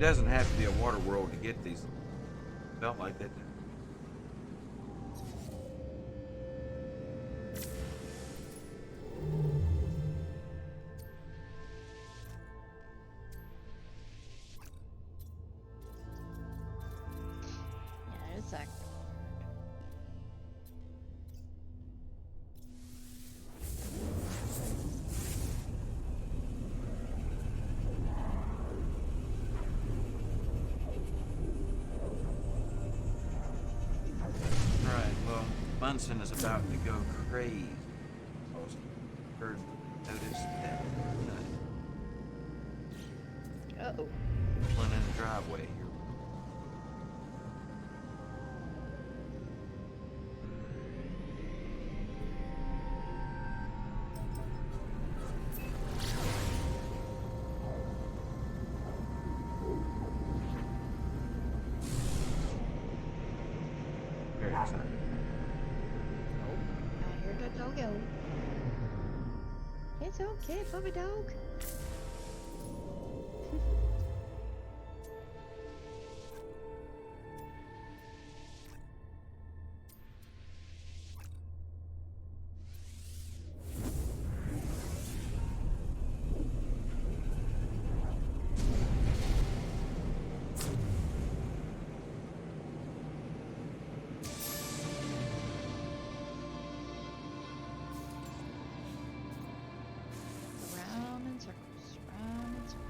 doesn't have to be a water world to get these. Felt like that. Yeah, it's like. Alright, well, Bunsen is about to go crazy. Heard, noticed that Uh-oh. pulling in the driveway here. Very excited. Nope. I hear the doggo. It's okay, puppy dog. Round and circles, round and circles.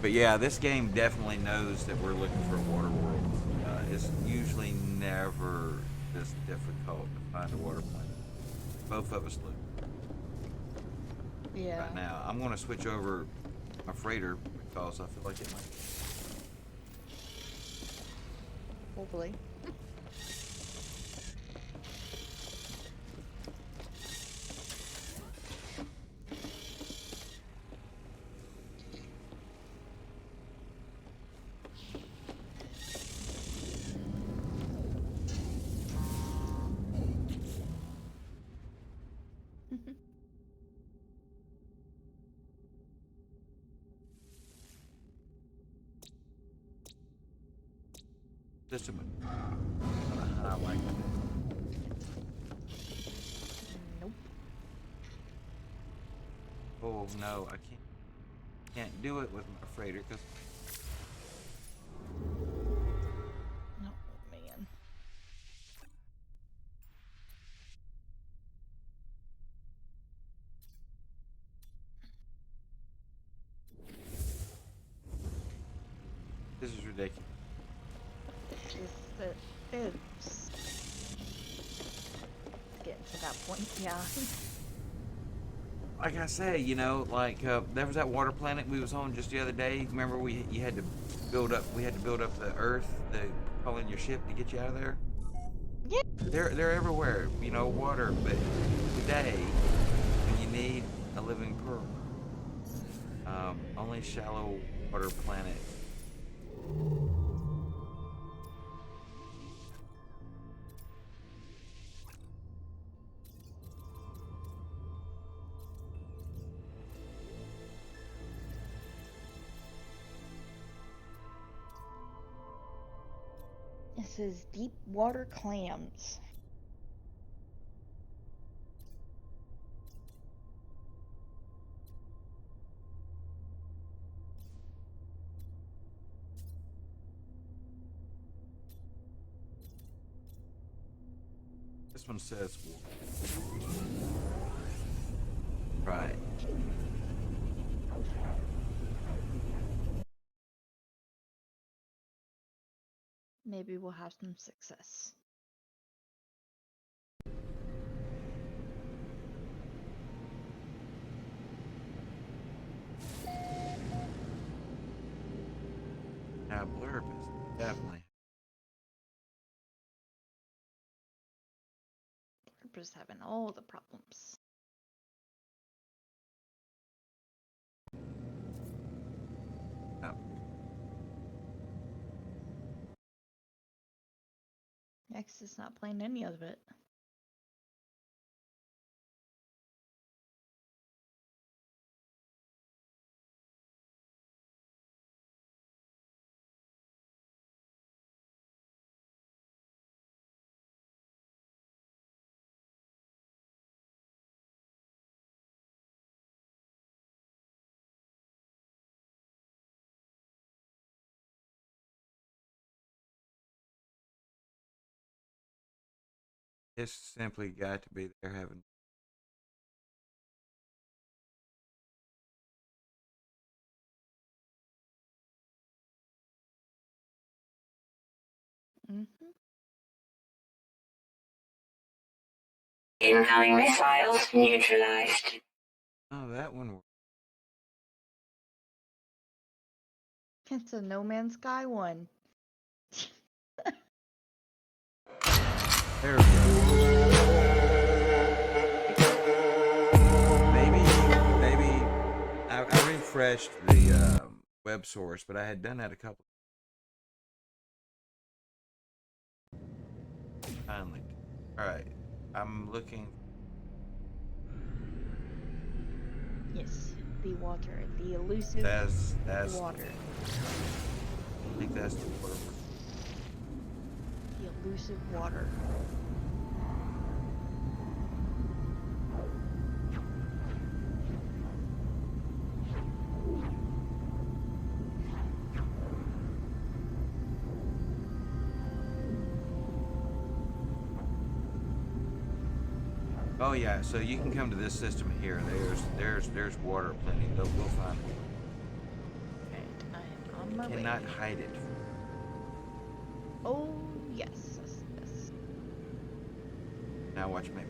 But yeah, this game definitely knows that we're looking for a water world. It's usually never this difficult to find a water planet. Both of us look Yeah. right now. I'm going to switch over my freighter because I feel like it might. Hopefully. Just a minute. I'm going to highlight that. Nope. Oh no, I can't do it with my freighter because No, man. this is ridiculous. Just the oops. Getting to that point, yeah. Like I say, you know, like there was that water planet we was on just the other day. Remember, you had to build up. We had to build up the Earth, the call in your ship to get you out of there. Yeah. They're everywhere. You know, water. But today, when you need a living pearl, only shallow water planet. It says deep water clams. This one says right. Maybe we'll have some success. Now blurb is definitely. We're just having all the problems. X is not playing any of it. It's simply got to be there having. Mm-hmm. Incoming missiles neutralized. Oh, that one. It's a No Man's Sky one. There we go. Maybe I refreshed the web source, but I had done that a couple. Finally. All right. I'm looking. Yes, the water, the elusive That's. water, I think that's the water. the elusive water. Oh yeah. So you can come to this system here. There's water plenty. We'll find it. And I'm on my Cannot way. hide it. Oh yes, yes, yes. Now watch me.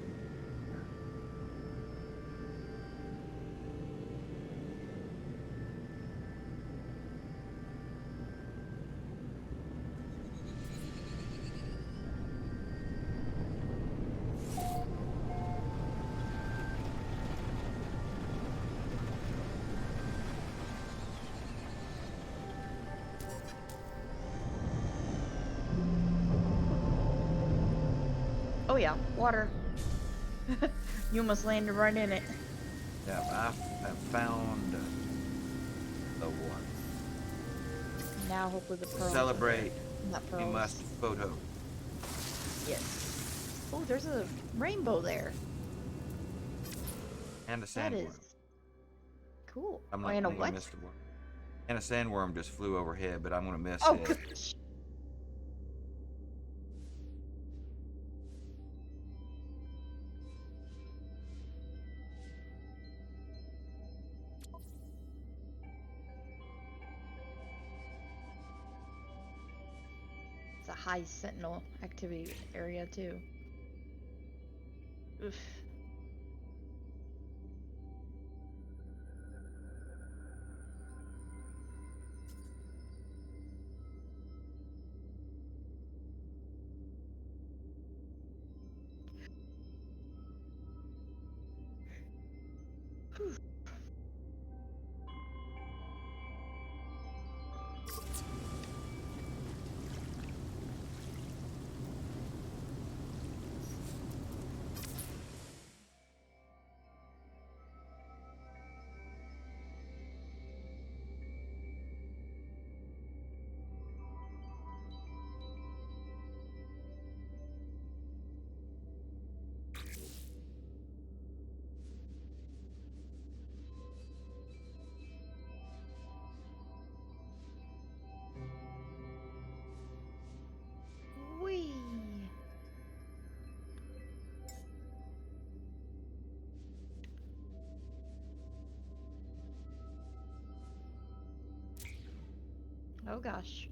Oh yeah, water. You almost landed right in it. Yeah, I have found the water. Now hopefully the To pearls. celebrate, Not we pearls. must photo. Yes. Oh, there's a rainbow there. And a That sandworm. is cool. I'm Oh, not and a gonna what? miss the worm. And a sandworm just flew overhead, but I'm gonna miss Oh it. gosh. It's a high sentinel activity area too. Oof. Whee! Oh gosh.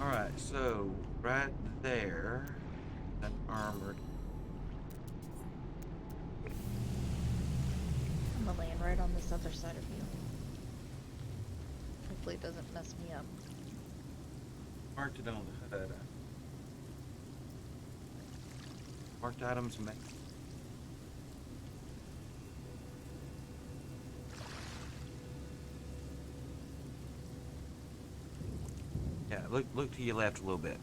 Alright, so right there, an armored. I'm gonna land right on this other side of you. Hopefully it doesn't mess me up. Marked it on the HUD. Marked items, Look to your left a little bit.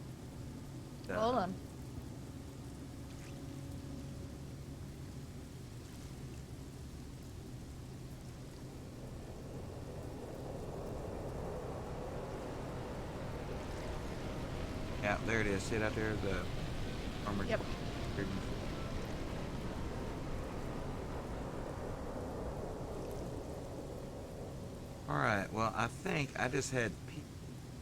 Hold on. Yeah, there it is. See it out there, the armored. Yep. All right. Well, I think I just had P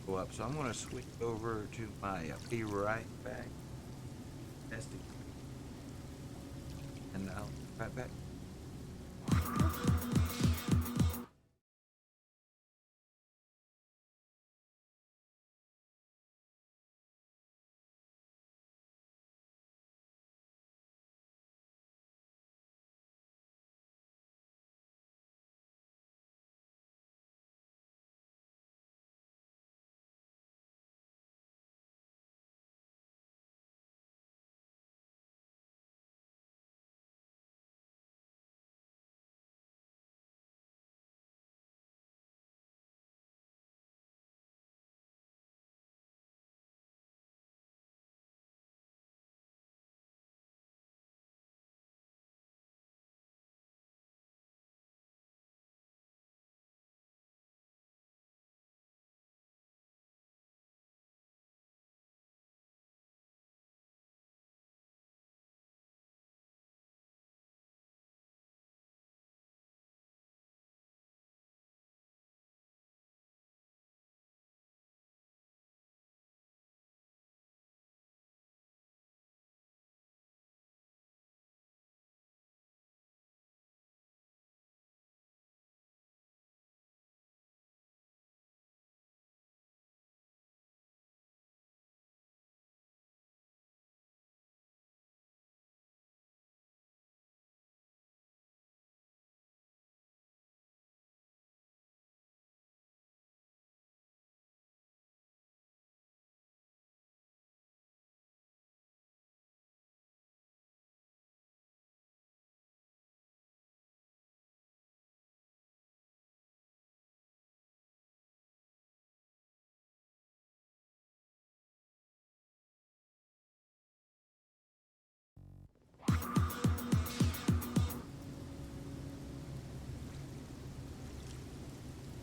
go up, so I'm going to switch over to my be right back. Testing. And I'll be right back.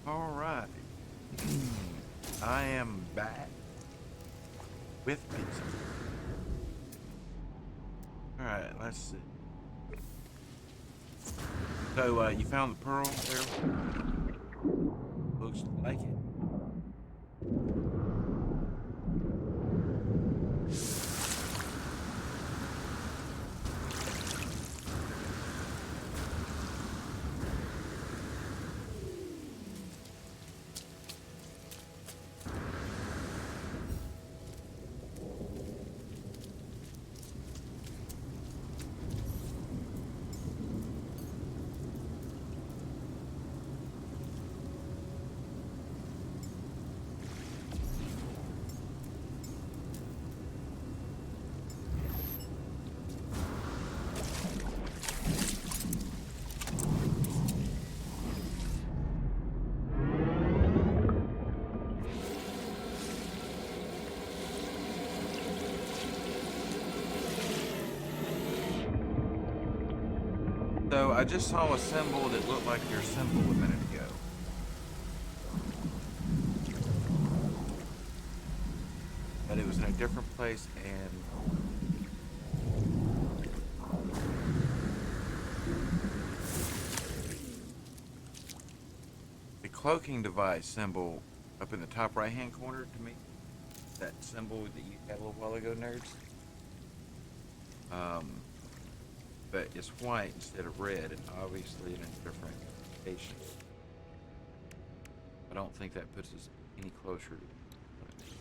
All right. I am back with pizza. All right. Let's see. So you found the pearl there? Looks like it. So I just saw a symbol that looked like your symbol a minute ago. But it was in a different place and the cloaking device symbol up in the top right hand corner to me. That symbol that you had a little while ago, nerds. But it's white instead of red, and obviously in a different location. I don't think that puts us any closer to what I mean.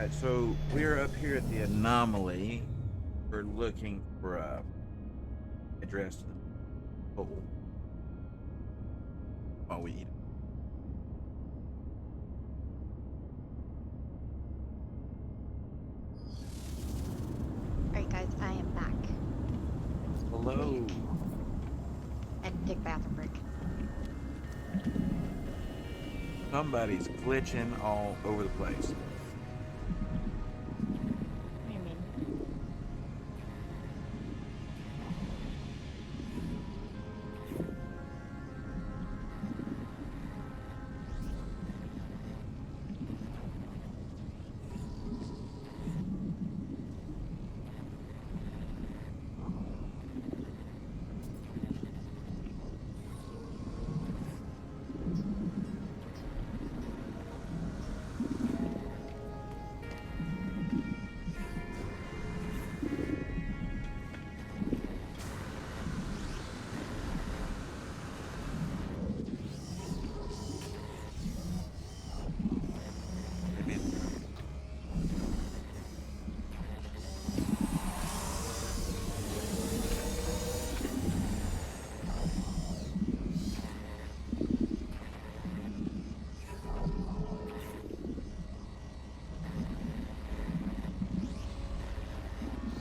right, so we're up here at the anomaly. We're looking for a address to the hole while we eat. Alright, guys, I am back. Hello. I had to take a bathroom break. Somebody's glitching all over the place. What do you mean? Maybe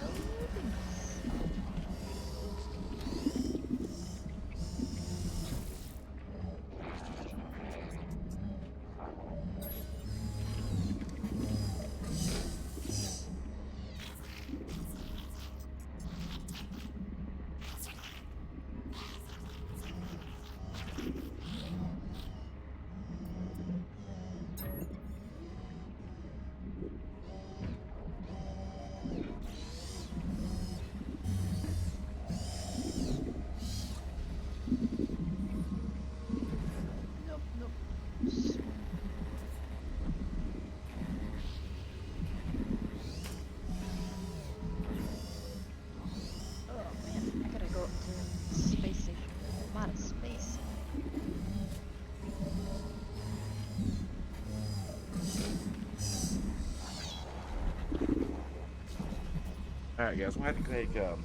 Oh, goodness. Nope, nope. Swing. Oh man, I gotta go up to the space station. I'm out of space. All right, guys, we'll have to take a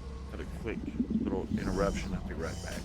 quick little interruption. I'll be right back.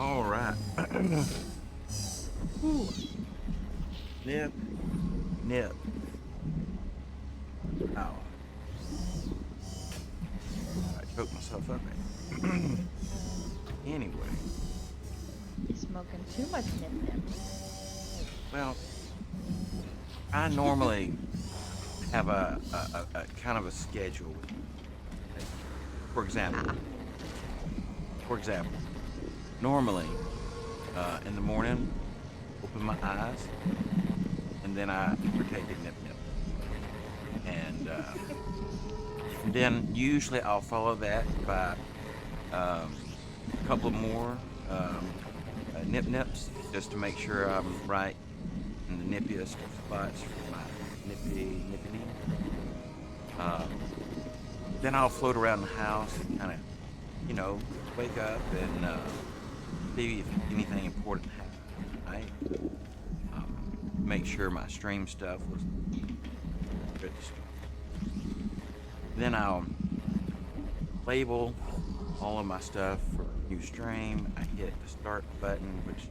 All right. Whew. Nip, nip. Ow. I choked myself up. Anyway, You're smoking too much nip nip. well, I normally have a kind of a schedule. For example, Ah, for example, normally in the morning, open my eyes, and then I partake in nip nip, and then usually I'll follow that by um, a couple of more nip nips just to make sure I'm right in the nippiest of spots for my nippity. Um, then I'll float around the house and kind of, wake up and see if anything important happened, right? Make sure my stream stuff was good stuff. Then I'll label all of my stuff for new stream. I hit the start button, which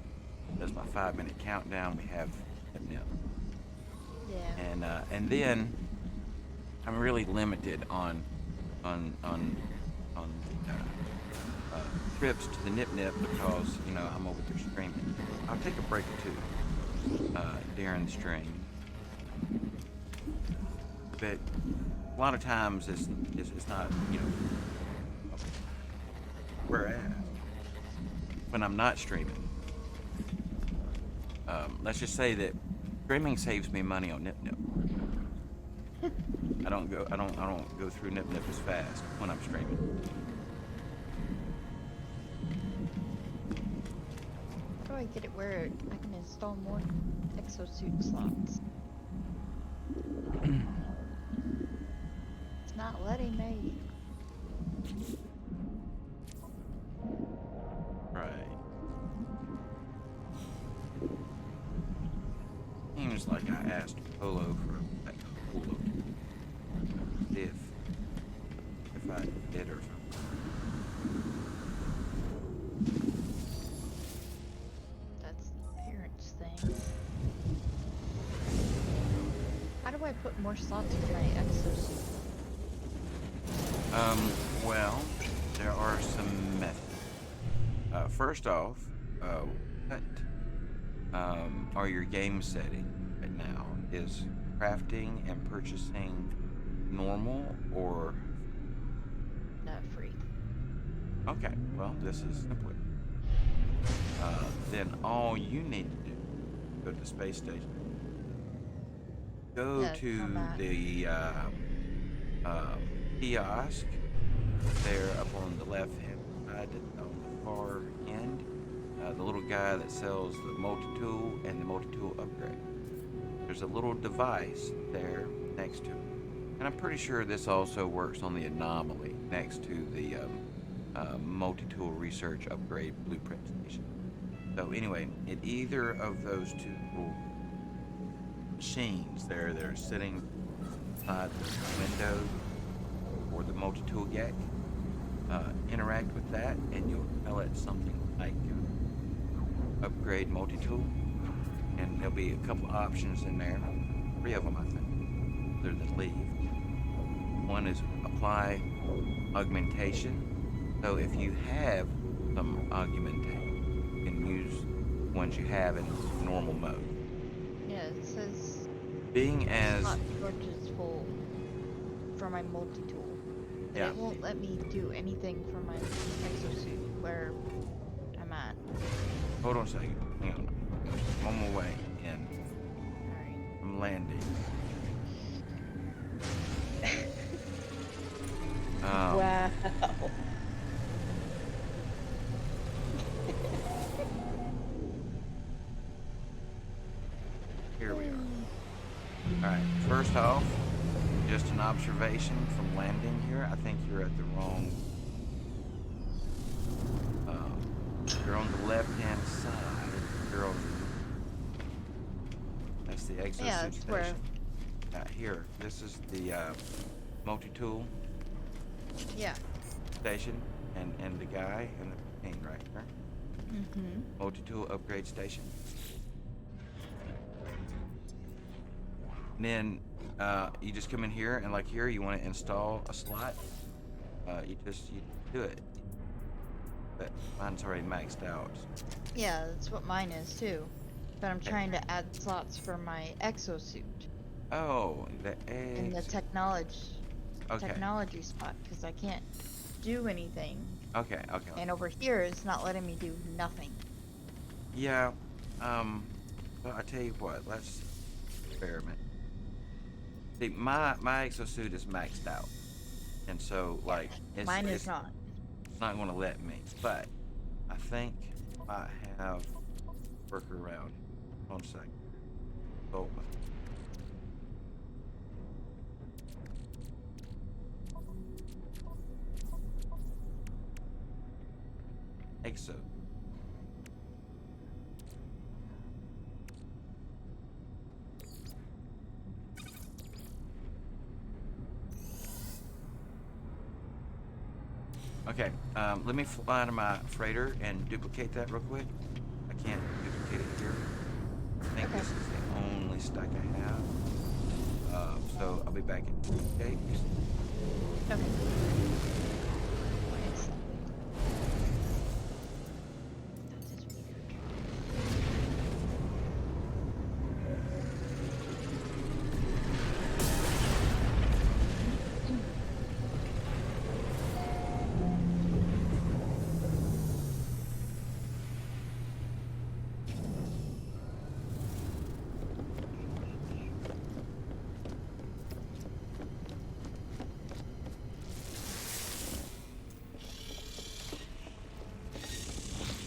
does my 5-minute countdown. We have nip nip. yeah. And then I'm really limited on on on trips to the nip nip because I'm over there streaming. I'll take a break or two during the stream, but a lot of times it's not whereas when I'm not streaming, let's just say that streaming saves me money on nip nip. I don't go through nip nip as fast when I'm streaming. How do I get it where I can install more exosuit slots? It's not letting me. Right. Seems like I asked Polo for that Polo if I did or something. That's the parents thing. How do I put more slots in my exosuit? Well, there are some methods. First off, what are your game settings right now? Is crafting and purchasing normal or Not free. okay? Well, this is simpler. Then all you need to do, go to the space station. Go Yeah, to combat. the kiosk there up on the left hand side on the far end. The little guy that sells the multi-tool and the multi-tool upgrade. There's a little device there next to it. And I'm pretty sure this also works on the anomaly next to the multi-tool research upgrade blueprint station. So anyway, at either of those two little machines there that are sitting beside the window or the multi-tool gate, interact with that and you'll tell it something like upgrade multi-tool, and there'll be a couple options in there, 3 of them I think, other than leave. One is apply augmentation, so if you have some augmentation, you can use ones you have in normal mode. Yeah, it says Being as slot storage is full for my multi-tool. But yeah, it won't let me do anything for my exosuit where I'm at. hold on a second, hang on, I'm on my way in, Alright. I'm landing. Wow. Here we are. Alright, first off, just an observation from landing here. I think you're at the wrong. You're on the left-hand side. You're on. That's the exosuit Yeah, that's station. where. Here, this is the multi-tool Yeah. station, and the guy and the thing right there. Mm-hmm. multi-tool upgrade station. And then you just come in here, and like here, you want to install a slot. You do it. But mine's already maxed out. Yeah, that's what mine is too. But I'm Okay. trying to add slots for my exosuit Oh, the in the eggs. Okay. technology spot because I can't do anything. Okay. Okay. And over here, it's not letting me do nothing. Yeah. Well, I tell you what. Let's experiment. See, my exosuit is maxed out, and so like Mine is it's not. not going to let me. But I think I have workaround. Hold on a second. Oh, exo. Okay, let me fly to my freighter and duplicate that real quick. I can't duplicate it here. I think Okay. this is the only stack I have. So I'll be back in 2 days. Okay. Excellent. That is weird.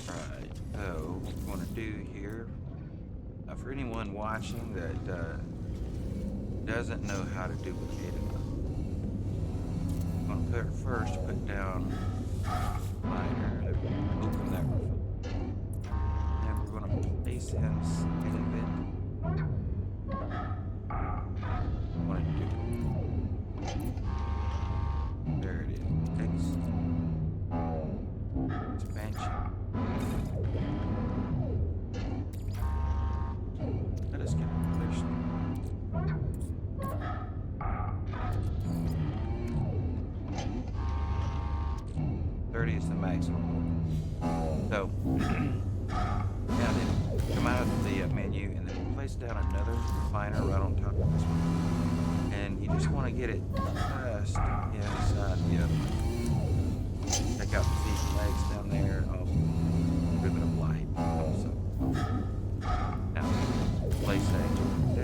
Alright, so what we're going to do here, for anyone watching that doesn't know how to duplicate it, I'm going to put down liner, open that, and we're going to place in invent. I'm going to duplicate. There it is. Expansion. Let us get finished. $30 is the maximum. So, now then, come out of the menu, and then we'll place down another refiner right on top of this one. And you just want to get it just inside the other one. Check out the feet and legs down there. Oh, ribbon of light. Also. Now, place that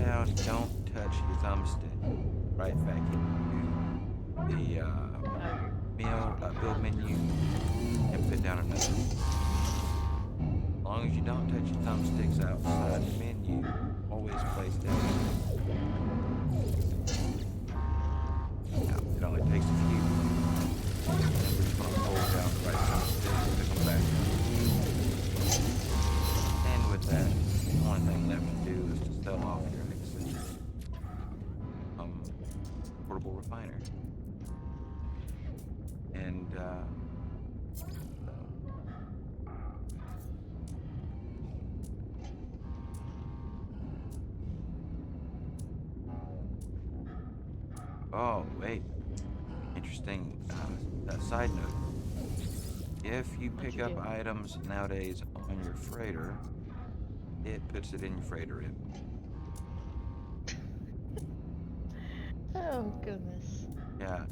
down. Don't touch your thumbstick. Right back into the build menu and put down another. As long as you don't touch your thumbsticks outside the menu, always place down. Now, it only takes a few. And we're just going to hold down the right thumbstick and pick them back. And with that, the only thing left to do is to sell off your exit portable refiner. And oh wait, interesting side note. If you pick you up do? items nowadays on your freighter, it puts it in your freighter. Oh goodness. Yeah.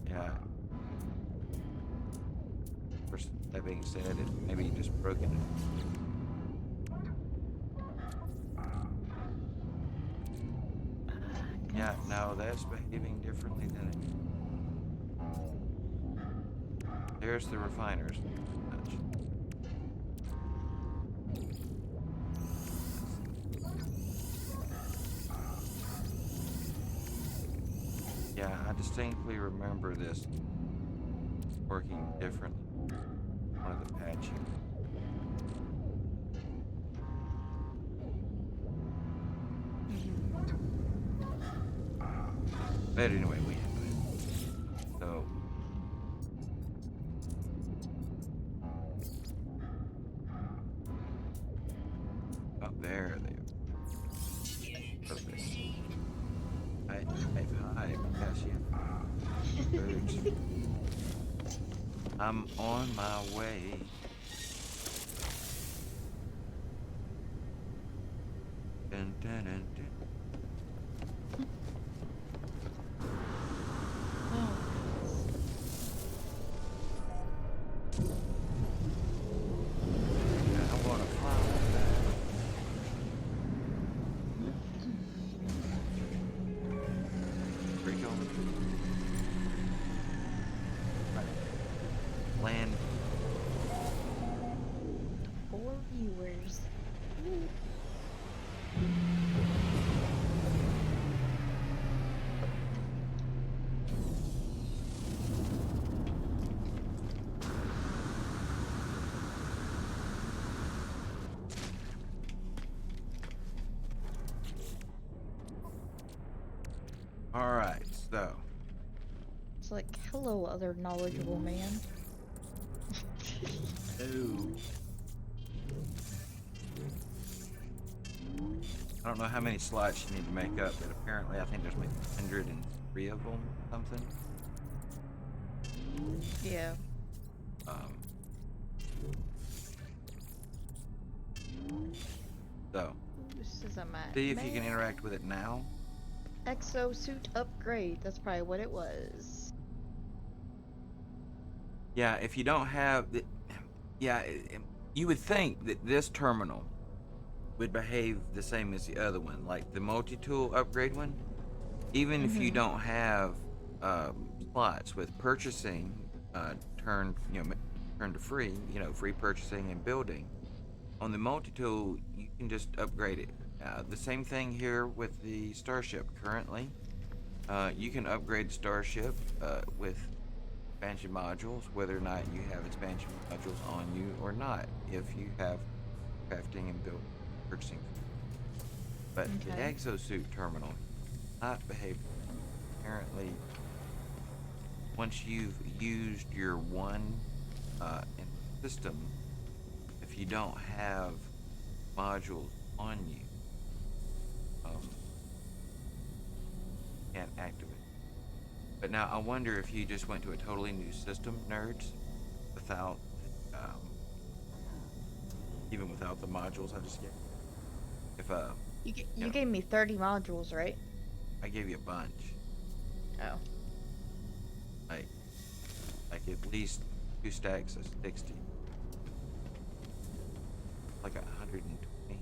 Of course, that being said, it maybe just broken it. Yeah, no, that's behaving differently than it. There's the refiners. Yeah, I distinctly remember this working differently. One of the patching. But anyway, we have it. So Birds. I'm on my way. Dun, dun, dun, dun. Oh. Yeah, I'm gonna fly back. Freak on. Land. 4 viewers. All right, so It's like, hello, other knowledgeable man. I don't know how many slots you need to make up, but apparently I think there's like 103 of them, something. Yeah. Um, so This is a map. see if you can interact with it now. Exosuit upgrade. That's probably what it was. Yeah, if you don't have the, yeah, you would think that this terminal would behave the same as the other one, like the multi-tool upgrade one. Even if you don't have slots with purchasing, turn turn to free, free purchasing and building. On the multi-tool, you can just upgrade it. The same thing here with the Starship currently. You can upgrade the Starship with expansion modules, whether or not you have expansion modules on you or not, if you have crafting and build purchasing. But the Okay. exosuit terminal not behave apparently. Once you've used your one in the system, if you don't have modules on you, can't activate. But now I wonder if you just went to a totally new system, nerds, without, um, even without the modules I just gave. If You gave me 30 modules, right? I gave you a bunch, Oh. like at least 2 stacks of 60, like 120.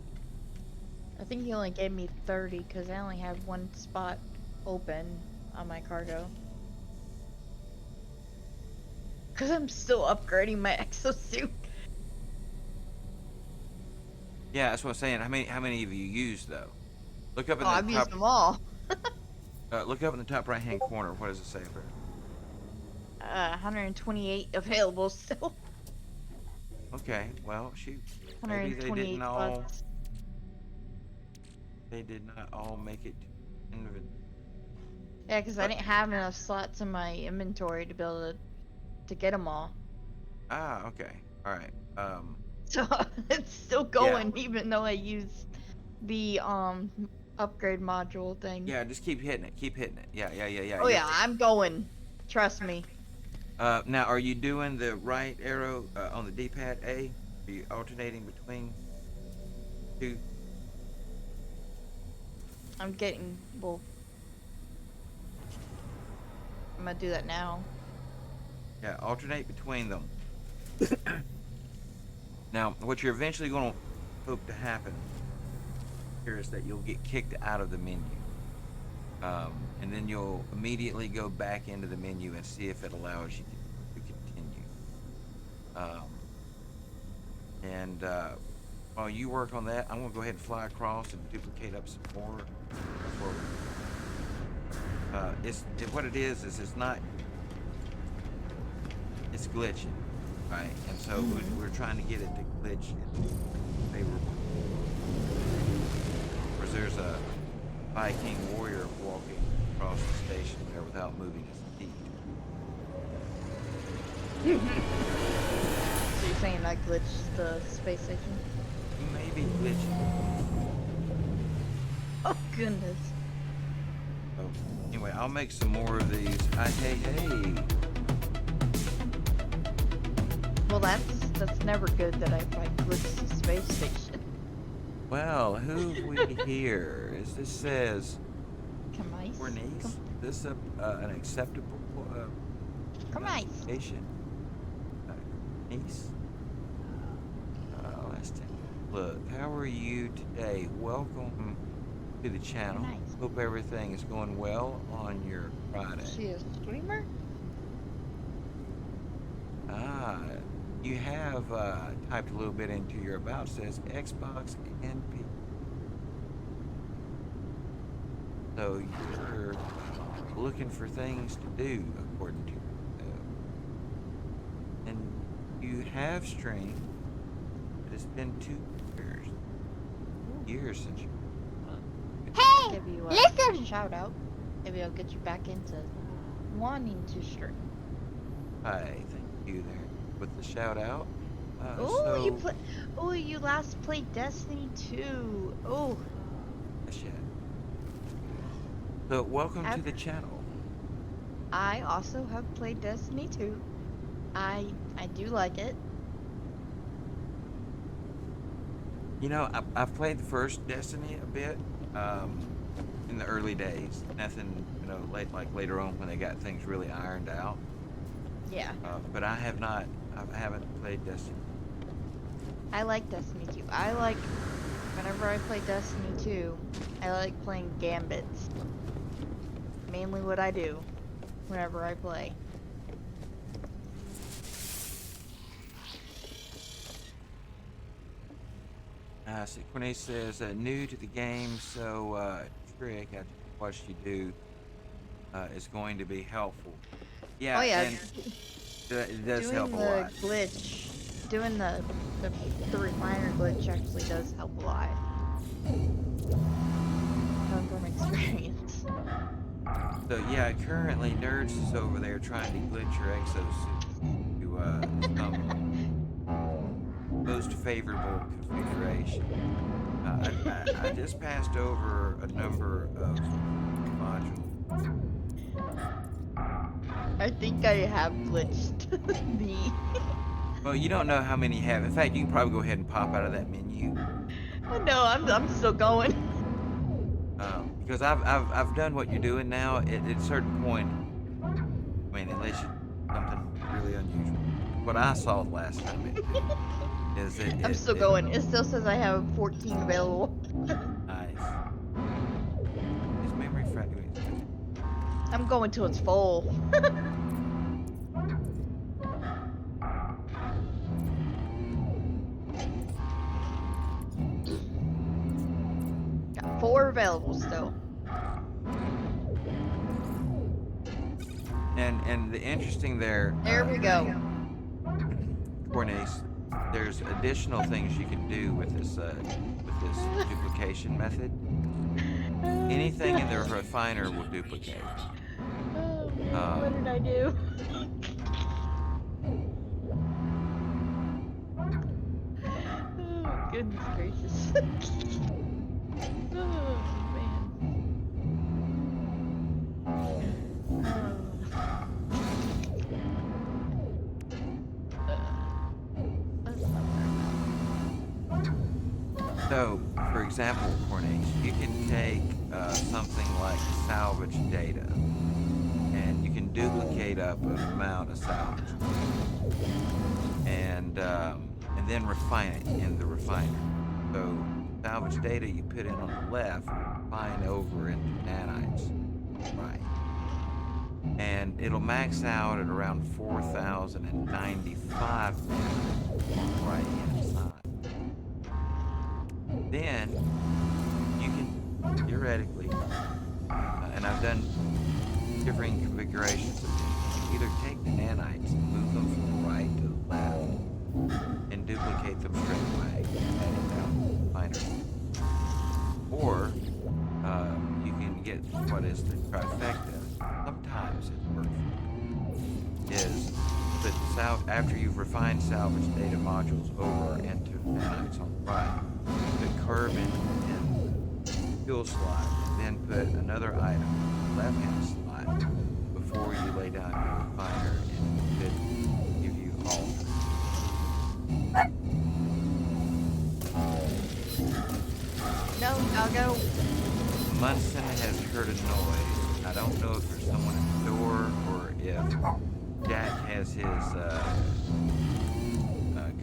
I think he only gave me 30 because I only have one spot open on my cargo. Because I'm still upgrading my exosuit. Yeah, that's what I'm saying. How many have you used though? Look up in Oh, the I've top. used them all. Look up in the top right hand corner. What does it say for? 128 available still. Okay, well, shoot. Maybe they 128 didn't all. spots. They did not all make it. Yeah, because I didn't have enough slots in my inventory to be able to get them all. Ah, okay. All right. So it's still going even though I used the upgrade module thing. Yeah, just keep hitting it. Keep hitting it. Yeah. Oh yeah, I'm going. Trust me. Now, are you doing the right arrow on the D-pad A? Are you alternating between two? I'm getting well. I'm gonna do that now. Yeah, alternate between them. Now, what you're eventually going to hope to happen here is that you'll get kicked out of the menu. And then you'll immediately go back into the menu and see if it allows you to continue. While you work on that, I'm going to go ahead and fly across and duplicate up some more. What it is it's not, it's glitching, right? And so we're trying to get it to glitch in favorable. Whereas there's a Viking warrior walking across the station there without moving his feet. So you're saying I glitched the space station? You may be glitching. Oh goodness. So anyway, I'll make some more of these. Hey. Well, that's never good that I find glitch the space station. Well, who have we here? This says Come on. Bernice. Is this an acceptable Come on. pronunciation? Bernice. Let's take a look. How are you today? Welcome to the channel. Nice. Hope everything is going well on your Friday. Is she a streamer? You have typed a little bit into your about. It says Xbox and P. So you're looking for things to do, according to and you have streamed. It's been 2 years since you. Hey, Give you a listen. shout out. Maybe I'll get you back into wanting to stream. Hi, thank you there with the shout out. You last played Destiny 2. Oh, Yeah. So welcome to the channel. I also have played Destiny 2. I do like it. You know, I've played the first Destiny a bit in the early days. Nothing, later on when they got things really ironed out. Yeah. But I haven't played Destiny. I like Destiny 2. Whenever I play Destiny 2, I like playing gambits. Mainly what I do whenever I play. So Quinay says, new to the game, so trick I watched you do is going to be helpful. Yeah, Oh yeah. and it does Doing help a the lot. glitch, doing the refiner glitch actually does help a lot. Come from experience. So yeah, currently Nerds is over there trying to glitch your exosuit to some most favorable configuration. I just passed over a number of modules. I think I have glitched the. Well, you don't know how many you have. In fact, you can probably go ahead and pop out of that menu. No, I'm still going. Because I've done what you're doing now. At a certain point, I mean, unless you something really unusual. What I saw the last time is it. I'm still going. It still says I have 14 available. Nice. Is memory fragment? I'm going till it's full. Got 4 available still. And the interesting there. There we go. Cornice, there's additional things you can do with this duplication method. Anything in the refiner will duplicate. Oh, man, what did I do? Oh, goodness gracious. Oh, man. So, for example, Cornice, you can take something like salvage data, and you can duplicate up an amount of salvage, and then refine it in the refiner. So, salvage data you put in on the left, refine over into nanites, right? And it'll max out at around 4,095 nanites on the right hand side. Then you can theoretically, and I've done differing configurations of this, you can either take the nanites and move them from the right to the left and duplicate them straight away, adding down the refiner. Or you can get what is the trifecta. Sometimes it works. Is put after you've refined salvage data modules over into nanites on the right, put carbon in the fuel slot, and then put another item on the left-hand slot before you lay down your fire, and it should give you all. No, doggo. Munson has heard a noise. I don't know if there's someone at the door or if Jack has his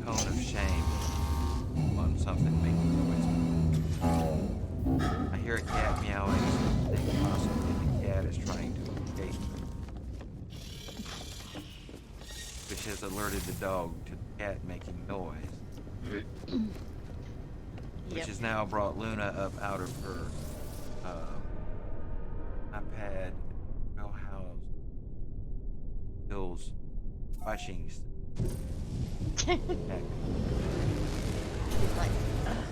cone of shame on something making noise. I hear a cat meowing. So I think possibly the cat is trying to escape, which has alerted the dog to the cat making noise, which Yep. has now brought Luna up out of her iPad, Real House, Bill's watching. He's like, ugh.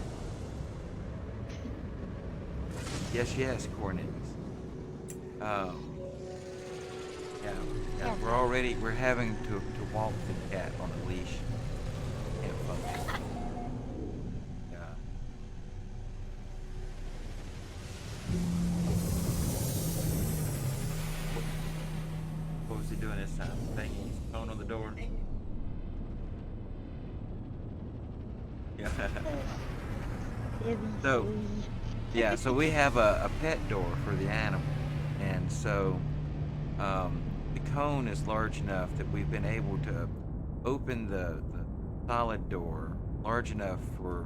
Yes, Cornelius. Yeah, Yeah. we're having to walk the cat on a leash. Can't function. Yeah. What was he doing this time? Banging his phone on the door? Yeah. So, Silly. yeah, so we have a pet door for the animal. And so the cone is large enough that we've been able to open the solid door large enough for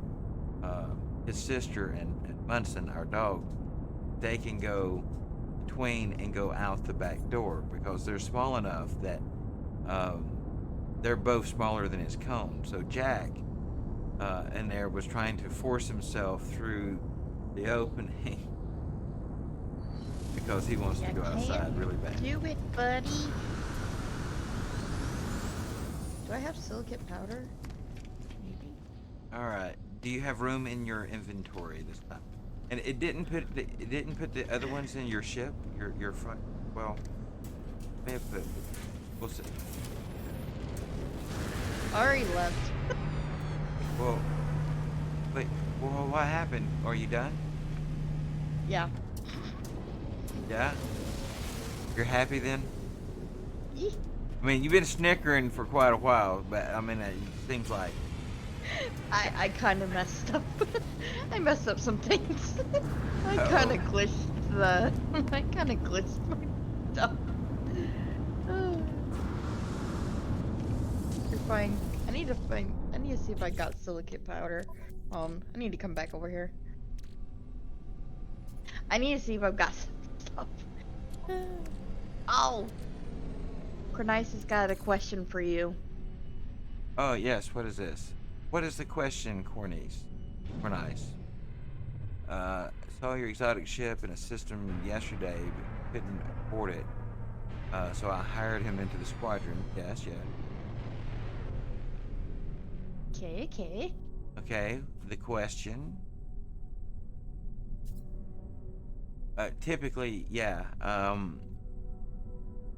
his sister and Munson, our dog. They can go between and go out the back door because they're small enough that they're both smaller than his cone. So Jack in there was trying to force himself through the opening because he wants to go outside really bad. Do it, buddy. Do I have silicate powder? Maybe. All right. Do you have room in your inventory this time? And it didn't put the other ones in your ship. Your front. Well, may have put. We'll see. Already left. Well, wait. Well, what happened? Are you done? Yeah. Yeah. You're happy then? Yee. I mean, you've been snickering for quite a while, but I mean, it seems like. I kind of messed up. I messed up some things. I Uh-oh. kind of glitched the. I kind of glitched my stuff. You're fine. I need to see if I got silicate powder. I need to come back over here. I need to see if I've got some stuff. Oh. Cornice has got a question for you. Oh yes. What is this? What is the question, Cornice? Saw your exotic ship in a system yesterday, but couldn't afford it. So I hired him into the squadron. Yes. Okay. Okay. The question. Typically, yeah.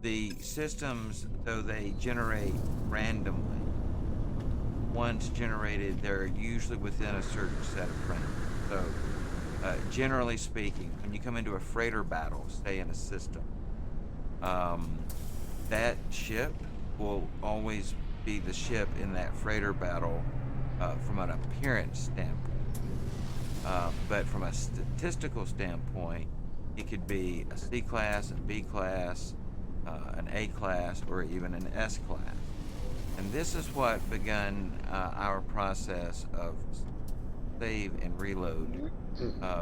The systems, though they generate randomly, once generated, they're usually within a certain set of parameters. So, generally speaking, when you come into a freighter battle, stay in a system, that ship will always be the ship in that freighter battle from an appearance standpoint. But from a statistical standpoint, it could be a C class, a B class, an A class, or even an S class. And this is what begun our process of save and reload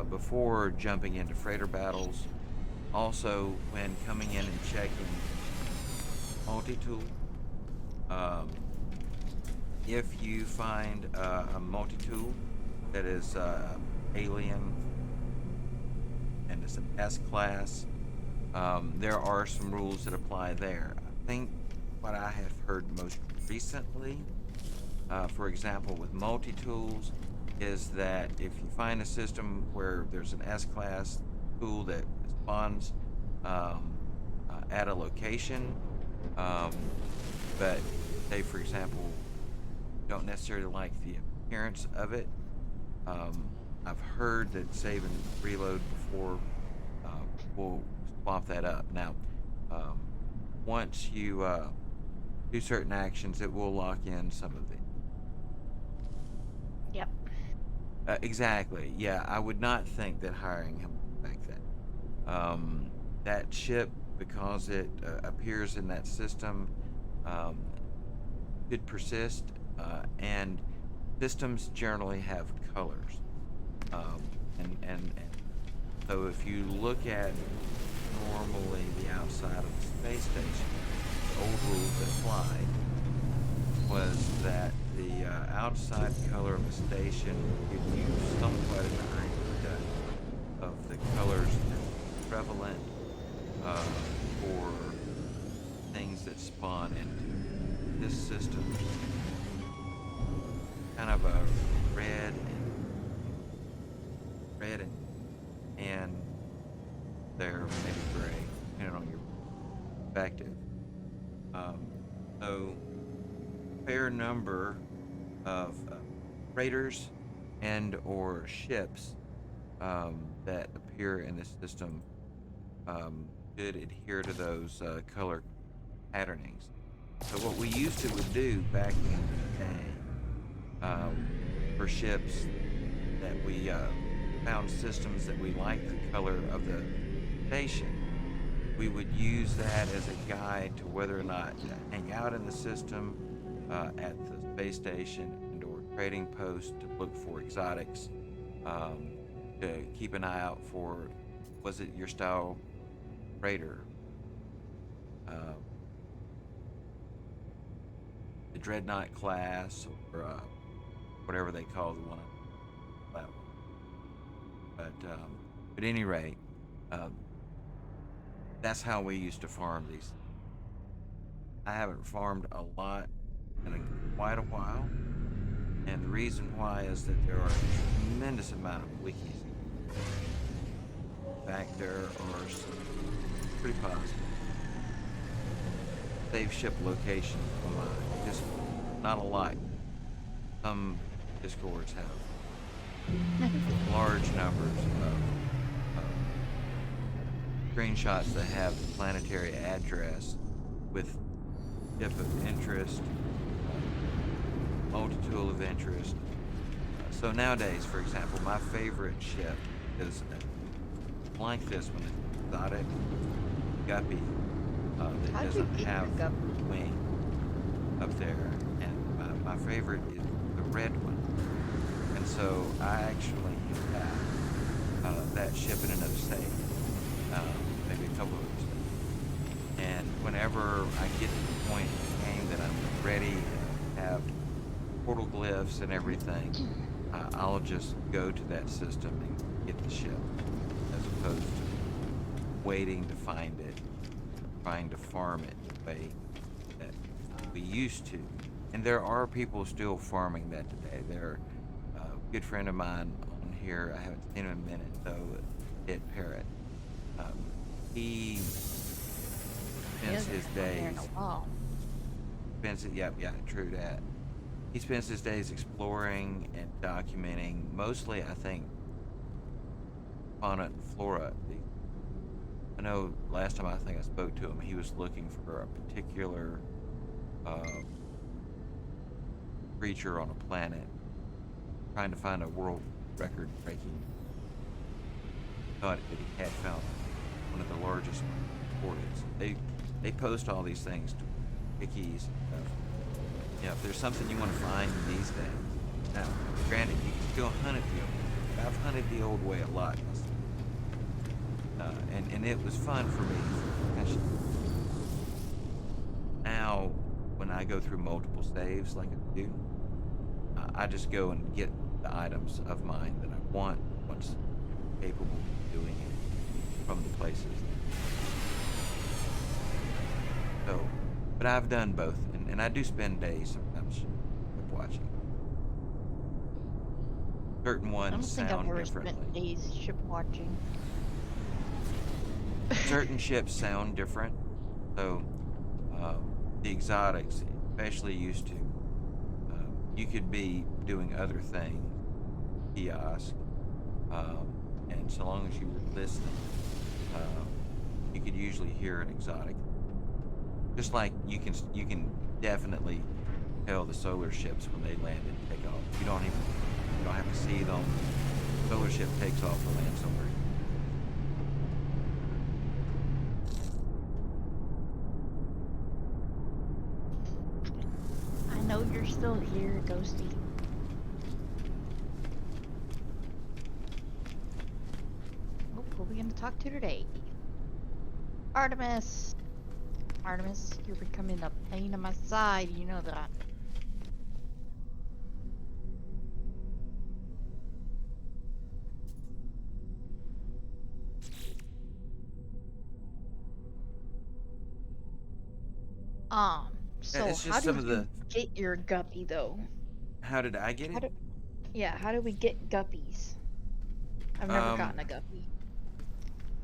before jumping into freighter battles. Also, when coming in and checking multi-tool, if you find a multi-tool that is alien and it's an S class, there are some rules that apply there. I think what I have heard most recently, for example, with multi-tools, is that if you find a system where there's an S-class tool that spawns at a location, but they, for example, don't necessarily like the appearance of it, I've heard that save and reload before will swap that up. Now, Um, once you do certain actions, it will lock in some of it. Yep. Exactly. Yeah, I would not think that hiring him would affect that. That ship, because it appears in that system, um, could persist, and systems generally have colors. And so if you look at normally the outside of the space station, the old rules that applied was that the outside color of a station would give you somewhat an idea of the colors that are prevalent uh, for things that spawn into this system. Kind of a red and they're maybe gray, depending on your perspective. Um, so fair number of freighters and or ships that appear in this system should adhere to those color patternings. So what we used to would do back in the day for ships that we found systems that we liked the color of the station, we would use that as a guide to whether or not to hang out in the system at the space station and or trading post to look for exotics, um, to keep an eye out for, was it your style freighter, uh, the dreadnought class, or whatever they call the one that one. But at any rate, um, that's how we used to farm these. I haven't farmed a lot in quite a while, and the reason why is that there are a tremendous amount of wikis. In fact, there are some pretty positive save ship locations on my Discord. Not a lot. Some Discords have large numbers of screenshots that have the planetary address with ship of interest, multitude of interest. So nowadays, for example, my favorite ship is like this one, it's exotic guppy that How'd you doesn't get have your guppy? wing up there, and my favorite is the red one. And so I actually have that ship in another state, maybe a couple of other states. And whenever I get to the point in the game that I'm ready and have portal glyphs and everything, I'll just go to that system and get the ship, as opposed to waiting to find it, trying to farm it the way that we used to. And there are people still farming that today. There, a good friend of mine on here, I haven't seen him in a minute though, Dead Parrot. He spends his days, true that. He spends his days exploring and documenting, mostly I think, fauna and flora. I know last time I think I spoke to him, he was looking for a particular creature on a planet, trying to find a world record breaking. Thought that he had found one of the largest portals. They post all these things to wikis and stuff. You know, if there's something you want to find these days. Now, granted, you can still hunt it the old way. I've hunted the old way a lot. And it was fun for me. Now, when I go through multiple saves like I do, I just go and get the items of mine that I want once I'm capable of doing it from the places. So, but I've done both, and I do spend days sometimes watching. Certain I don't ones think I've sound ever differently. spent days ship watching. Certain ships sound different. So, the exotics, especially used to, you could be doing other things, kiosk, and so long as you were listening, you could you'd usually hear an exotic. Just like you can definitely tell the solar ships when they land and take off. You don't have to see them. Solar ship takes off or lands somewhere. I know you're still here, Ghosty. Oh, who are we gonna talk to today? Artemis. Artemis, you're becoming a pain in my side. You know that. So It's how just some did of you the. get your guppy though? How did I get How it? do, yeah, how do we get guppies? I've never Um, gotten a guppy.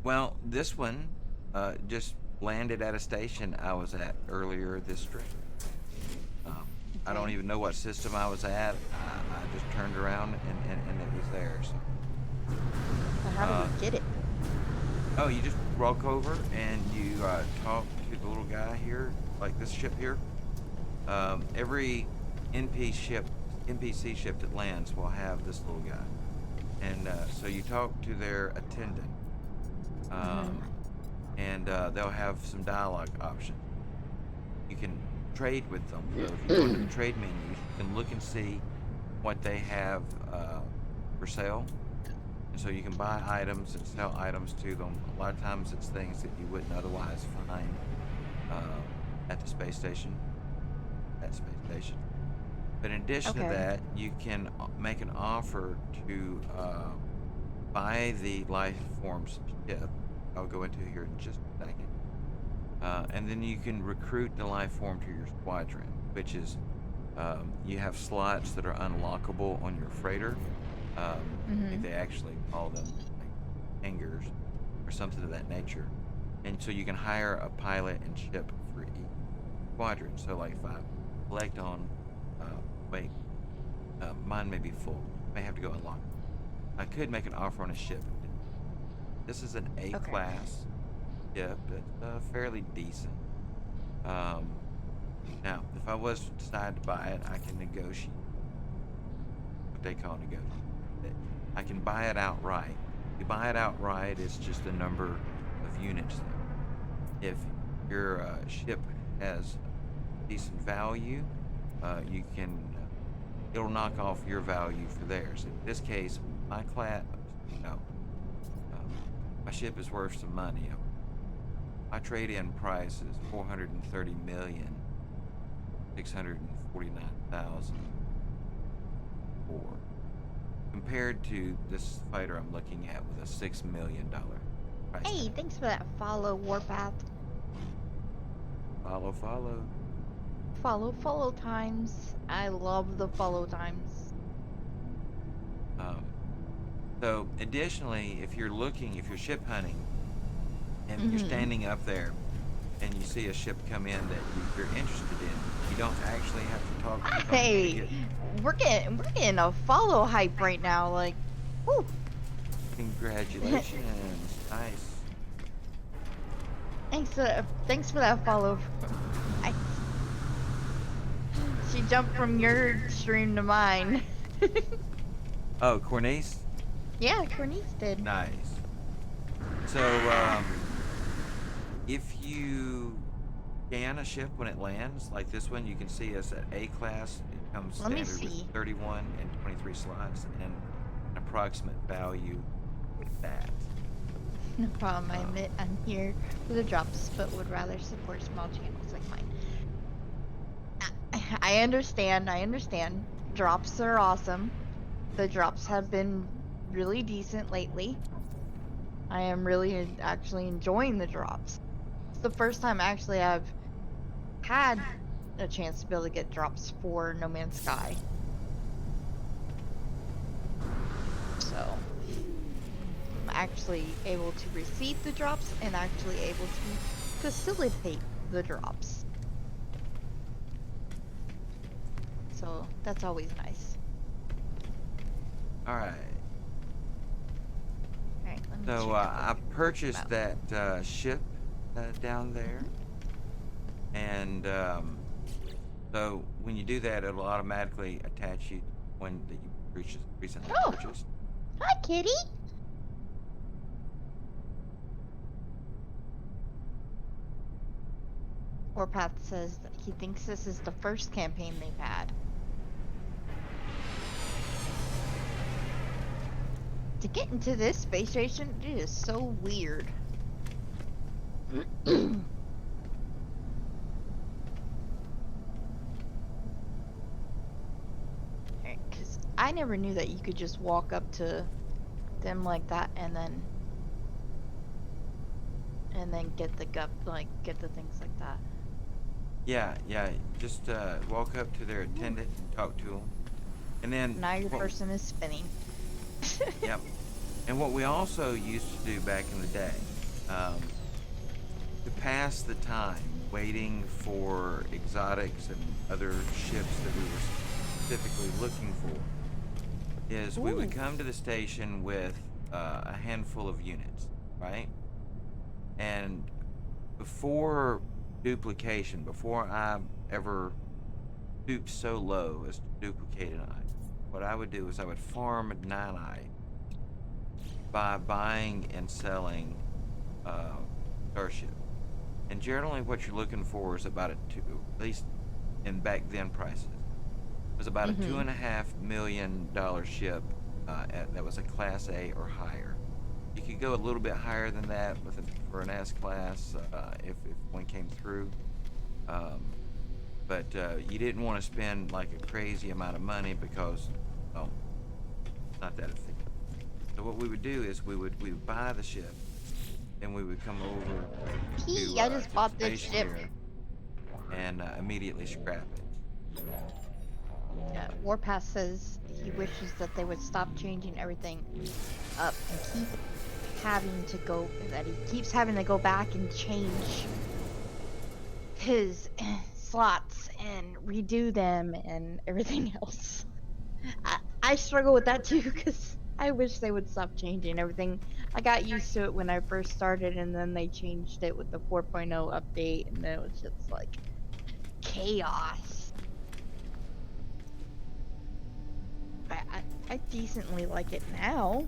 well, this one just landed at a station I was at earlier this stream. I don't Okay. even know what system I was at. I just turned around and it was there. So, So how do uh, we get it? oh, you just walk over and you talk to the little guy here, like this ship here. Every NPC ship that lands will have this little guy, and so you talk to their attendant, um, and they'll have some dialogue options. You can trade with them. So if you go into the trade menu, you can look and see what they have for sale. And so you can buy items and sell items to them. A lot of times it's things that you wouldn't otherwise find at the space station. But in addition to Okay. that, you can make an offer to buy the life forms ship. I'll go into here in just a second. And then you can recruit the life form to your squadron, which is you have slots that are unlockable on your freighter. I think they actually call them like hangars or something of that nature. And so you can hire a pilot and ship for each squadron. So like if I select on, wait, mine may be full. May have to go unlock. I could make an offer on a ship. This is an A Okay. class ship. It's fairly decent. Now, if I was to decide to buy it, I can negotiate. What they call negotiate. I can buy it outright. If you buy it outright, it's just the number of units there. If your ship has decent value, you can it'll knock off your value for theirs. In this case, my class, no, my ship is worth some money. My trade-in price is 430,649,000 compared to this fighter I'm looking at with a $6 million price Hey, tag. thanks for that follow, Warpath. Follow. Follow times. I love the follow times. Um, so additionally, if you're ship hunting, and you're standing up there, and you see a ship come in that you're interested in, you don't actually have to talk to them to Hey, get. we're getting a follow hype right now. Like, whoo. Congratulations, nice. Thanks for that follow. I, she jumped from your stream to mine. Oh, Cornice, Yeah, Cornice did. nice. So, if you scan a ship when it lands, like this one, you can see us at A class. It comes Let me standard see. with 31 and 23 slots and an approximate value with that. No problem. I admit I'm here for the drops, but would rather support small channels like mine. I understand. Drops are awesome. The drops have been really decent lately. I am really actually enjoying the drops. It's the first time actually I've had a chance to be able to get drops for No Man's Sky. So I'm actually able to receive the drops and actually able to facilitate the drops. So that's always nice. All right. Alright, let me So check out I what we're talking purchased about. that ship down there. And so when you do that, it'll automatically attach you to one that you recently Oh. purchased. Hi, kitty. Warpath says that he thinks this is the first campaign they've had. To get into this space station, it is so weird. Because I never knew that you could just walk up to them like that and then get the get the things like that. Yeah. Just walk up to their attendant and talk to them. And then Now your person is spinning. Yep. And what we also used to do back in the day, to pass the time waiting for exotics and other ships that we were specifically looking for, is we would come to the station with a handful of units, right? And before duplication, before I ever stooped so low as to duplicate an item, what I would do is I would farm 9i by buying and selling Starship. And generally what you're looking for is about at least in back then prices, was about a $2.5 million ship that was a Class A or higher. You could go a little bit higher than that for an S class if one came through. But you didn't want to spend like a crazy amount of money because, well, it's not that efficient. So what we would do is we would buy the ship, then we would come over I just to bought the this station ship. here and immediately scrap it. Warpath says he wishes that they would stop changing everything up and he keeps having to go back and change his slots and redo them and everything else. I struggle with that too because I wish they would stop changing everything. I got used to it when I first started and then they changed it with the 4.0 update and then it was just like chaos. I decently like it now.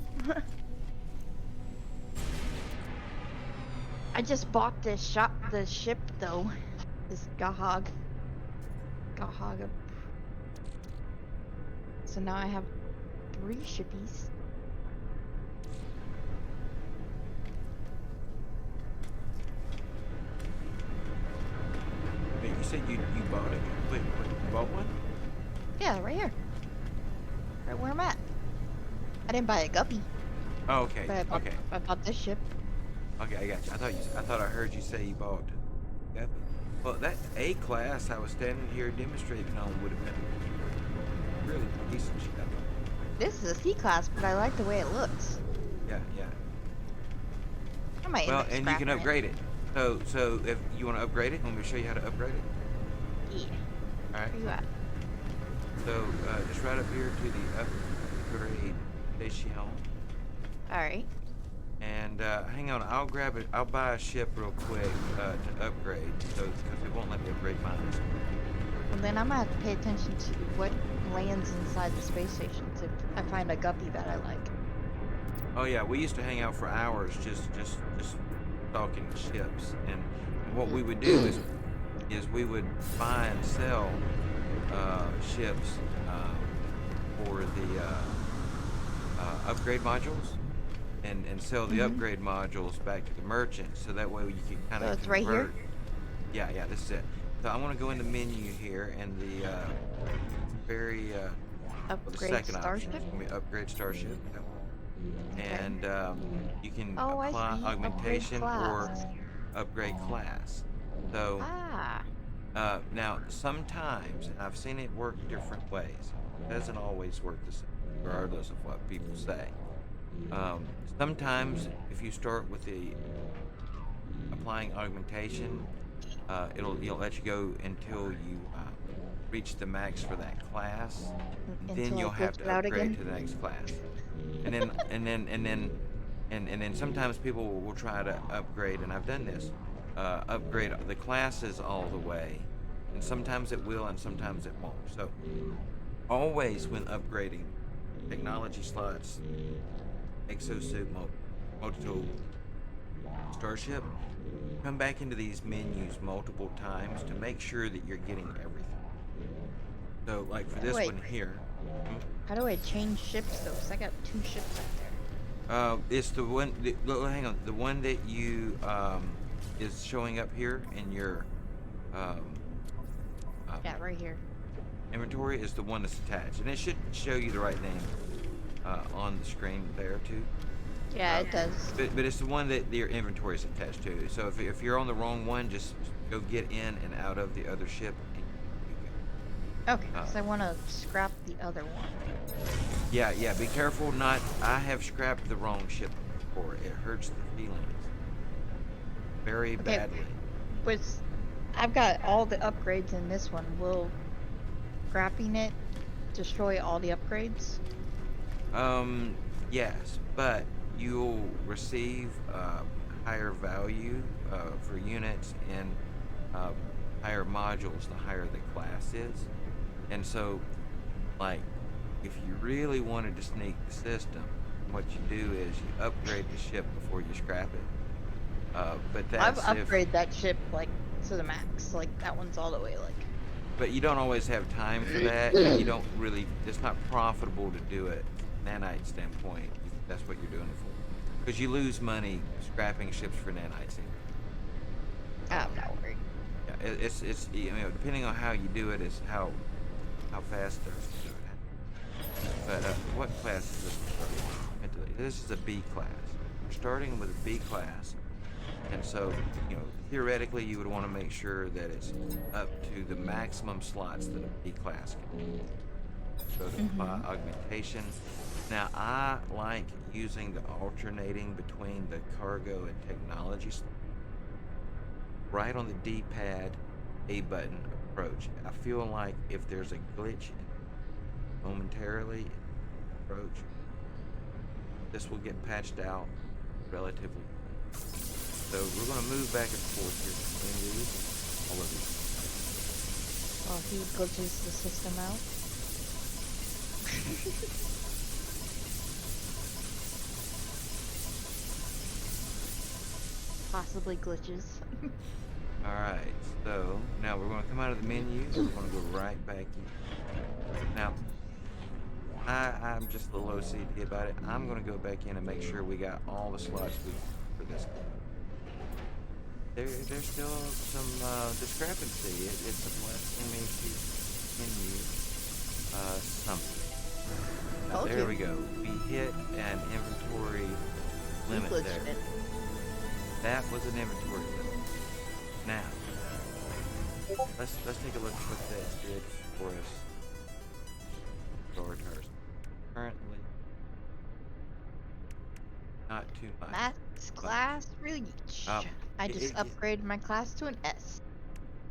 I just bought this ship though. This Gahog. So now I have 3 shippies. Wait, you said you bought it. Wait, you bought one? Yeah, right here. Right where I'm at. I didn't buy a guppy, Oh, okay. but Okay. I bought this ship. Okay, I got you. I thought I heard you say you bought that. Well, that A class I was standing here demonstrating on would have been really decent ship. This is a C class, but I like the way it looks. Yeah. I might Well, end up and you can scrapping upgrade it. So if you want to upgrade it, want me to show you how to upgrade it? Yeah. All right. Where you at? So just right up here to the upgrade station. Alright. And hang on, I'll grab it. I'll buy a ship real quick to upgrade, because it won't let me upgrade mine. Well, then I'm gonna have to pay attention to what lands inside the space station if I find a guppy that I like. Oh yeah, we used to hang out for hours just stalking ships, and what we would do is we would buy and sell ships for the upgrade modules. And sell the upgrade modules back to the merchant, so that way you can kind of So it's right here? Yeah, this is it. So I want to go in the menu here, and the very the Upgrade second starship? option is going to be upgrade starship. And you can Oh, I apply see. Augmentation Upgrade or class. upgrade class. So Ah. now sometimes, and I've seen it work different ways. It doesn't always work the same, regardless of what people say. Sometimes if you start with the applying augmentation, it'll let you go until you reach the max for that class. Then you'll have to upgrade to the next class. And then sometimes people will try to upgrade, and I've done this. upgrade the classes all the way, and sometimes it will and sometimes it won't. So always when upgrading technology slots, exosuit, multi-tool, starship, come back into these menus multiple times to make sure that you're getting everything. So like for this Wait. one here, How do I change ships though? Cause I got 2 ships up there. it's the one. Hang on, the one that you is showing up here in your um, Yeah, right here. inventory is the one that's attached, and it should show you the right name on the screen there too. Yeah, it does. But it's the one that your inventory is attached to. So if you're on the wrong one, just go get in and out of the other ship. And you Okay, cause I want to scrap the other one. yeah. Be careful not. I have scrapped the wrong ship before. It hurts the feelings very Okay. badly. Was I've got all the upgrades in this one. Will scrapping it destroy all the upgrades? Yes, but you'll receive higher value for units and higher modules the higher the class is. And so, like, if you really wanted to sneak the system, what you do is you upgrade the ship before you scrap it. But I've that's upgraded that ship like to the max. Like that one's all the way like. but you don't always have time for that. And you don't really. It's not profitable to do it from a nanite standpoint. That's what you're doing it for, because you lose money scrapping ships for nanites. I'm not worried. Yeah, it's depending on how you do it is how fast there's to do it. But what class is this one starting with? This is a B class. We're starting with a B class, and so theoretically you would want to make sure that it's up to the maximum slots that a B class can. So to apply augmentation. Now I like using the alternating between the cargo and technology slots. Right on the D-pad, A button approach. I feel like if there's a glitch momentarily approach, this will get patched out relatively. So we're going to move back and forth here between these, all of these. Oh, he glitches the system out. Possibly glitches. All right, so now we're going to come out of the menu. We're going to go right back in. Now, I'm just a little OCD about it. I'm going to go back in and make sure we got all the slots we for this. There's still some discrepancy. It's asking me to continue something. Now, there we go. We hit an inventory limit there. It. That was an inventory limit. Now, let's take a look at what that did for us. Storage ours. Currently, not too much. Max class reach. I just upgraded my class to an S.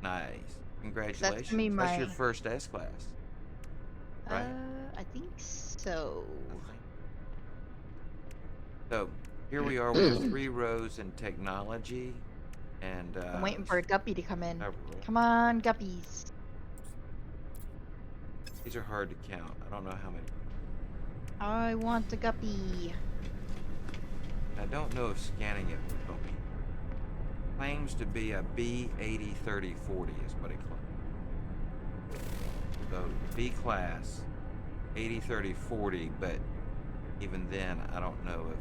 Nice. Congratulations. That's me, That's your first S class. Right? I think so. So, here we are with 3 rows in technology, and I'm waiting for a guppy to come in. several. Come on, guppies. These are hard to count. I don't know how many. I want a guppy. I don't know if scanning it will help me. Claims to be a B80 30 40 is what it claims. So B class 80 30 40, but even then I don't know if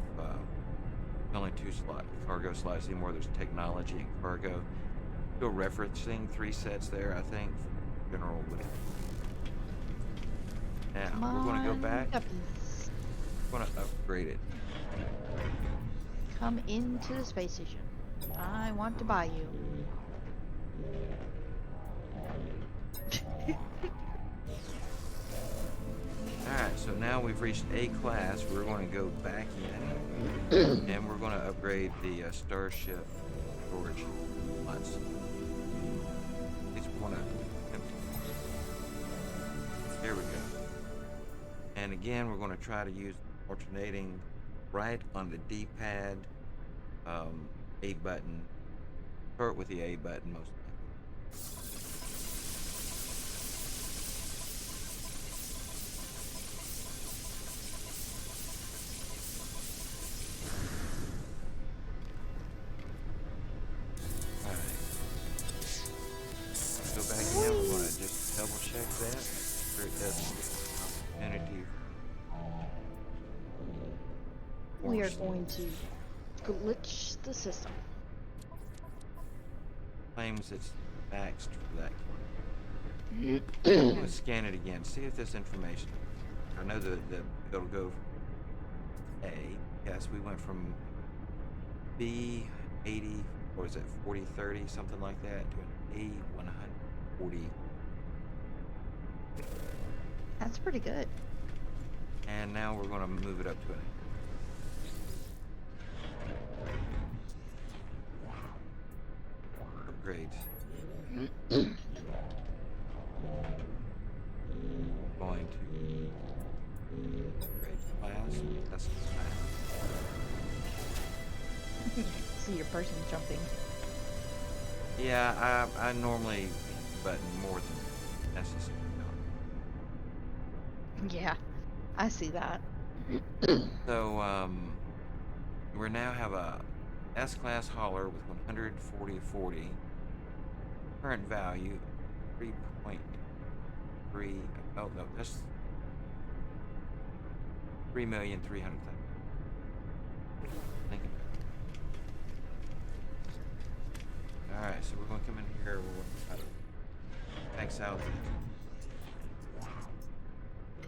only 2 cargo slots anymore. There's technology and cargo. Still referencing 3 sets there, I think. General would. Now Come we're going to go on, back. guppies. We're going to upgrade it. Come into the space station. I want to buy you. Alright, so now we've reached A class. We're going to go back in and we're going to upgrade the starship storage slots. Each one of There we go. And again, we're going to try to use alternating right on the D-pad, A button Start with the A button most likely. Alright. Go back in. We're going to just double check that. Make sure it doesn't get an opportunity. We are going to glitch the system. Claims it's maxed for that. I'm going to scan it again. See if this information. I know that it'll go from A. Yes, we went from B 80, or is it 40 30, something like that, to an A 140. That's pretty good. And now we're going to move it up to an upgrades. Going to upgrade class. That's class. See your person jumping. Yeah, I normally button more than necessary. Yeah, I see that. So we now have a S-class hauler with 140/40. Current value 3.3. Oh no, that's 3,300,000. Thinking. All right, so we're going to come in here. We'll try to max out.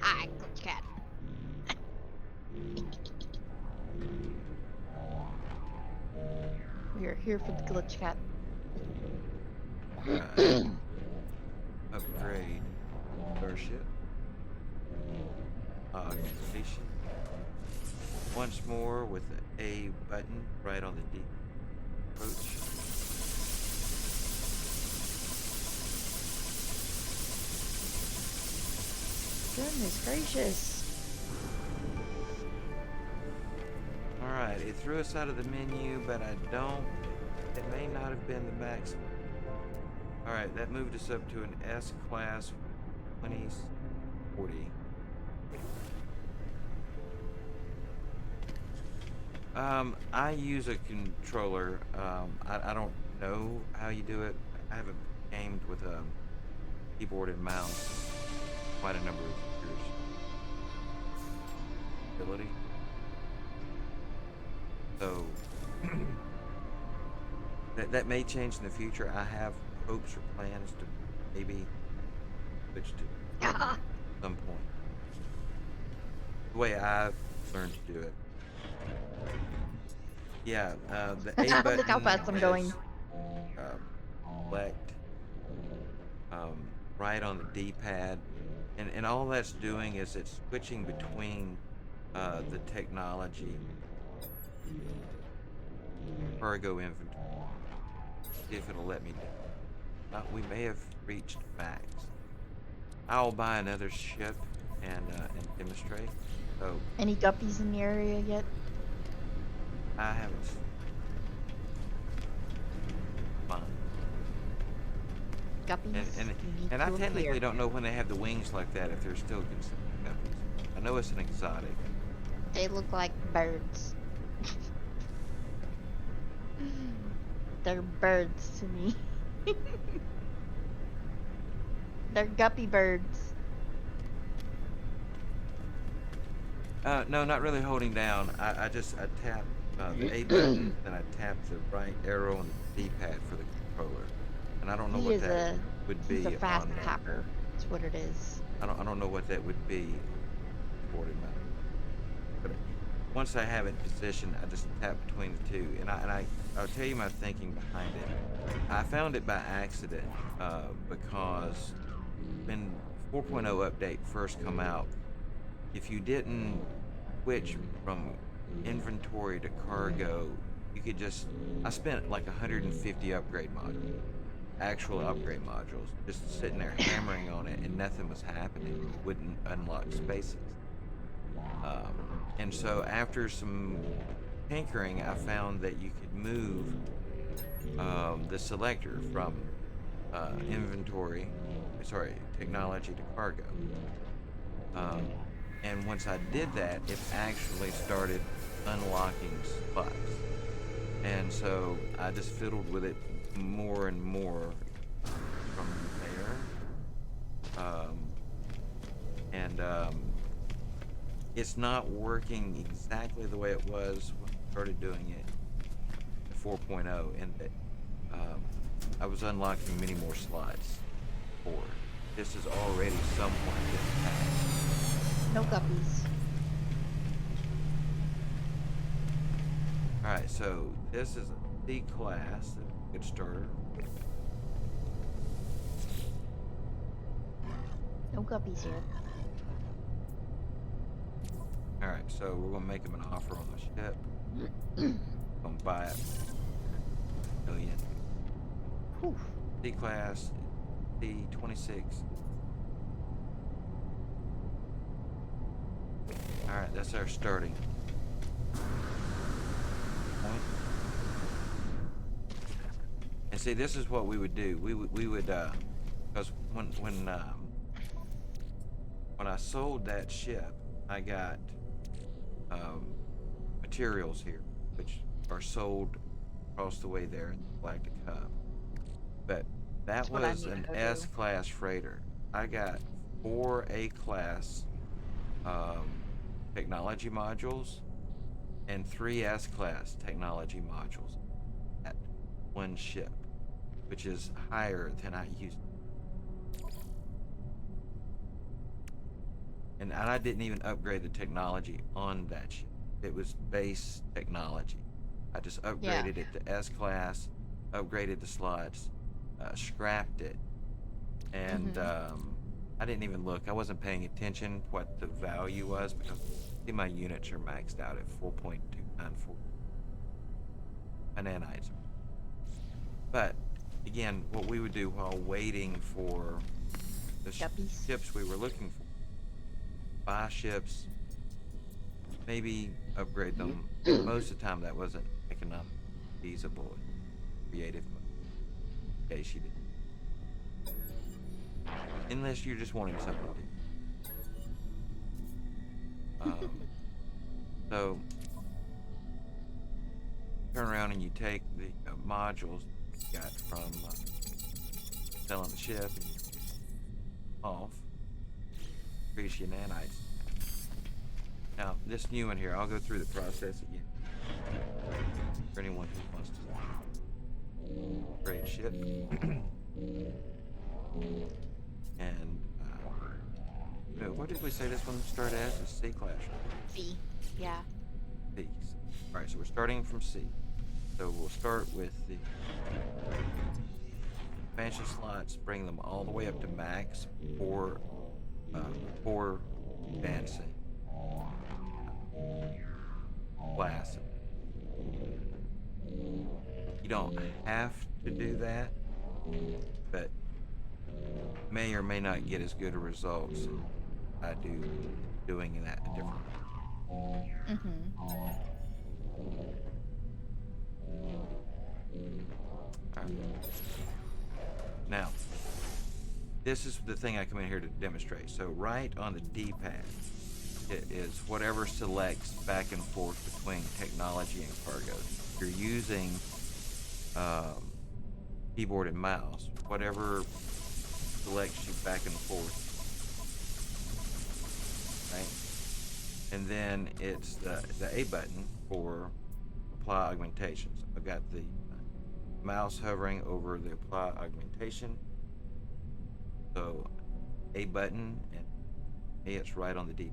Hi, Glitch Cat. We are here for the Glitch Cat. Upgrade starship. Augmentation. Once more with the A button right on the D. Approach. Goodness gracious. Alright, it threw us out of the menu, but it may not have been the maximum. Alright, that moved us up to an S-class 2040. I use a controller. I don't know how you do it. I haven't gamed with a keyboard and mouse quite a number of years. Ability. So that may change in the future. I have hopes or plans to maybe switch to some point. The way I've learned to do it. Yeah, the A button. Look how fast I'm going. Select right on the D-pad, and all that's doing is it's switching between the technology. Cargo inventory. See if it'll let me do it. We may have reached max. I'll buy another ship and demonstrate. So Any guppies in the area yet? I haven't. Fine. Guppies? And I technically don't know when they have the wings like that if they're still considered guppies. I know it's an exotic. They look like birds. They're birds to me. They're guppy birds. No, not really holding down. I tap the A button, then I tap the right arrow on the D-pad for the controller. And I don't know what that would be. He's a fast on, tapper. That's what it is. I don't know what that would be. Keyboard and mouse. But once I have it positioned, I just tap between the two, and I'll tell you my thinking behind it. I found it by accident because when 4.0 update first come out, if you didn't switch from inventory to cargo, you could just. I spent like 150 upgrade modules, actual upgrade modules, just sitting there hammering on it, and nothing was happening. It wouldn't unlock spaces. And so after some tinkering, I found that you could move the selector from technology to cargo. Um, and once I did that, it actually started unlocking spots. And so I just fiddled with it more and more from there. It's not working exactly the way it was when I started doing it at 4.0, and that I was unlocking many more slots for it. This is already somewhat getting past. No guppies. Alright, so this is a C class, a good starter. No guppies here. Alright, so we're gonna make him an offer on the ship. Gonna buy it. Million. Whew. C class, D26. Alright, that's our starting point. And see, this is what we would do. We would because when I sold that ship, I got materials here, which are sold across the way there in the Galactic Hub. But that That's what I was need to an go do. S-class freighter. I got 4 A-class technology modules and 3 S-class technology modules at one ship, which is higher than I used. And I didn't even upgrade the technology on that ship. It was base technology. I just upgraded it to S-class, upgraded the slots, scrapped it, and I didn't even look. I wasn't paying attention what the value was because my units are maxed out at 4.294 nanites. But again, what we would do while waiting for the Guppies. ships we were looking for, buy ships, maybe upgrade them. Most of the time that wasn't economic, feasible, creative in case you did. Unless you're just wanting something to do. So turn around and you take the modules you got from selling the ship and you off, increase your nanites. Now this new one here, I'll go through the process again for anyone who wants to trade ship. And what did we say this one started as? A C class, right? C. Yeah. C. Alright, so we're starting from C. So we'll start with the expansion slots, bring them all the way up to max before advancing class. You don't have to do that, but may or may not get as good a results as I do doing that a different way. Right. Now, this is the thing I come in here to demonstrate. So right on the D-pad, it is whatever selects back and forth between technology and cargo. If you're using keyboard and mouse, whatever selects you back and forth, right? And then it's the A button for apply augmentations. I've got the mouse hovering over the apply augmentation. So A button, and it's right on the D.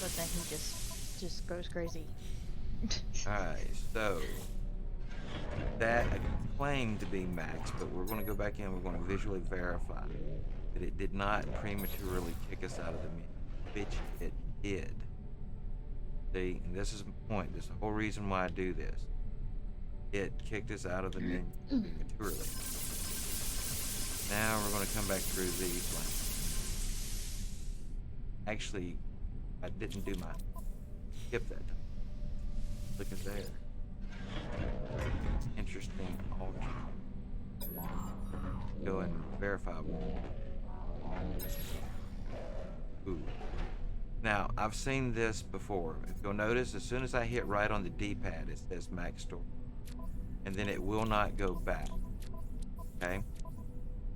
But then he just goes crazy. Alright, so that claimed to be max, but we're going to go back in, we're going to visually verify that it did not prematurely kick us out of the menu, which it did. See, and this is the point, this is the whole reason why I do this. It kicked us out of the menu prematurely. Now we're going to come back through these ones. Actually, I didn't do my skip that time. Look at there. Interesting altar. Go and verify one. Ooh. Now, I've seen this before. If you'll notice, as soon as I hit right on the D-pad, it says max storage. And then it will not go back. Okay?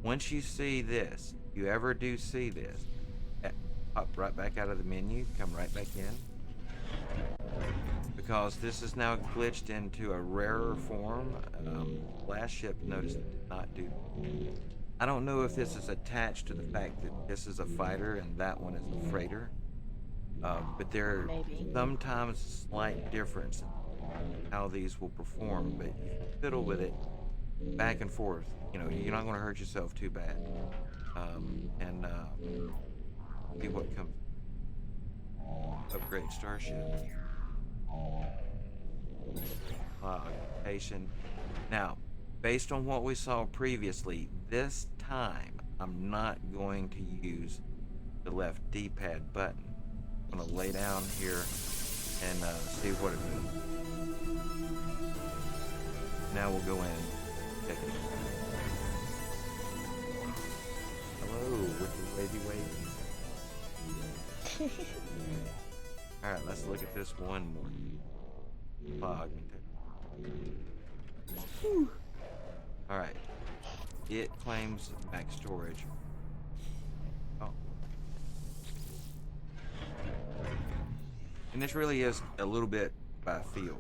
Once you see this, if you ever do see this, pop right back out of the menu, come right back in. Because this is now glitched into a rarer form. Last ship, notice it did not do. I don't know if this is attached to the fact that this is a fighter and that one is a freighter. But there are sometimes slight difference in how these will perform. But if you fiddle with it back and forth, you know, you're not going to hurt yourself too bad. See what comes. Upgrade starship. Occupation. Now, based on what we saw previously, this time I'm not going to use the left D-pad button. I'm going to lay down here and see what it moves. Now we'll go in and check it. Hello, with the wavy wave. Alright, let's look at this one more. Alright. It claims max storage. Oh. And this really is a little bit by feel.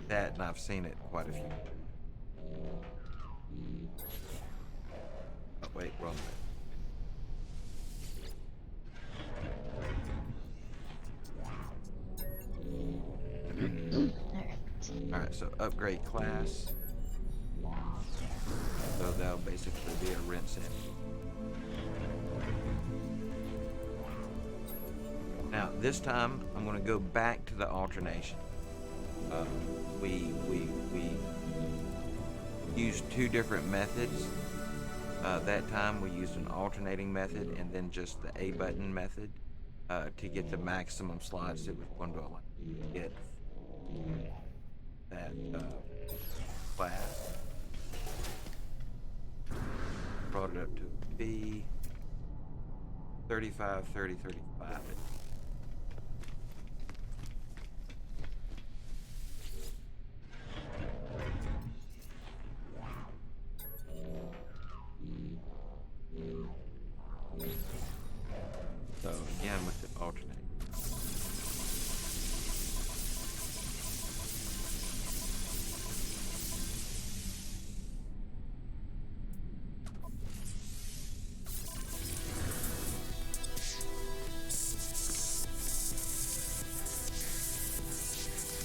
That, and I've seen it quite a few. Oh, wait, wrong way. Alright, so upgrade class. So that'll basically be a rinse in. Now, this time, I'm going to go back to the alternation. We used two different methods. That time, we used an alternating method and then just the A button method to get the maximum slots it was going to get that class. Brought it up to B 35, 30, 35. So again with the alternate.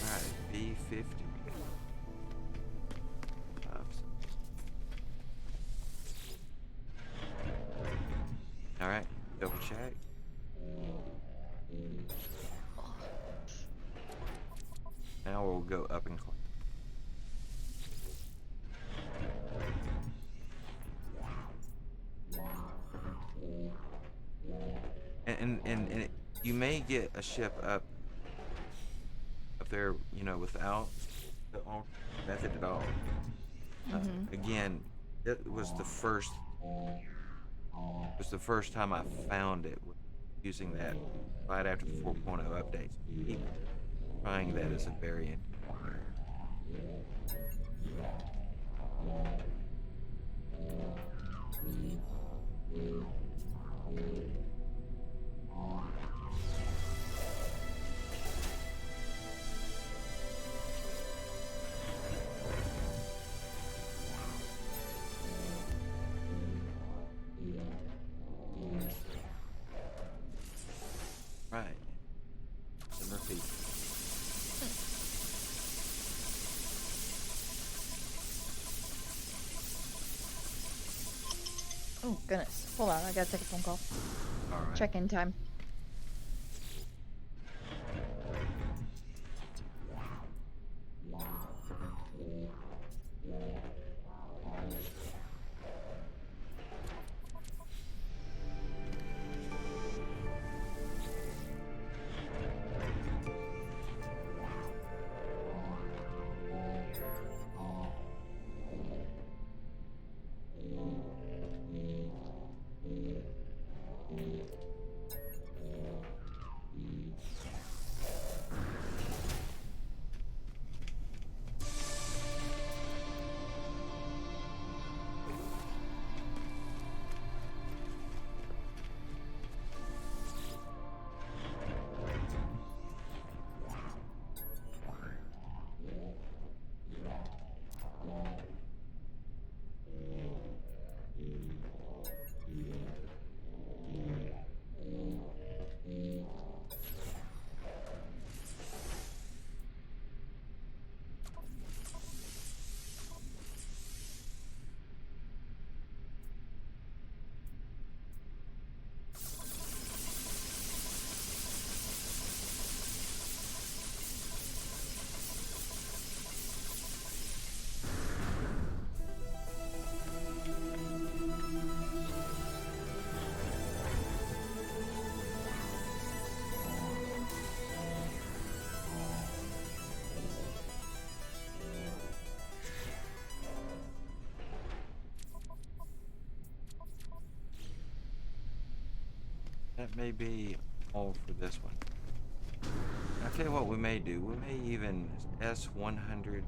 Alright, B50. Alright, double check. Now we'll go up and climb. And you may get a ship up there, you know, without the method at all. Again, it was the first time I found it using that right after the 4.0 updates. Keep trying that as a variant. Right. And repeat. Oh, goodness. Hold on, I gotta take a phone call. All right. Check-in time. that may be all for this one. I'll tell you what we may do. We may even S100.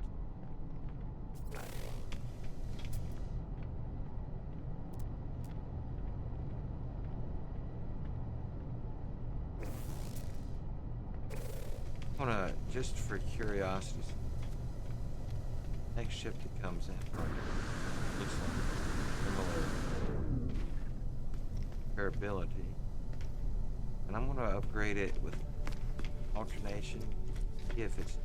I wanna, just for curiosity, next ship that comes in looks like similar repairability, and I'm gonna upgrade it with alternation. If it's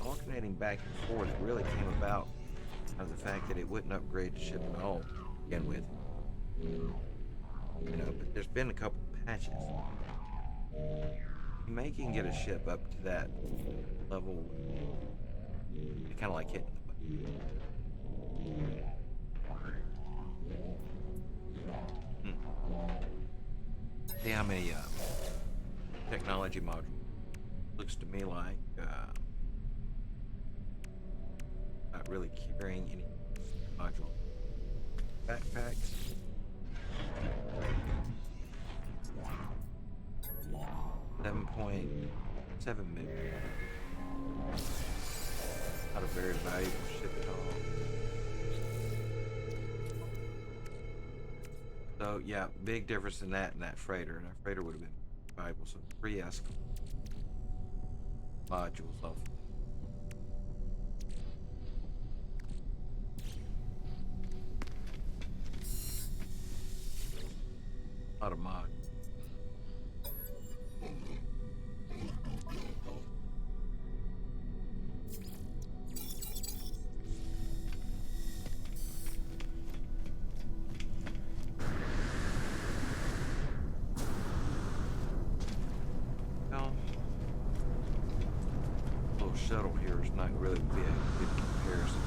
alternating back and forth really came about out of the fact that it wouldn't upgrade the ship at all to begin with. You know, but there's been a couple patches. You may can get a ship up to that level. It's kind of like hitting the button. See how many technology modules. Looks to me like not really carrying any module. Backpacks. 7.7 million. Not a very valuable ship at all. So yeah, big difference in that and that freighter. And that freighter would have been valuable. So 3 escort modules off. A lot of mods. Shuttle here is not really be a good comparison.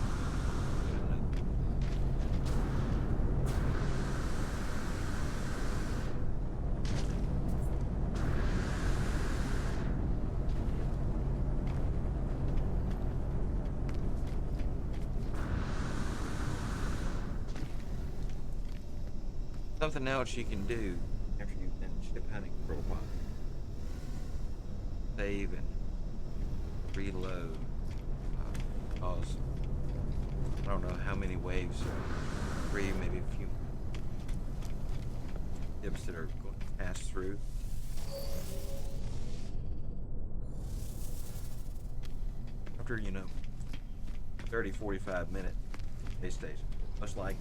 Something else you can do after you've been ship hunting for a while. Save and reload. Cause I don't know how many waves, 3, maybe a few ships that are going to pass through. After, 30, 45 minute base station, much like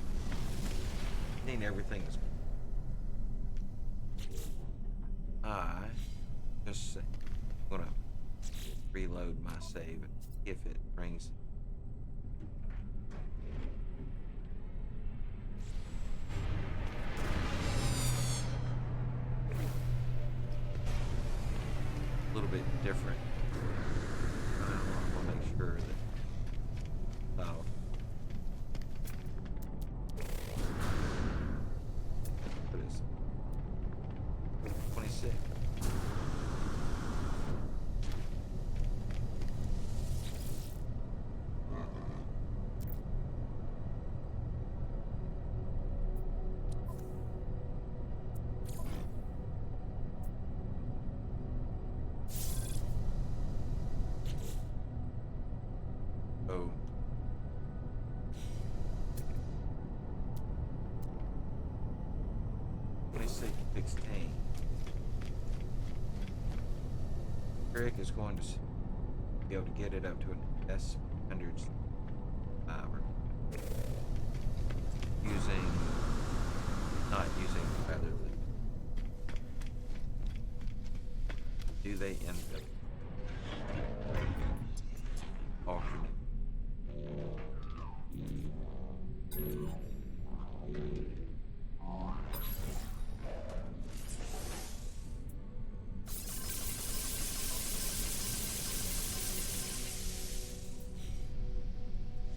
seeing everything is. I just say, I'm gonna reload my save if it brings. A little bit different. I want to make sure that. What is it? 26. Oh. Eric is going to be able to get it up to an S100 not using rather than do they end up alternate?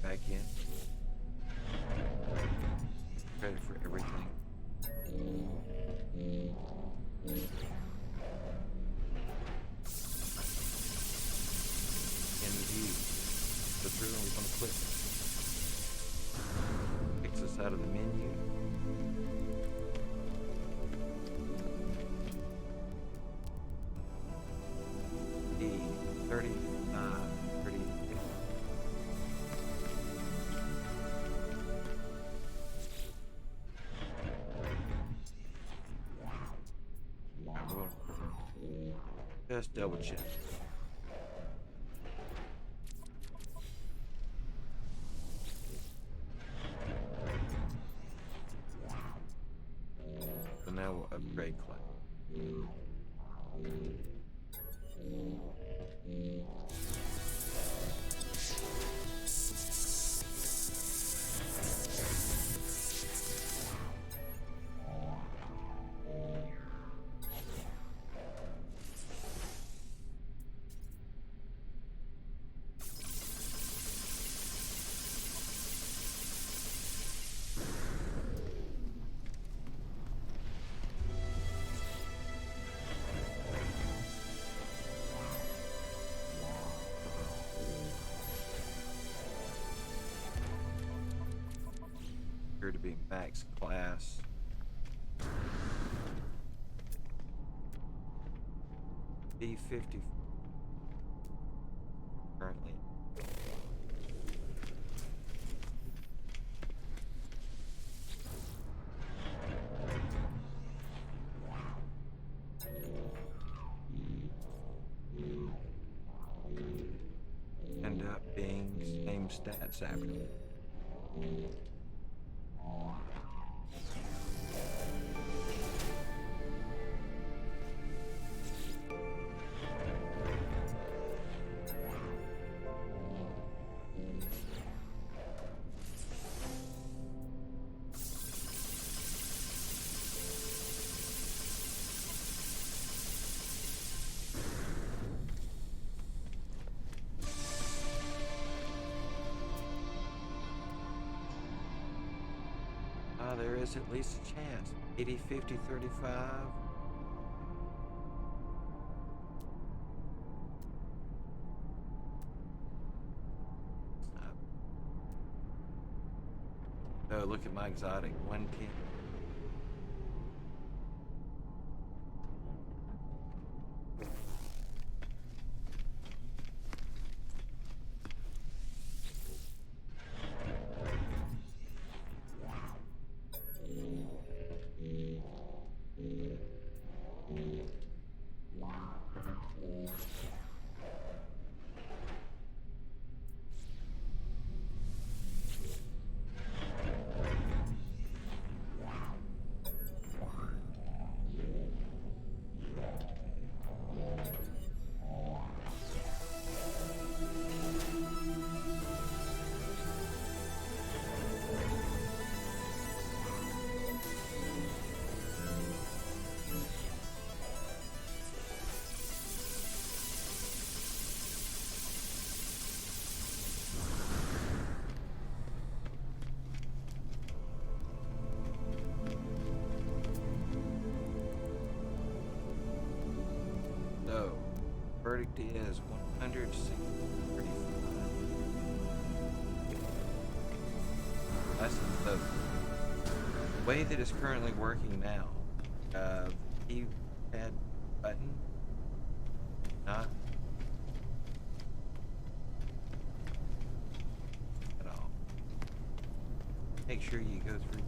Back in. Credit for everything. NG. Go through and we're going to click. Kicks us out of the menu. Just double check. So now we'll upgrade class. Appear to be max class. B50 currently. End up being same stats average. There is at least a chance. 80, 50, 35. Oh, look at my exotic. 110. So, verdict is 135. That's the way that it's currently working now. Keypad button, not at all. Make sure you go through.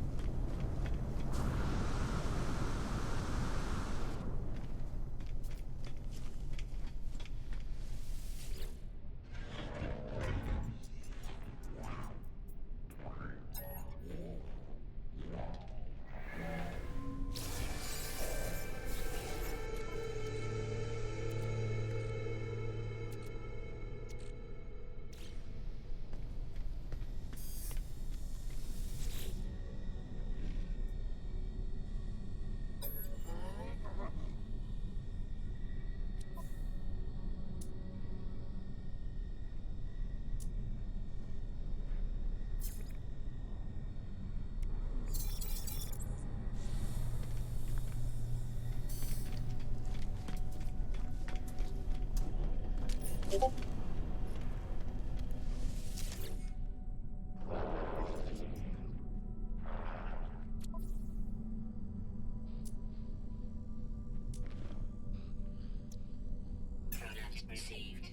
Product received.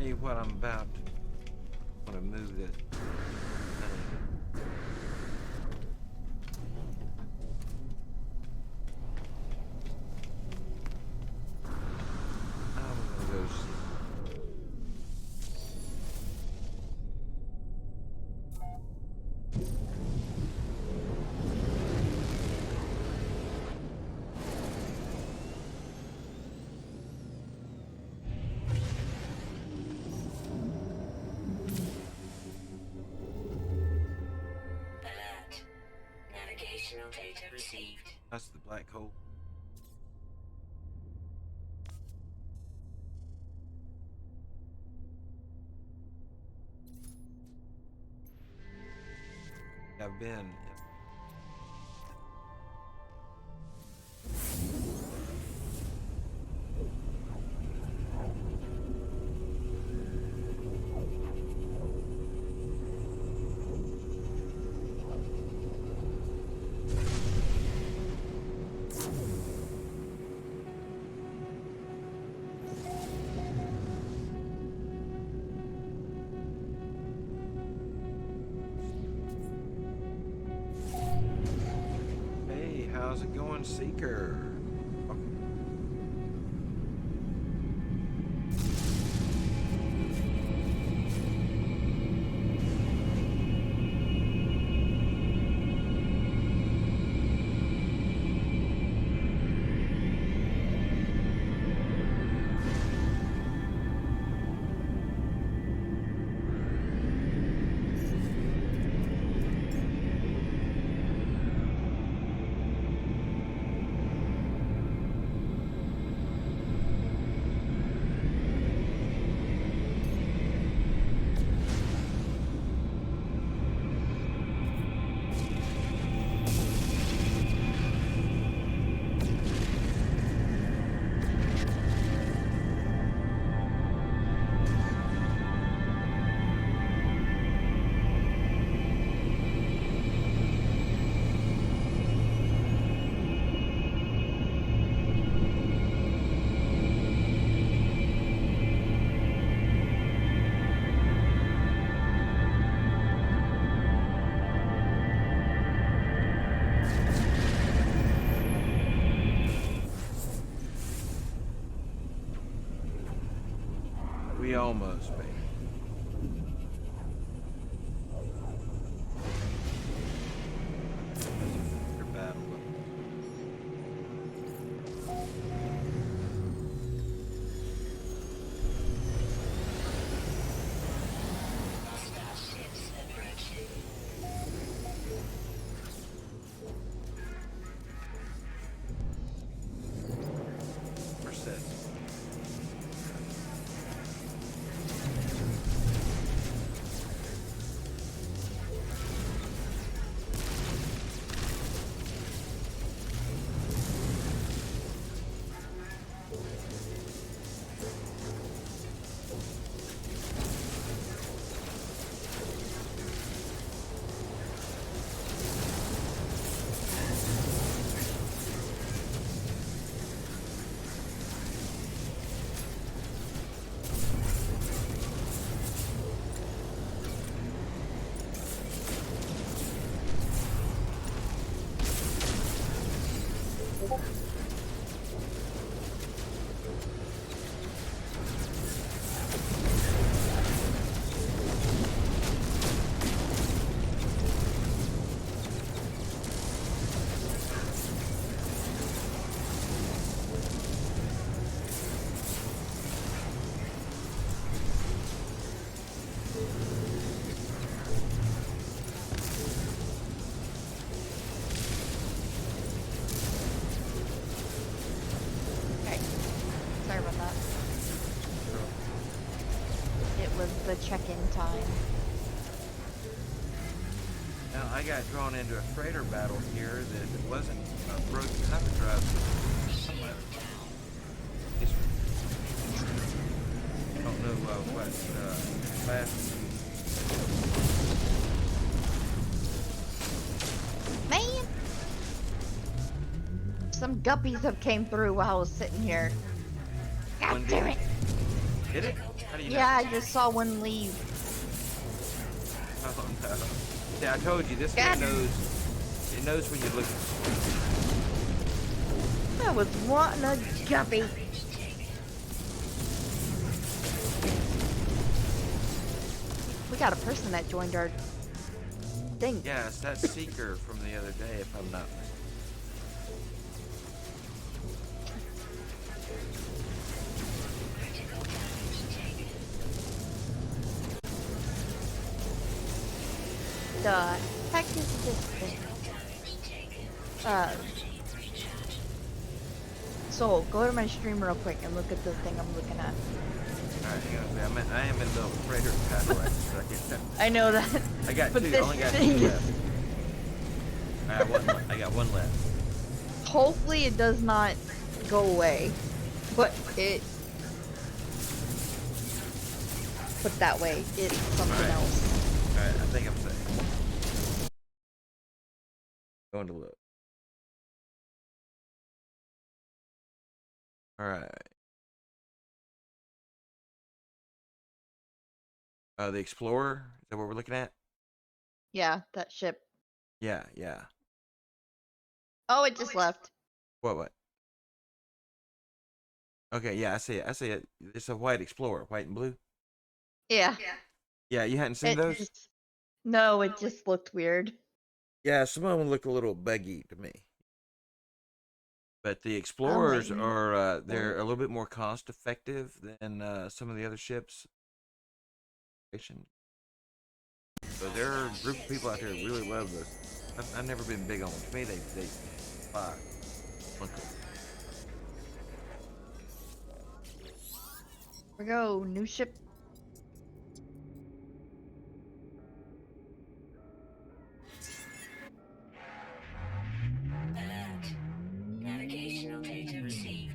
Tell you what I'm about. I'm gonna move this. I'm gonna go see. Alert. Navigational data received. That's the black hole. I've been. Hey, how's it going, Seeker? We almost made it. Your battle. Hostile ships approaching. We're set. Okay. Sorry about that. It was the check-in time. Now I got drawn into a freighter battle here that it wasn't a broken hyperdrive. I don't know what fast. Man! Some guppies have came through while I was sitting here. God One damn day. it! Did it? How do you know? Yeah, I just saw one leave. Oh no. See, I told you this God. game knows. It knows when you're looking. I was wanting a guppy. We got a person that joined our thing. Yeah, it's that seeker from the other day, if I'm not mistaken. The heck is this thing? So go to my stream real quick and look at the thing I'm looking at. Alright, hang on a second. I am in the middle of a freighter Cadillac, so I can't. I know that. I got but two. I this only got thing two is. left. I got one left. Hopefully it does not go away, but it. Put that way, it's something Alright. else. Alright, I think I'm safe. Going to look. Alright. The Explorer? Is that what we're looking at? Yeah, that ship. Yeah, yeah. Oh, it just left. What? Okay, yeah, I see it. I see it. It's a white Explorer, white and blue. Yeah. Yeah, you hadn't seen It those? just, no, it just looked weird. Yeah, some of them look a little buggy to me. But the Explorers maybe. are they're a little bit more cost effective than some of the other ships. So there are a group of people out there who really love this. I've never been big on them. To me, they fly. Here we go, new ship. Alert. Navigational data received.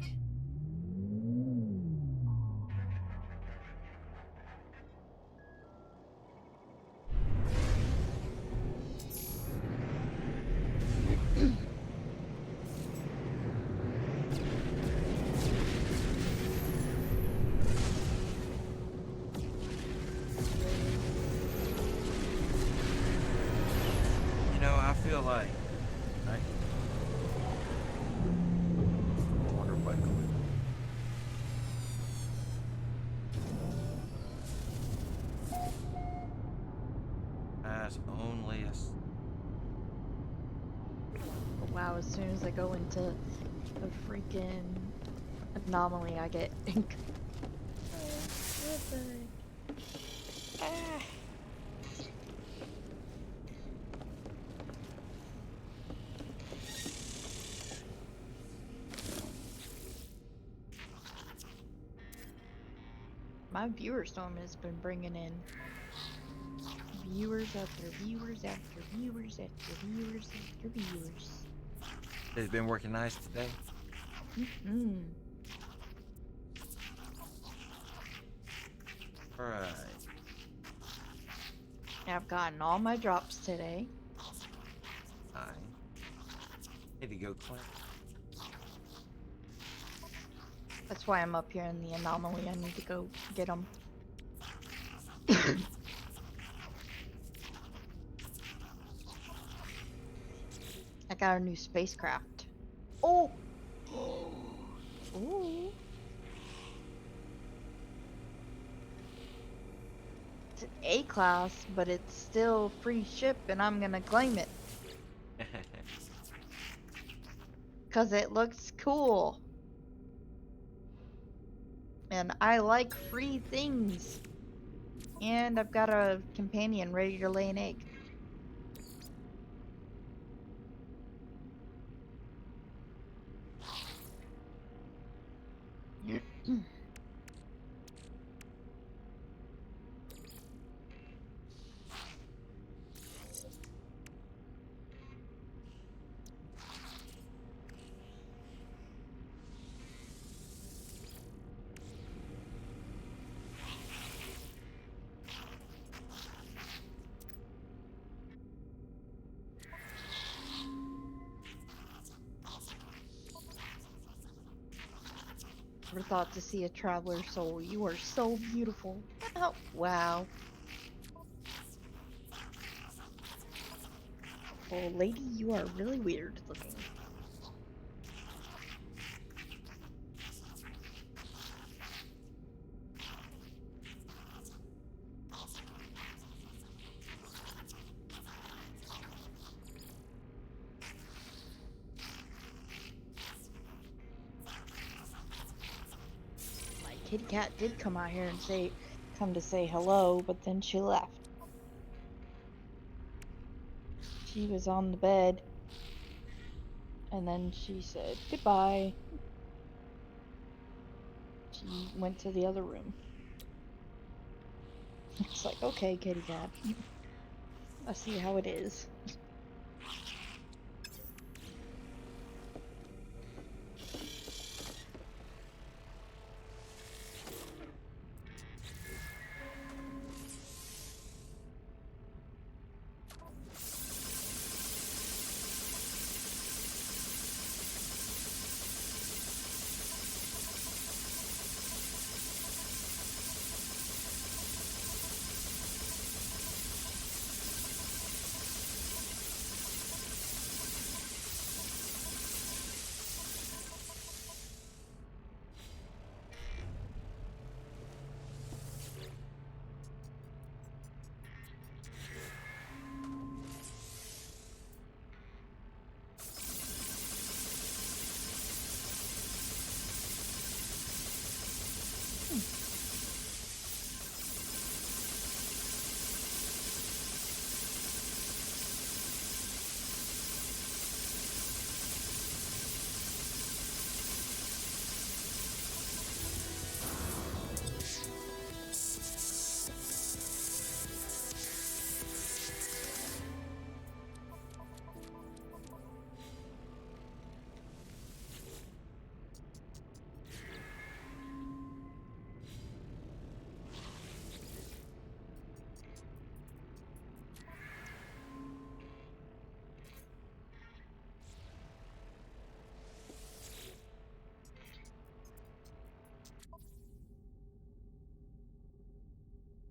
You know, I feel like I wonder what. As only a. Wow, as soon as I go into a freaking anomaly, I get ink. My viewer storm has been bringing in viewers after viewers after viewers after viewers after viewers. It's been working nice today. Mm-hmm. All right. I've gotten all my drops today. I need to go clean. That's why I'm up here in the anomaly. I need to go get them. I got a new spacecraft. Oh! Ooh. It's an A class, but it's still free ship and I'm gonna claim it. Cause it looks cool. And I like free things. And I've got a companion ready to lay an egg. never thought to see a traveler's soul. You are so beautiful. Oh, wow. Well, lady, you are really weird looking. My kitty cat did come out here and come to say hello, but then she left. She was on the bed, and then she said goodbye. She went to the other room. It's like, okay, kitty cat. I see how it is.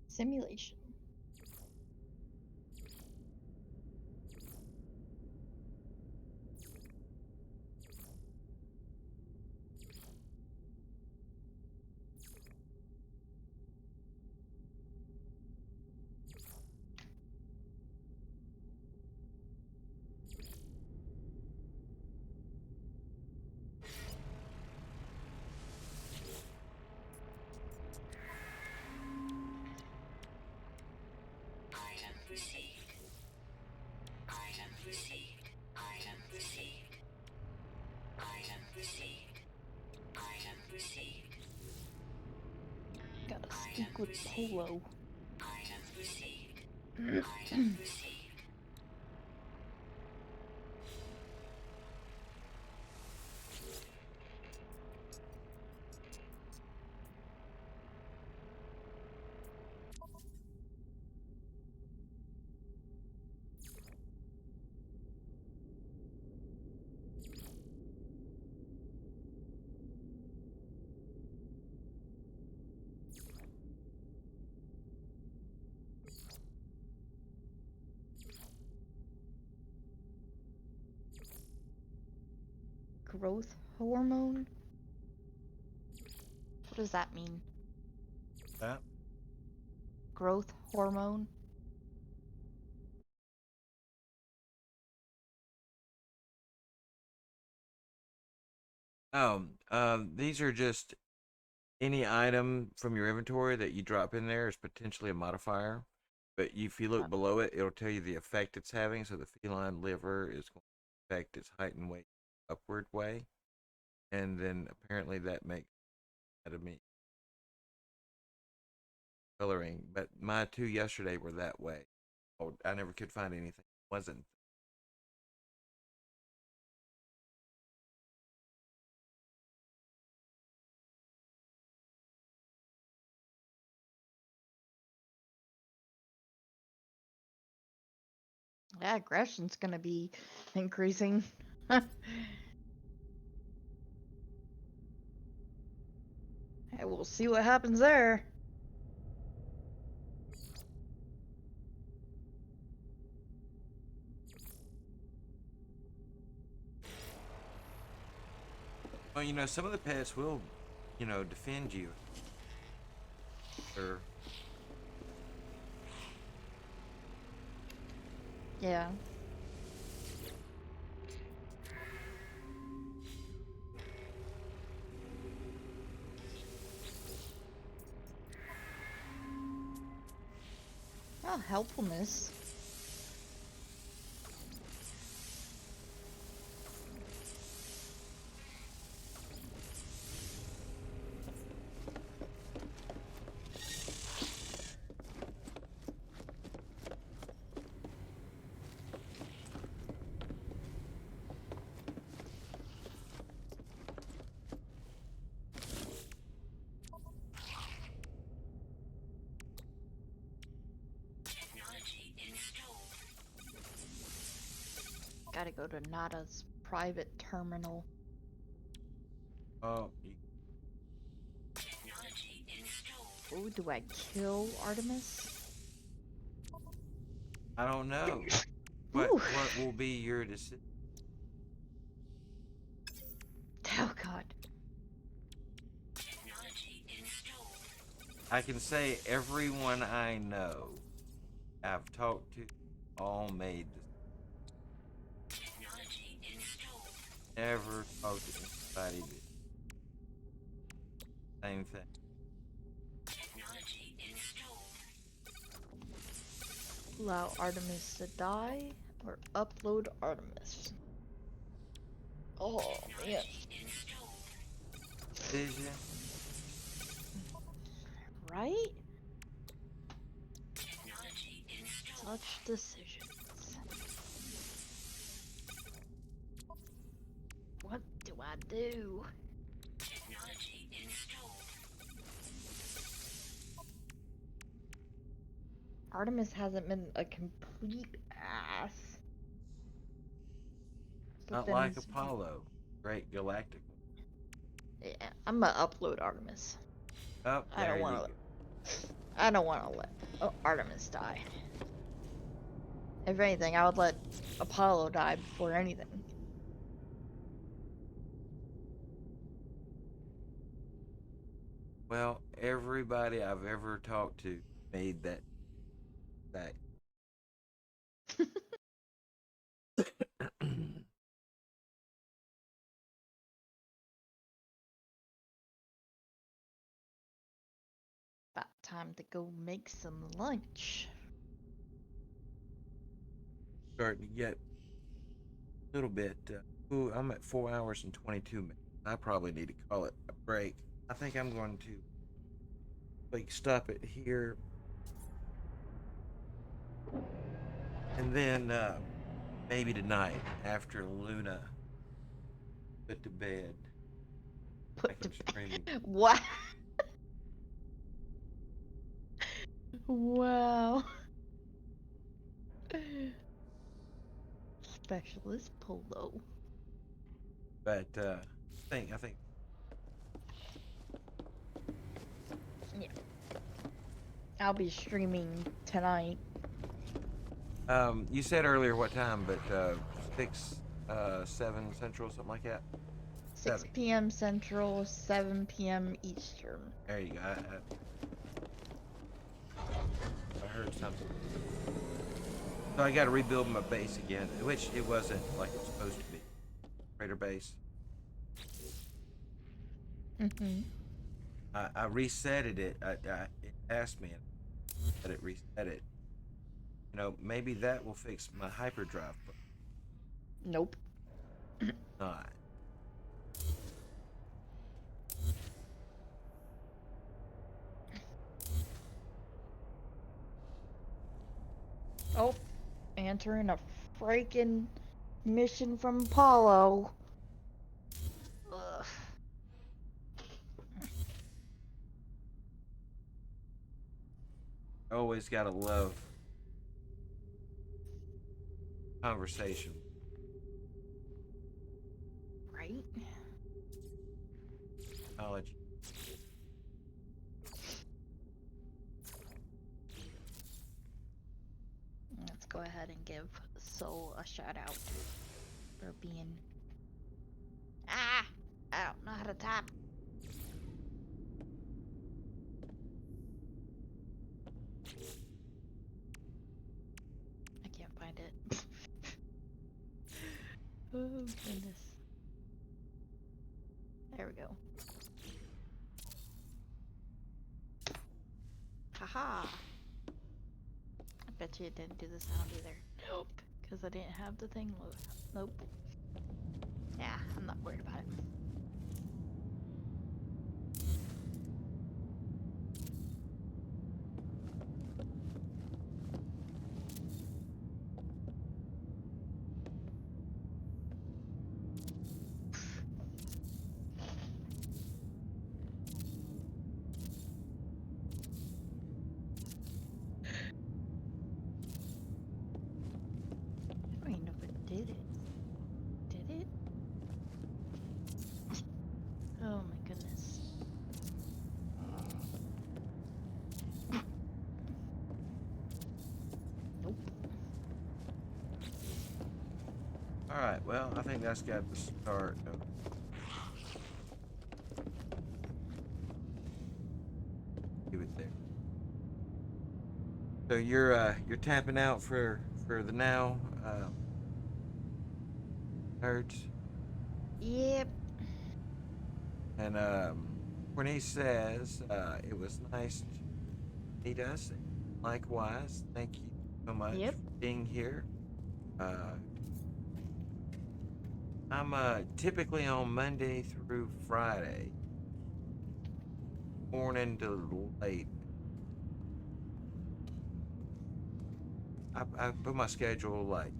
Simulation. Item received. Item received. Item received. Item received. Item received. Gotta speak with Polo. Item received. Item received. Growth hormone? What does that mean? That? Growth hormone? Oh, these are just any item from your inventory that you drop in there is potentially a modifier. But if you look below it, it'll tell you the effect it's having. So the feline liver is going to affect its height and weight upward way. And then apparently that makes out of me coloring. But my two yesterday were that way. Oh, I never could find anything. Wasn't. Yeah, aggression's gonna be increasing. And we'll see what happens there. Well, you know, some of the pets will, you know, defend you. Or Yeah. Oh, helpfulness. Technology installed. Gotta go to Nada's private terminal. oh, Technology installed. Oh, do I kill Artemis? I don't know. Ooh. What will be your decision? Oh god. Technology installed. I can say everyone I know, I've talked to, all made this. Technology installed. Never talked to anybody that same thing. Technology installed. Allow Artemis to die or upload Artemis. Oh man. Installed. Decision. Right? Technology installed. Such decisions. What do I do? Technology installed. Artemis hasn't been a complete ass. But Not then like Apollo, great galactic. yeah, I'm gonna upload Artemis. Oh, I there don't you want go. to. I don't want to let Artemis die. If anything, I would let Apollo die before anything. Well, everybody I've ever talked to made that fact. About time to go make some lunch. Starting to get a little bit. Ooh, I'm at 4 hours and 22 minutes. I probably need to call it a break. I think I'm going to like stop it here, and then maybe tonight after Luna put to bed, I Put to can stream. bed. What? Wow. Specialist Polo. But I think Yeah. I'll be streaming tonight. you said earlier what time, but 6, 7 Central, something like that. 6 7. p.m. Central, 7 p.m. Eastern. There you go. I heard something. So I got to rebuild my base again, which it wasn't like it was supposed to be. Crater base. Mm-hmm. I resetted it. It asked me, that it reset it. You know, maybe that will fix my hyperdrive. But Nope. not. Oh, answering a freaking mission from Apollo. Ugh. Always gotta love conversation. Right? Knowledge. ahead and give Soul a shout out for being. Ah! I don't know how to tap. I can't find it. Oh, goodness. There we go. Haha! I bet you it didn't do the sound either. Nope. Because I didn't have the thing loaded. Nope. Yeah, I'm not worried about it. I don't even know if it did it. Did it? Oh my goodness. Nope. All right. Well, I think that's got the start. Give it there. So you're tapping out for the now, nerds. Yep. And Cornelius says it was nice to meet us. Likewise, thank you so much Yep. for being here. Uh, I'm typically on Monday through Friday, morning to late. I put my schedule like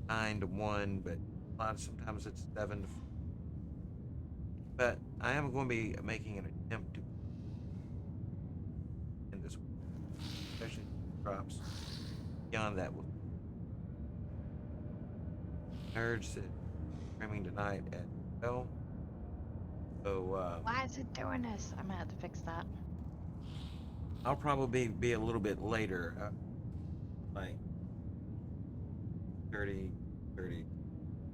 9 to 1, but sometimes it's 7 to 4. But I am going to be making an attempt to end this week, especially drops. Beyond that, we'll nerds that streaming tonight at 12. So Why is it doing this? I'm gonna have to fix that. I'll probably be a little bit later, like 30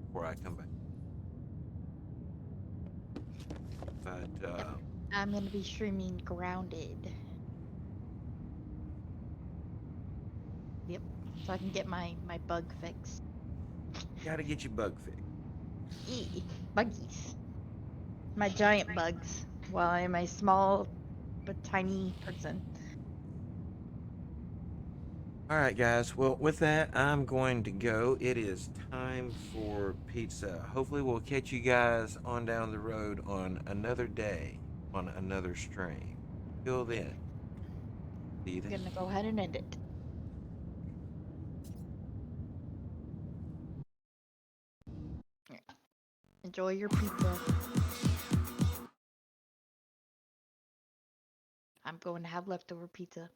before I come back. But I'm gonna be streaming Grounded. Yep. So I can get my bug fixed. gotta get your bug fixed. Buggies. My giant bugs. While I'm a small but tiny person. All right, guys. Well, with that, I'm going to go. It is time for pizza. Hopefully, we'll catch you guys on down the road on another day on another stream. Till then, see you I'm then. gonna go ahead and end it. Enjoy your pizza. I'm going to have leftover pizza.